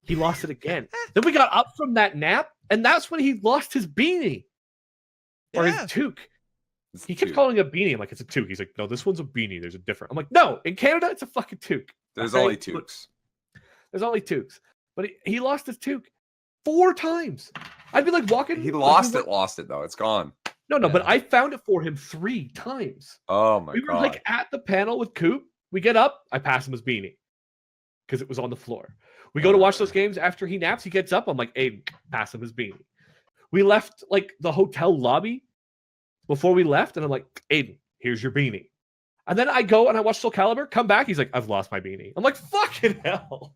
He lost it again. Then we got up from that nap, and that's when he lost his beanie or Yeah. his toque. It's He kept toque. calling it a beanie. I'm like, it's a toque. He's like, no, this one's a beanie. There's a different. I'm like, no, in Canada, it's a fucking toque. There's Okay? only Look, toques. There's only toques. But he lost his toque 4 times. I'd be like walking. He like, lost it though. It's gone. No, Yeah. but I found it for him 3 times. Oh my We were god. like at the panel with Coop. We get up. I pass him his beanie because it was on the floor. We go to watch those games after he naps. He gets up. I'm like, hey, pass him his beanie. We left like the hotel lobby before we left, and I'm like, Aiden, here's your beanie. And then I go and I watch Soul Calibur. Come back. He's like, I've lost my beanie. I'm like, fucking hell.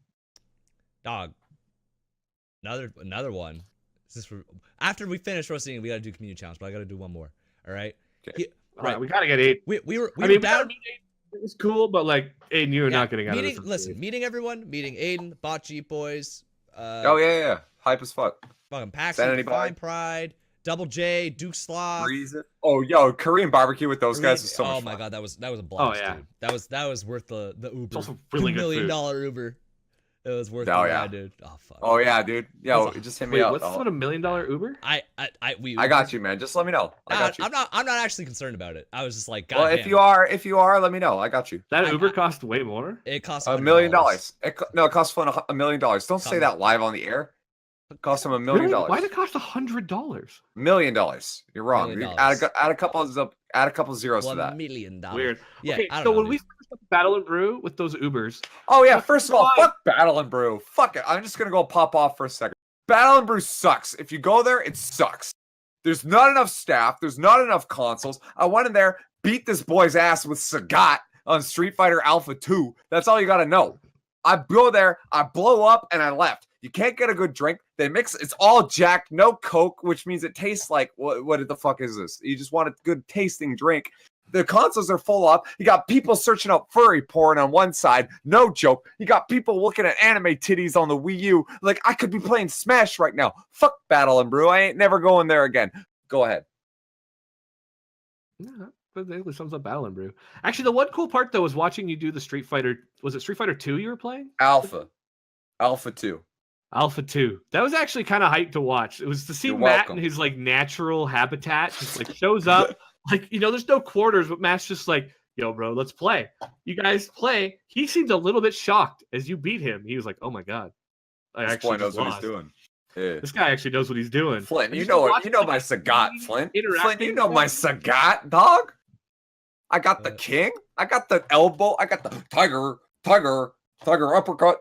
Dog. Another one. After we finish roasting, we gotta do community challenge, but I gotta do one more. All right. Okay. All right, we gotta get Aiden. We were we down. It was cool, but like, Aiden, you're Yeah, not getting out of this. meeting everyone, meeting Aiden, Bot Jeep Boys. Oh yeah. Hype as fuck. Fucking Paxton, Sanity Fine Boy. Pride, Double J, Duke Sloth. Reason. Oh yo, Korean barbecue with those guys was so much Oh my fun. god, that was a blast, yeah. dude. That was worth the Uber. It's also really $2 good million food. Uber. It was worth Oh, the yeah. ride, dude. Oh fuck. Oh yeah, dude. Yo, What's- just hit me Wait, up. what's I'll- what, $1 million Uber? I got you, man. Just let me know. I got you. I'm not actually concerned about it. I was just like, God Well, damn, if you are, let me know. I got you. That I- Uber cost way more. it costs $1 million. No, it costs fun $1 million. Don't say that live on the air. It costs him $1 million. Really? Why did it cost $100? $1 million. You're wrong. $1 You million. add a couple zeros to $1 that. million. Weird. Yeah. Okay, I don't so know, when dude. we finished up Battle and Brew with those Ubers, Oh yeah, first of all, Why? fuck Battle and Brew. Fuck it. I'm just gonna go pop off for a second. Battle and Brew sucks. If you go there, it sucks. There's not enough staff. There's not enough consoles. I went in there, beat this boy's ass with Sagat on Street Fighter Alpha 2. That's all you gotta know. I go there, I blow up, and I left. You can't get a good drink. They mix it's all Jack, no Coke, which means it tastes like what the fuck is this? You just want a good tasting drink. The consoles are full up. You got people searching up furry porn on one side. No joke. You got people looking at anime titties on the Wii U. Like, I could be playing Smash right now. Fuck Battle and Brew. I ain't never going there again. Go ahead. yeah, that basically sums up Battle and Brew. Actually, the one cool part though was watching you do the Street Fighter. Was it Street Fighter 2 you were playing? Alpha 2. Alpha 2. That was actually kind of hype to watch. It was to see You're Matt welcome. in his like natural habitat, just like shows up. Like, there's no quarters, but Matt's just like, yo, bro, let's play. You guys play. He seemed a little bit shocked as you beat him. He was like, oh my God. I This actually boy knows just what he's lost. doing. Yeah. This guy actually knows what he's doing. Flint, And you just know it. watch, You know like, my a Sagat, team Flint. Flint, interacting you know my with Sagat, dog. I got the king. I got the elbow. I got the tiger uppercut.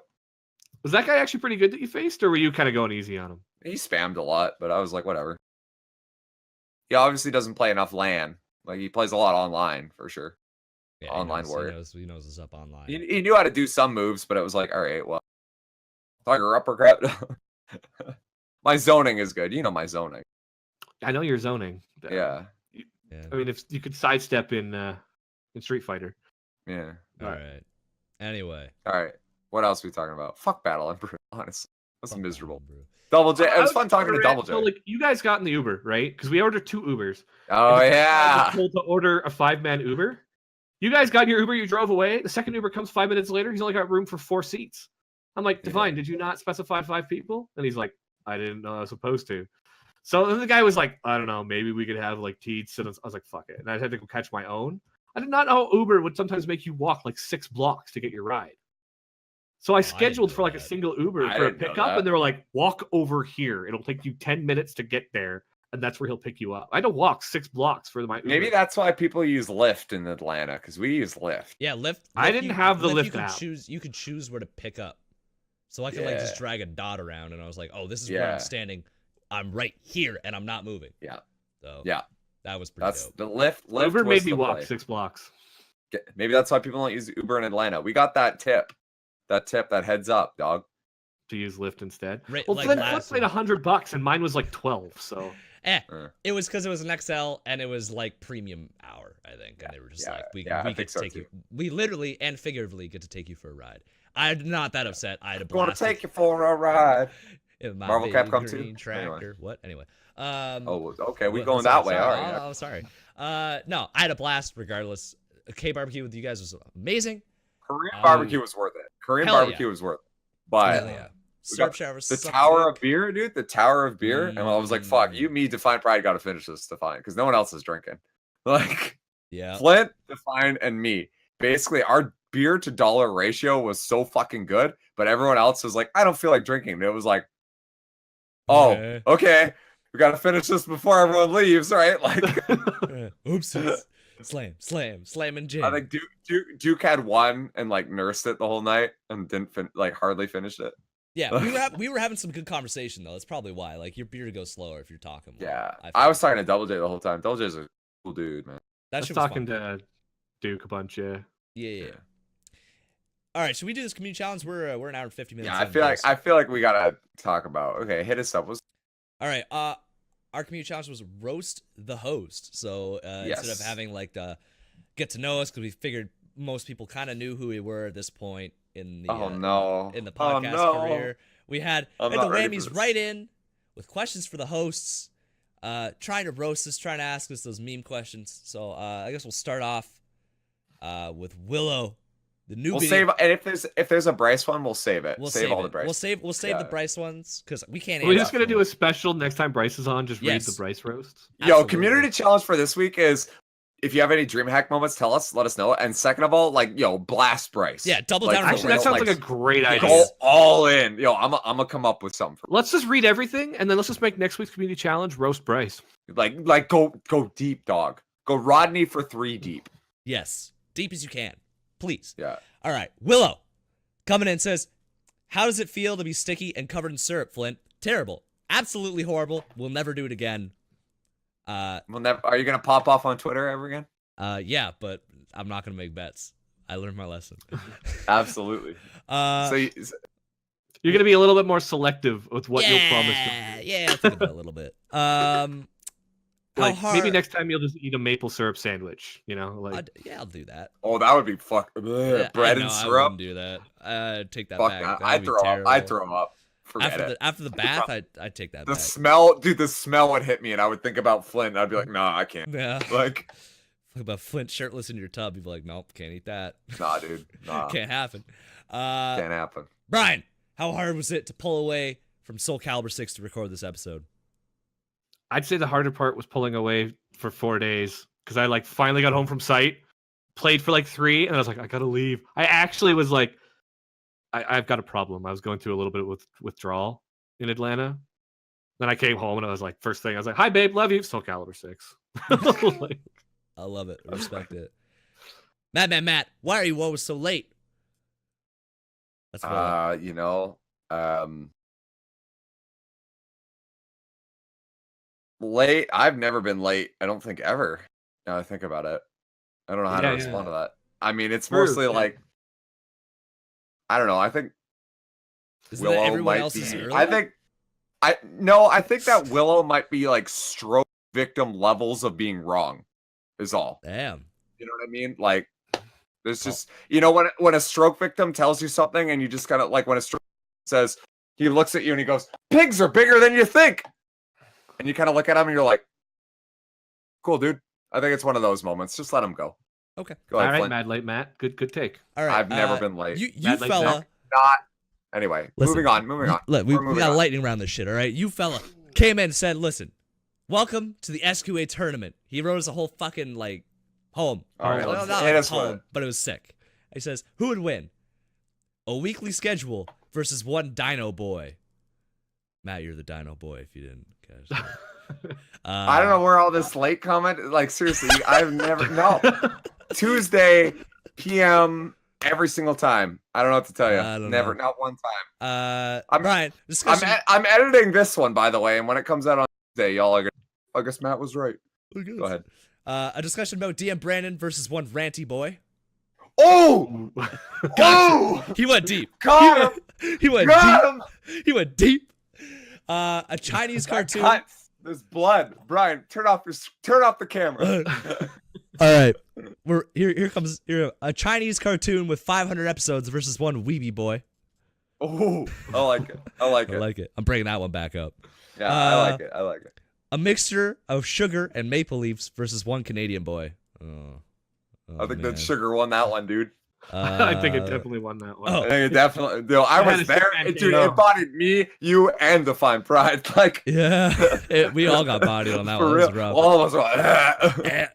Was that guy actually pretty good that you faced, or were you kind of going easy on him? He spammed a lot, but I was like, whatever. He obviously doesn't play enough LAN. Like, he plays a lot online, for sure. Yeah, Online he warrior. knows what's up online. He knew how to do some moves, but it was like, all right, well, tiger uppercut. My zoning is good. You know my zoning. I know you're zoning. Yeah. Yeah. I mean, if you could sidestep in Street Fighter. Yeah. All right. Anyway. All right. What else are we talking about? Fuck Battle and Brew, honestly. That's fuck miserable. Battle Brew. Double J. It I was fun talking to wondering, Double J. So, like, you guys got in the Uber, right? Because we ordered 2 Ubers. Oh, And I yeah. was told to order a 5-man Uber. You guys got in your Uber, you drove away. The second Uber comes 5 minutes later. He's only got room for 4 seats. I'm like, Divine, did you not specify 5 people? And he's like, I didn't know I was supposed to. So then the guy was like, I don't know, maybe we could have like teats. And I was like, fuck it. And I had to go catch my own. I did not know Uber would sometimes make you walk like 6 blocks to get your ride. So I scheduled for like a single Uber I for a didn't know pickup, that. and they were like, walk over here. It'll take you 10 minutes to get there, and that's where he'll pick you up. I had to walk 6 blocks for my Uber. Maybe that's why people use Lyft in Atlanta, because we use Lyft. Yeah, Lyft. I didn't have the Lyft you could app. You could choose where to pick up. So I could like just Yeah. drag a dot around, and I was like, oh, this is where Yeah. I'm standing. I'm right here, and I'm not moving. Yeah. So Yeah. that was pretty That's dope. the Lyft. Uber was made me the walk play. 6 blocks. Maybe that's why people don't use Uber in Atlanta. We got that tip. That heads up, dog. To use Lyft instead. Right, Well, like Flint last paid week. $100, and mine was like 12. So It was because it was an XL and it was like premium hour, I think. And they were just like, we I get think to so take too. you. We literally and figuratively get to take you for a ride. I'm not that upset. I had a Gonna blast. take you for a ride. in my Marvel big Capcom 2? green tractor. What? Anyway. Oh, okay. We what- going sorry, that way. sorry. All right. Oh, sorry. No, I had a blast regardless. K barbecue with you guys was amazing. Korean barbecue was worth it. Korean Hell barbecue was worth it. But Hell yeah. we Surf got showers. the suck Tower dick. of Beer, dude. The Tower of Beer. And I was like, fuck, you, me, Define Pride got to finish this, Define. Because no one else is drinking. Like Yeah. Flint, Define, and me. Basically, our beer to dollar ratio was so fucking good, but everyone else was like, I don't feel like drinking. It was like, oh, Yeah. okay, we gotta finish this before everyone leaves, right? Like, Oopsies. Slam, and jam. I think Duke had one and like nursed it the whole night and didn't hardly finished it. Yeah, we were having some good conversation though. That's probably why. Like your beer goes slower if you're talking more. Yeah, I I was talking to Double J the whole time. Double J's a cool dude, man. I was talking to Duke a bunch, yeah. Yeah. All right, should we do this community challenge? We're an hour and 50 minutes. Yeah, I feel like we gotta talk about. Okay, hit us up. All right. Our community challenge was roast the host. So instead of having like the get to know us, because we figured most people kind of knew who we were at this point in the in the podcast career, we had the whammies right in with questions for the hosts, trying to roast us, trying to ask us those meme questions. So I guess we'll start off with Willow. The newbie. We'll save, and if there's a Bryce one, we'll save it. We'll save all the Bryce. We'll save the Bryce ones because we can't. We're just gonna do a special next time Bryce is on. Just read the Bryce roasts. Yo, community challenge for this week is if you have any dream hack moments, tell us. Let us know. And second of all, like blast Bryce. Yeah, double down. Actually, that sounds like a great idea. Go all in. Yo, I'm gonna come up with something. Let's just read everything, and then let's just make next week's community challenge roast Bryce. Like go deep, dog. Go Rodney for 3 deep. Yes, deep as you can, please. Yeah. All right, Willow coming in says, how does it feel to be sticky and covered in syrup, Flint? Terrible. Absolutely horrible. We'll never do it again. We'll never. Are you gonna pop off on Twitter ever again? Yeah, but I'm not gonna make bets. I learned my lesson. Absolutely. So you're gonna be a little bit more selective with what you'll promise. Yeah, I'll think about it a little bit. Maybe next time you'll just eat a maple syrup sandwich. I'll do that. Oh, that would be bread and syrup. I wouldn't do that. I'd take that back. I'd throw them up. After the bath, I'd take that back. The smell would hit me, and I would think about Flint, and I'd be like, nah, I can't. Yeah. Like about Flint shirtless in your tub, you'd be like, nope, can't eat that. Nah, dude. Nah. Can't happen. Can't happen. Brian, how hard was it to pull away from Soul Calibur 6 to record this episode? I'd say the harder part was pulling away for 4 days because I finally got home from site, played for 3, and I was like, I gotta leave. I actually was like, I've got a problem. I was going through a little bit with withdrawal in Atlanta. Then I came home and I was like, first thing I was like, hi babe, love you. Soul Calibur 6. I love it. Respect it. Matt, why are you always so late? That's late. I've never been late. I don't think ever. Now I think about it. I don't know how to respond to that. I mean, it's mostly I don't know. I think Willow might be. I think that Willow might be stroke victim levels of being wrong. Is all. Damn. You know what I mean? There's just when a stroke victim tells you something and you just kind of when a stroke says he looks at you and he goes, "Pigs are bigger than you think," and you kind of look at him and you're like, "Cool, dude." I think it's one of those moments. Just let him go. Okay. Go ahead, all right, Flint. mad late, Matt. Good take. All right. I've never been late. You fella. Not. Anyway, listen, moving on. Look, we got lightning around this shit. All right. You fella came in and said, "Listen, welcome to the SQA tournament." He wrote us a whole fucking poem. All right, not a poem, but it was sick. He says, "Who would win? A weekly schedule versus one Dino Boy." Matt, you're the Dino Boy. If you didn't catch that. I don't know where all this late comment. Seriously, I've never. No. Tuesday PM every single time. I don't know what to tell you. Never, not one time. Brian, I'm editing this one, by the way, and when it comes out on Tuesday, y'all are gonna. I guess Matt was right. Go ahead. A discussion about DM Brandon versus one ranty boy. Oh! Gotcha. He went deep. Got him. He went deep. He went deep. A Chinese cartoon. There's blood. Brian, turn off the camera. All right, we're here comes a Chinese cartoon with 500 episodes versus one weeby boy. Oh, I like it. I like it. I'm bringing that one back up. Yeah, I like it. A mixture of sugar and maple leaves versus one Canadian boy. I think that sugar won that one, dude. I think it definitely won that one. I think it definitely. Dude, I was there. Dude, it embodied me, you, and Define Pride. Yeah, we all got bodied on that For one. real. All of us were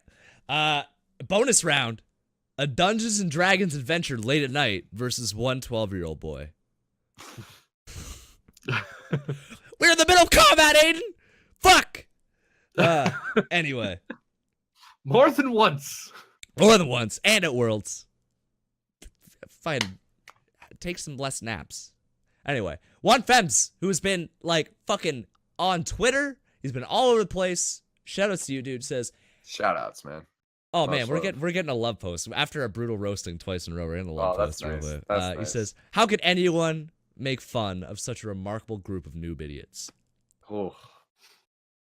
Bonus round. A Dungeons and Dragons adventure late at night versus one 12-year-old boy. We're in the middle of combat, Aiden! Fuck! Anyway. More than once. More than once. And at Worlds. Fine. Take some less naps. Anyway. Juan Fems, who has been, like, fucking on Twitter. He's been all over the place. Shoutouts to you, dude. Says... Shoutouts, man. Oh man, we're getting a love post after our brutal roasting twice in a row. We're getting a love post. That's Real nice. bit. He Nice. says, "How could anyone make fun of such a remarkable group of noob idiots?" Ooh.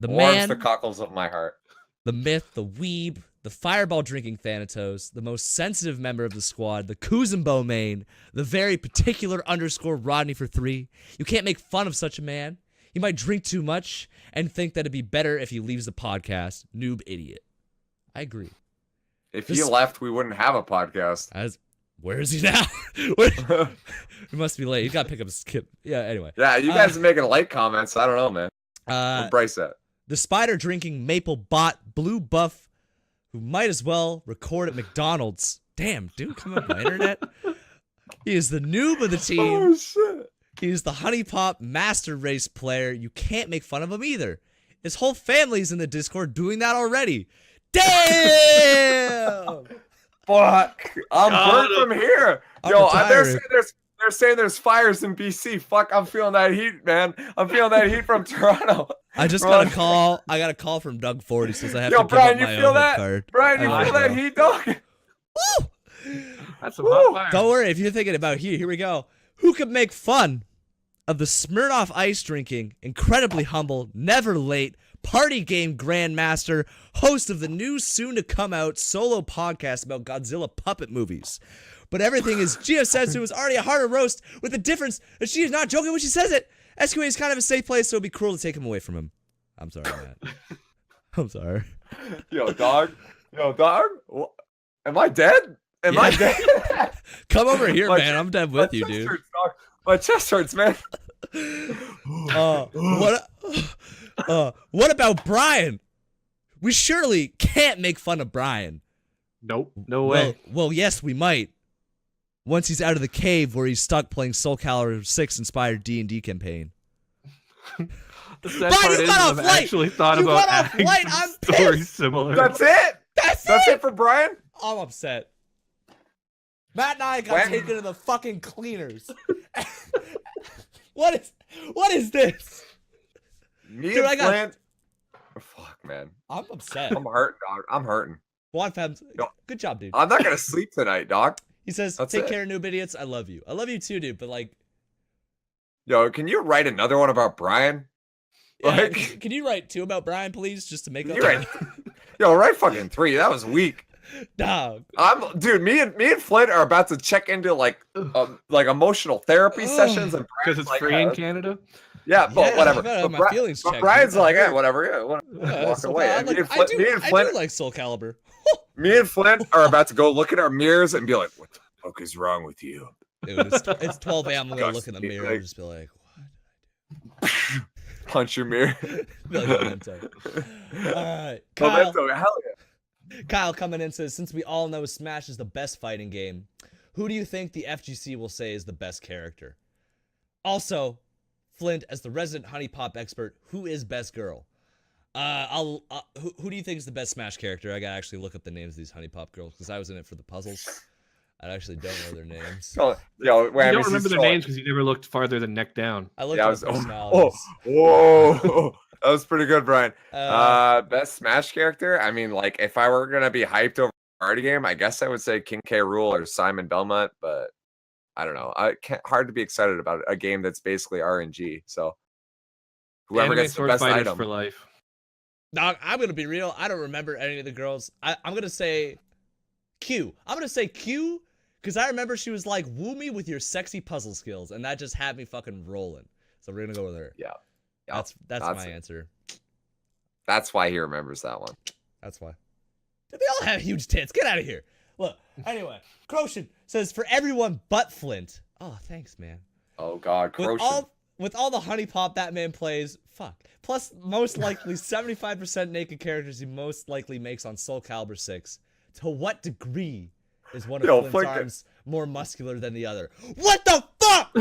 The Warms man, the cockles of my heart. the myth, the weeb, the fireball drinking Thanatos, the most sensitive member of the squad, the Kuzumbo main, the very particular underscore Rodney for 3. You can't make fun of such a man. He might drink too much and think that it'd be better if he leaves the podcast. Noob idiot. I agree. If he left, we wouldn't have a podcast. Where is he now? It must be late. You got to pick up a skip. Yeah, anyway. Yeah, you guys are making light comments. I don't know, man. Where's Bryce at? The spider drinking maple bot blue buff who might as well record at McDonald's. Damn, dude, come on my internet. He is the noob of the team. Oh, shit. He's the Honey Pop Master Race player. You can't make fun of him either. His whole family's in the Discord doing that already. Damn! Fuck. I'm burnt from here. I'm Yo, retiring. they're saying there's fires in BC. Fuck, I'm feeling that heat, man. I'm feeling that heat from Toronto. I just Bro. got a call. I got a call from Doug Ford. He says I have Yo, to Brian, give you up my feel own that? card. Brian, you I feel that know. heat, dog? Woo! That's some hot fire. Don't worry if you're thinking about here we go. Who could make fun of the Smirnoff ice drinking, incredibly humble, never late, party game grandmaster, host of the new soon to come out solo podcast about Godzilla puppet movies? But everything is Gia Setsu is already a harder roast, with the difference that she is not joking when she says it. SQA is kind of a safe place, so it'd be cruel to take him away from him. I'm sorry, Matt. I'm sorry. Yo, dog. Am I dead? Am I dead? Come over here, My man. I'm dead with you, chest dude. hurts, dog. My chest hurts, man. What about Brian? We surely can't make fun of Brian. Nope. No way. Well, yes, we might. Once he's out of the cave where he's stuck playing Soul Calibur 6 inspired D&D campaign. The sad Brian, part you is got off I've light. actually thought You about got off adding light. some I'm stories pissed. similar. That's it. That's it for Brian. I'm upset. Matt and I got When? taken to the fucking cleaners. What is this? Me Dude, and I got- Flint. Oh, fuck, man. I'm upset. I'm hurting, dog. I'm hurting. Juan Fabs, Yo. good job, dude. I'm not gonna sleep tonight, dog. He says, That's take it. care, noob idiots. I love you. I love you too, dude. But like, Yo, can you write another one about Brian? yeah, Like- can you write 2 about Brian, please, just to make up? You write. Yo, write fucking 3. That was weak. Dog. Dude. Me and Flint are about to check into like emotional therapy sessions, and Because Brian's it's like, free in Canada. Yeah, but Yeah, whatever. I gotta have But, my feelings checked, Brian's dude. like, hey, whatever. Yeah, Yeah, walk Soul away. Calibur. And Like, me and I Flint, do like Soul Calibur. me and Flint are about to go look at our mirrors and be like, what the fuck is wrong with you? Dude, it's 12 a.m. I'm gonna look in the Disgusting, mirror like- and just be like, Punch your mirror. be like Memento. Alright, Memento, hell yeah. Kyle coming in says, since we all know Smash is the best fighting game, who do you think the FGC will say is the best character? Also, Flint, as the resident Honey Pop expert, who is best girl? Who do you think is the best Smash character? I gotta actually look up the names of these Honey Pop girls because I was in it for the puzzles. I actually don't know their names. Yo, You don't Whammies, remember he's their so- names because you never looked farther than neck down. I looked Yeah, I at was, personalities. whoa, that was pretty good, Brian. Uh, Best Smash character? I mean, like, if I were gonna be hyped over a party game, I guess I would say King K. Rool or Simon Belmont, but I don't know. Hard to be excited about a game that's basically RNG. So whoever Anime gets the sword best fighters item. for life. Dog, I'm gonna be real. I don't remember any of the girls. I'm gonna say Q. I'm gonna say Q because I remember she was like, "Woo me with your sexy puzzle skills," and that just had me fucking rolling. So we're gonna go with her. Yeah. That's that's my it. answer. That's why he remembers that one. That's why. They all have huge tits. Get out of here. Look. Anyway, Croshan says for everyone but Flint. Oh, thanks, man. Oh God, Crochet. with all the honey pop that man plays, fuck. Plus, most likely 75% naked characters he most likely makes on Soul Calibur 6. To what degree is one of Flint's arms more muscular than the other? What the fuck?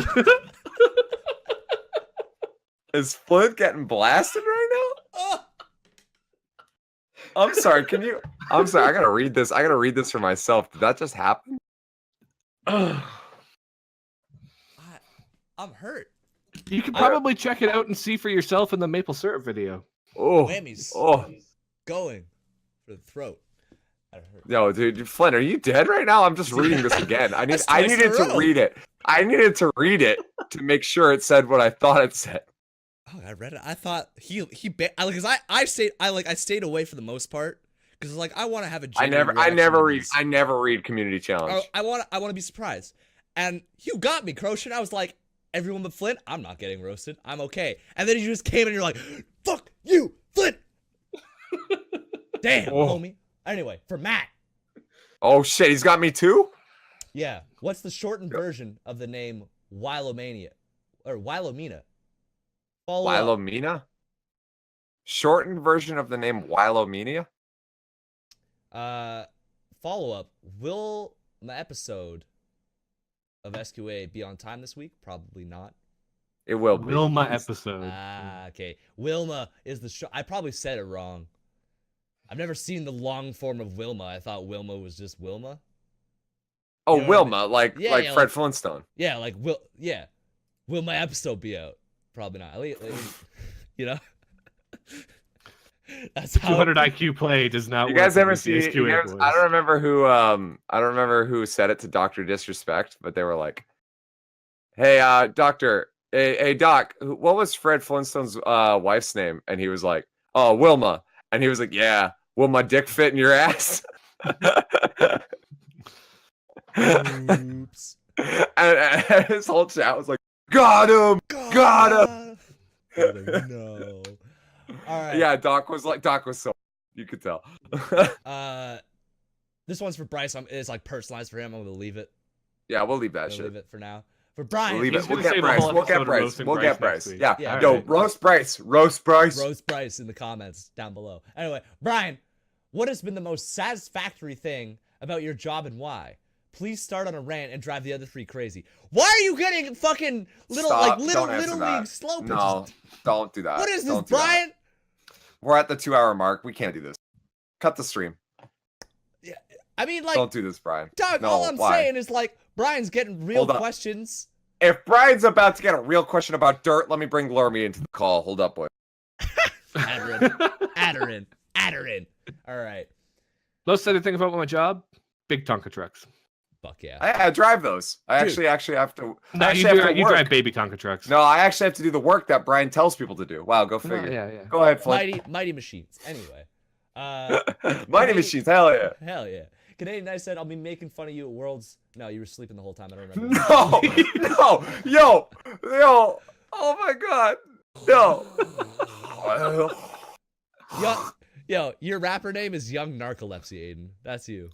Is Flint getting blasted right now? I'm sorry. I'm sorry. I gotta read this. I gotta read this for myself. Did that just happen? I'm hurt. You can probably check it out and see for yourself in the maple syrup video. Oh, Whammies. oh, Going for the throat. That hurt. yo, dude, Flint, are you dead right now? I'm just reading this again. I needed to read it. I needed to read it to make sure it said what I thought it said. Oh, I read it. I thought because I stayed away for the most part because like I want to have a. I never read community challenge. I want to be surprised, and you got me, Crochet. I was like, everyone but Flint, I'm not getting roasted. I'm okay. And then you just came and you're like, fuck you, Flint. Damn, homie. Anyway, for Matt. Oh shit, he's got me too? Yeah. What's the shortened version of the name Wilomania or Wilomina? Wilomina? Shortened version of the name Wilomania? Follow up. Will my episode of SQA be on time this week? Probably not. It will be. Wilma episode. Okay. Wilma is the show. I probably said it wrong. I've never seen the long form of Wilma. I thought Wilma was just Wilma. Oh, You know Wilma, what I mean? like Fred Flintstone. Yeah, like will my episode be out? Probably not. You know. That's how 200 IQ play does not. You guys work ever with these see? SQA boys. I don't remember who said it to Dr. Disrespect, but they were like, "Hey, Doctor, hey, Doc, what was Fred Flintstone's wife's name?" And he was like, "Oh, Wilma." And he was like, "Yeah, will my dick fit in your ass?" Oops. and his whole chat was like, "Got him, got him." No. All right. Yeah, Doc was so. You could tell. This one's for Bryce. It's like personalized for him. I'm gonna leave it. Yeah, we'll leave that We'll shit. leave it for now. For Brian, We'll leave He's it. We'll gonna get say the Bryce. whole We'll get episode of Bryce. roasting We'll Bryce get next Bryce. week. Yeah. Yeah, Yo, okay. roast Bryce. Roast Bryce. Roast Bryce in the comments down below. Anyway, Brian, what has been the most satisfactory thing about your job and why? Please start on a rant and drive the other three crazy. Why are you getting fucking little Stop. little Don't answer league that. slow pitches? No, don't do that. What is this, Don't do that. Brian? We're at the 2-hour mark. We can't do this. Cut the stream. Yeah, I mean, like, Don't do this, Brian. Doug, No, all I'm why? saying is like Brian's getting real Hold up. questions. If Brian's about to get a real question about dirt, let me bring Lurmy into the call. Hold up, boy. Add her in. All right. Most exciting thing about my job: big Tonka trucks. Fuck yeah. I drive those. I Dude. actually have to. No, I you actually have to do. You work. drive baby Tonka trucks. No, I actually have to do the work that Brian tells people to do. Wow, go No, figure. yeah. Go ahead, Flint. Mighty machines. Anyway. Mighty Machines, hell yeah. Hell yeah. Canadian Nice said, I'll be making fun of you at Worlds. No, you were sleeping the whole time. I don't remember. No, yo, oh my god, no. Yo, your rapper name is Young Narcolepsy, Aiden. That's you.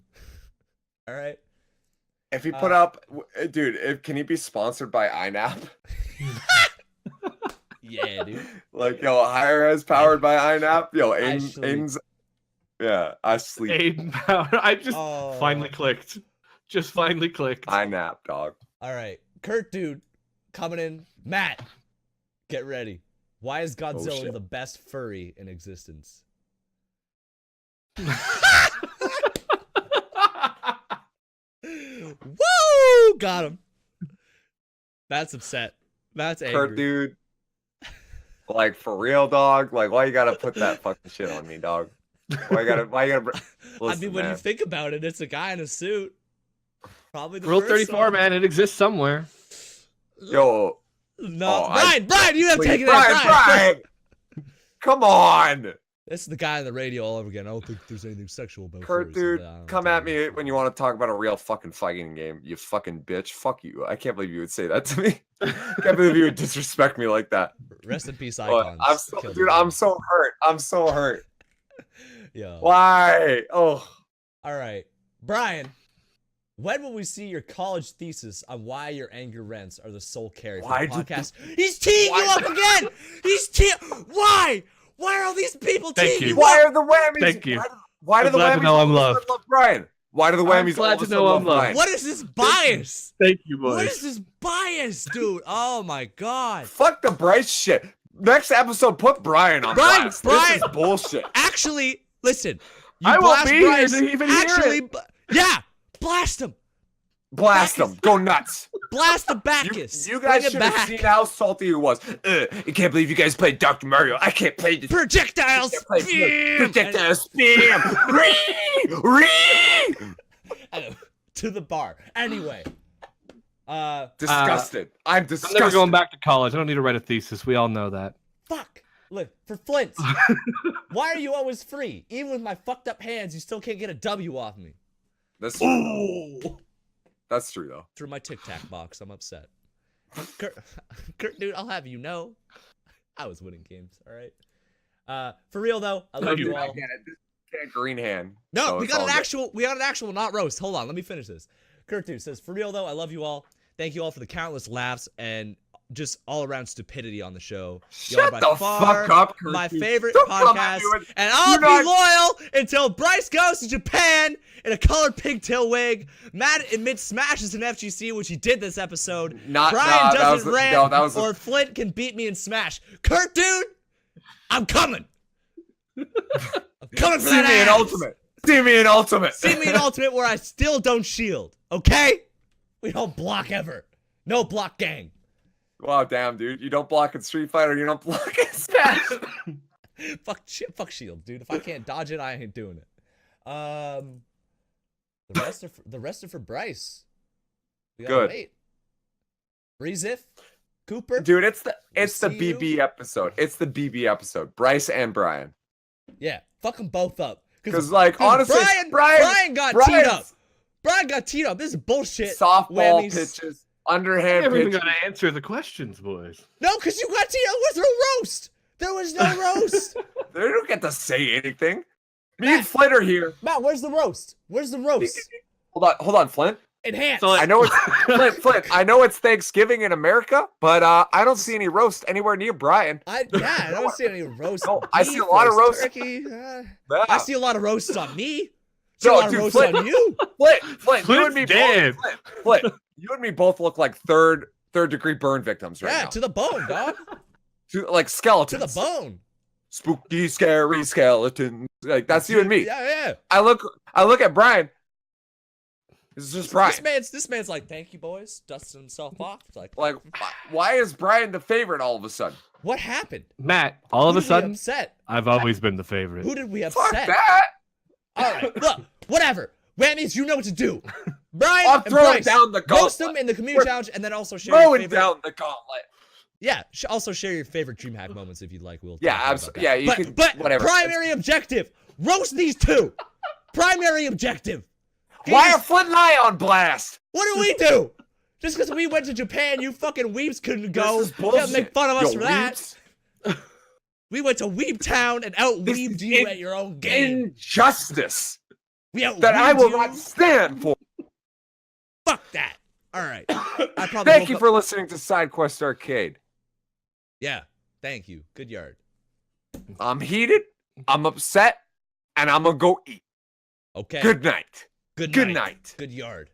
All right. If he put up, dude, can he be sponsored by INAP? Yeah, dude. Like, yo, higher has powered by INAP. Yo, Actually- Aiden's, yeah, I sleep. Aiden Power. I just Oh. finally clicked. Just finally clicked. INAP, dog. All right. Kurt, dude, coming in. Matt, get ready. Why is Godzilla shit. the best furry in existence? Woo! Got him. Matt's upset. Matt's angry. Kurt, dude. Like, for real, dog. Like, why you gotta put that fucking shit on me, dog? Why you gotta? I Listen, mean, when man. you think about it, it's a guy in a suit. Probably the Rule first 34, one. man. It exists somewhere. Yo, No, Oh, Brian, you have to please, take it there. Brian. Come on, This is the guy on the radio all over again. I don't think there's anything sexual about Kurt, furries. dude. I don't Come think at me it's- when you want to talk about a real fucking fighting game. You fucking bitch. Fuck you. I can't believe you would say that to me. I can't believe you would disrespect me like that. Rest in peace, Oh, icons. Killed dude, me. I'm so hurt. I'm so hurt. Yo. Why? Oh, All right, Brian. When will we see your college thesis on why your anger rants are the sole carry for Why the did podcast? He's teeing you up again! Why? Why are all these people Thank teeing you. you Why up? are the whammies? Thank you. Why do I'm the glad to whammies know I'm all of a loved. sudden love Brian? Why do the I'm whammies glad all of to a know sudden I'm love loved. Brian? What is this bias? Thank you, boys. What is this bias, dude? Oh my god. Fuck the Bryce shit. Next episode, put Brian on Brian, blast. Brian. This is bullshit. Actually, listen. You I won't blast be here Bryce, to even hear actually, it. yeah, blast him. Blast him. Go nuts. Blast the Bacchus. You guys Bring it should have back. seen how salty he was. I can't believe you guys played Dr. Mario. I can't play this. Projectiles. Projectile spam. To the bar. Anyway. Disgusted. I'm I'm disgusted. never going back to college. I don't need to write a thesis. We all know that. Fuck. Look, for Flint. Why are you always free? Even with my fucked up hands, you still can't get a W off me. That's true. That's true, though. Through my Tic Tac box, I'm upset. Kurt, dude, I'll have you know, I was winning games. All right. For real though, I love you all. Can't green hand. No, so we it's got all an good. actual. We got an actual not roast. Hold on, let me finish this. Kurt dude says, for real though, I love you all. Thank you all for the countless laughs and just all around stupidity on the show. Y'all Shut by the far fuck up, Kurt, my dude. favorite Don't come at podcast, me with- and I'll You're be loyal until Bryce goes to Japan in a colored pigtail wig. Matt admits smashes in FGC, which he did this episode. Not- Brian nah, that doesn't was- rant, no, that was- or Flint can beat me in Smash. Kurt, dude, I'm coming. I'm coming for See that me in ass. Ultimate. See me in Ultimate. See me in Ultimate where I still don't shield. Okay? We don't block ever. No block gang. Wow, damn, dude. You don't block in Street Fighter. You don't block in Smash. Fuck shield, dude. If I can't dodge it, I ain't doing it. The rest are for Bryce. We gotta Good. wait. Breezif, Cooper. Dude, it's the see you. BB episode. It's the BB episode. Bryce and Brian. Yeah, fuck them both up. Because, like, honestly, Brian got teed Brian's up. Brian got teed up. This is bullshit. softball Whammies. pitches, I underhand haven't even pitches. got to answer the questions, boys. No, because you got teed up. Was there a roast? There was no roast. They don't get to say anything. Me Matt. and Flint are here. Matt, where's the roast? Where's the roast? Hold on, Flint. Enhance. So, I know it's Flint. I know it's Thanksgiving in America, but I don't see any roast anywhere near Brian. I don't see any roast. No, I see a beef, lot of roast. turkey. I Yeah. see a lot of roasts on me. See a No, lot of dude, roasts Flint. on you. Flint, you and Flint's me dead. both. Flint, you and me both look like third degree burn victims right Yeah, now. to the bone, dog. Like To skeletons. the bone. Spooky, scary skeletons. Like that's you and me. Yeah. I look at Brian. This is just Brian. This man's like, thank you, boys. Dusting himself off. It's like, Like, why is Brian the favorite all of a sudden? what happened? Matt, all of Who a did we sudden, upset? I've always been the favorite. Who did we Fuck upset? that. All right, look, whatever. Whammies, you know what to do. Brian I'm and throwing Bryce, down the roast gauntlet. them in the community We're challenge, and then also share your Throwing favorite. down the gauntlet. Yeah, also share your favorite DreamHack moments if you'd like. We'll Yeah, talk about absolutely. that. Yeah, you can. But Whatever. primary objective: roast these two. Primary objective. Why Jesus, are Flint and I on blast? what do we do? Just because we went to Japan, you fucking weebs couldn't go. This is You bullshit. make fun of us Yo, for that. weebs. We went to Weeb Town and out This weebed is you at your own game. Injustice We out that I will you. not stand for. Fuck that. All right. I probably Thank woke you up- for listening to SideQuest Arcade. Yeah. Thank you. Good yard. I'm heated, I'm upset, and I'm gonna go eat. Okay. Good night. Good Good night. night. Good yard.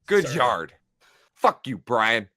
Good Sir. yard. Fuck you, Brian.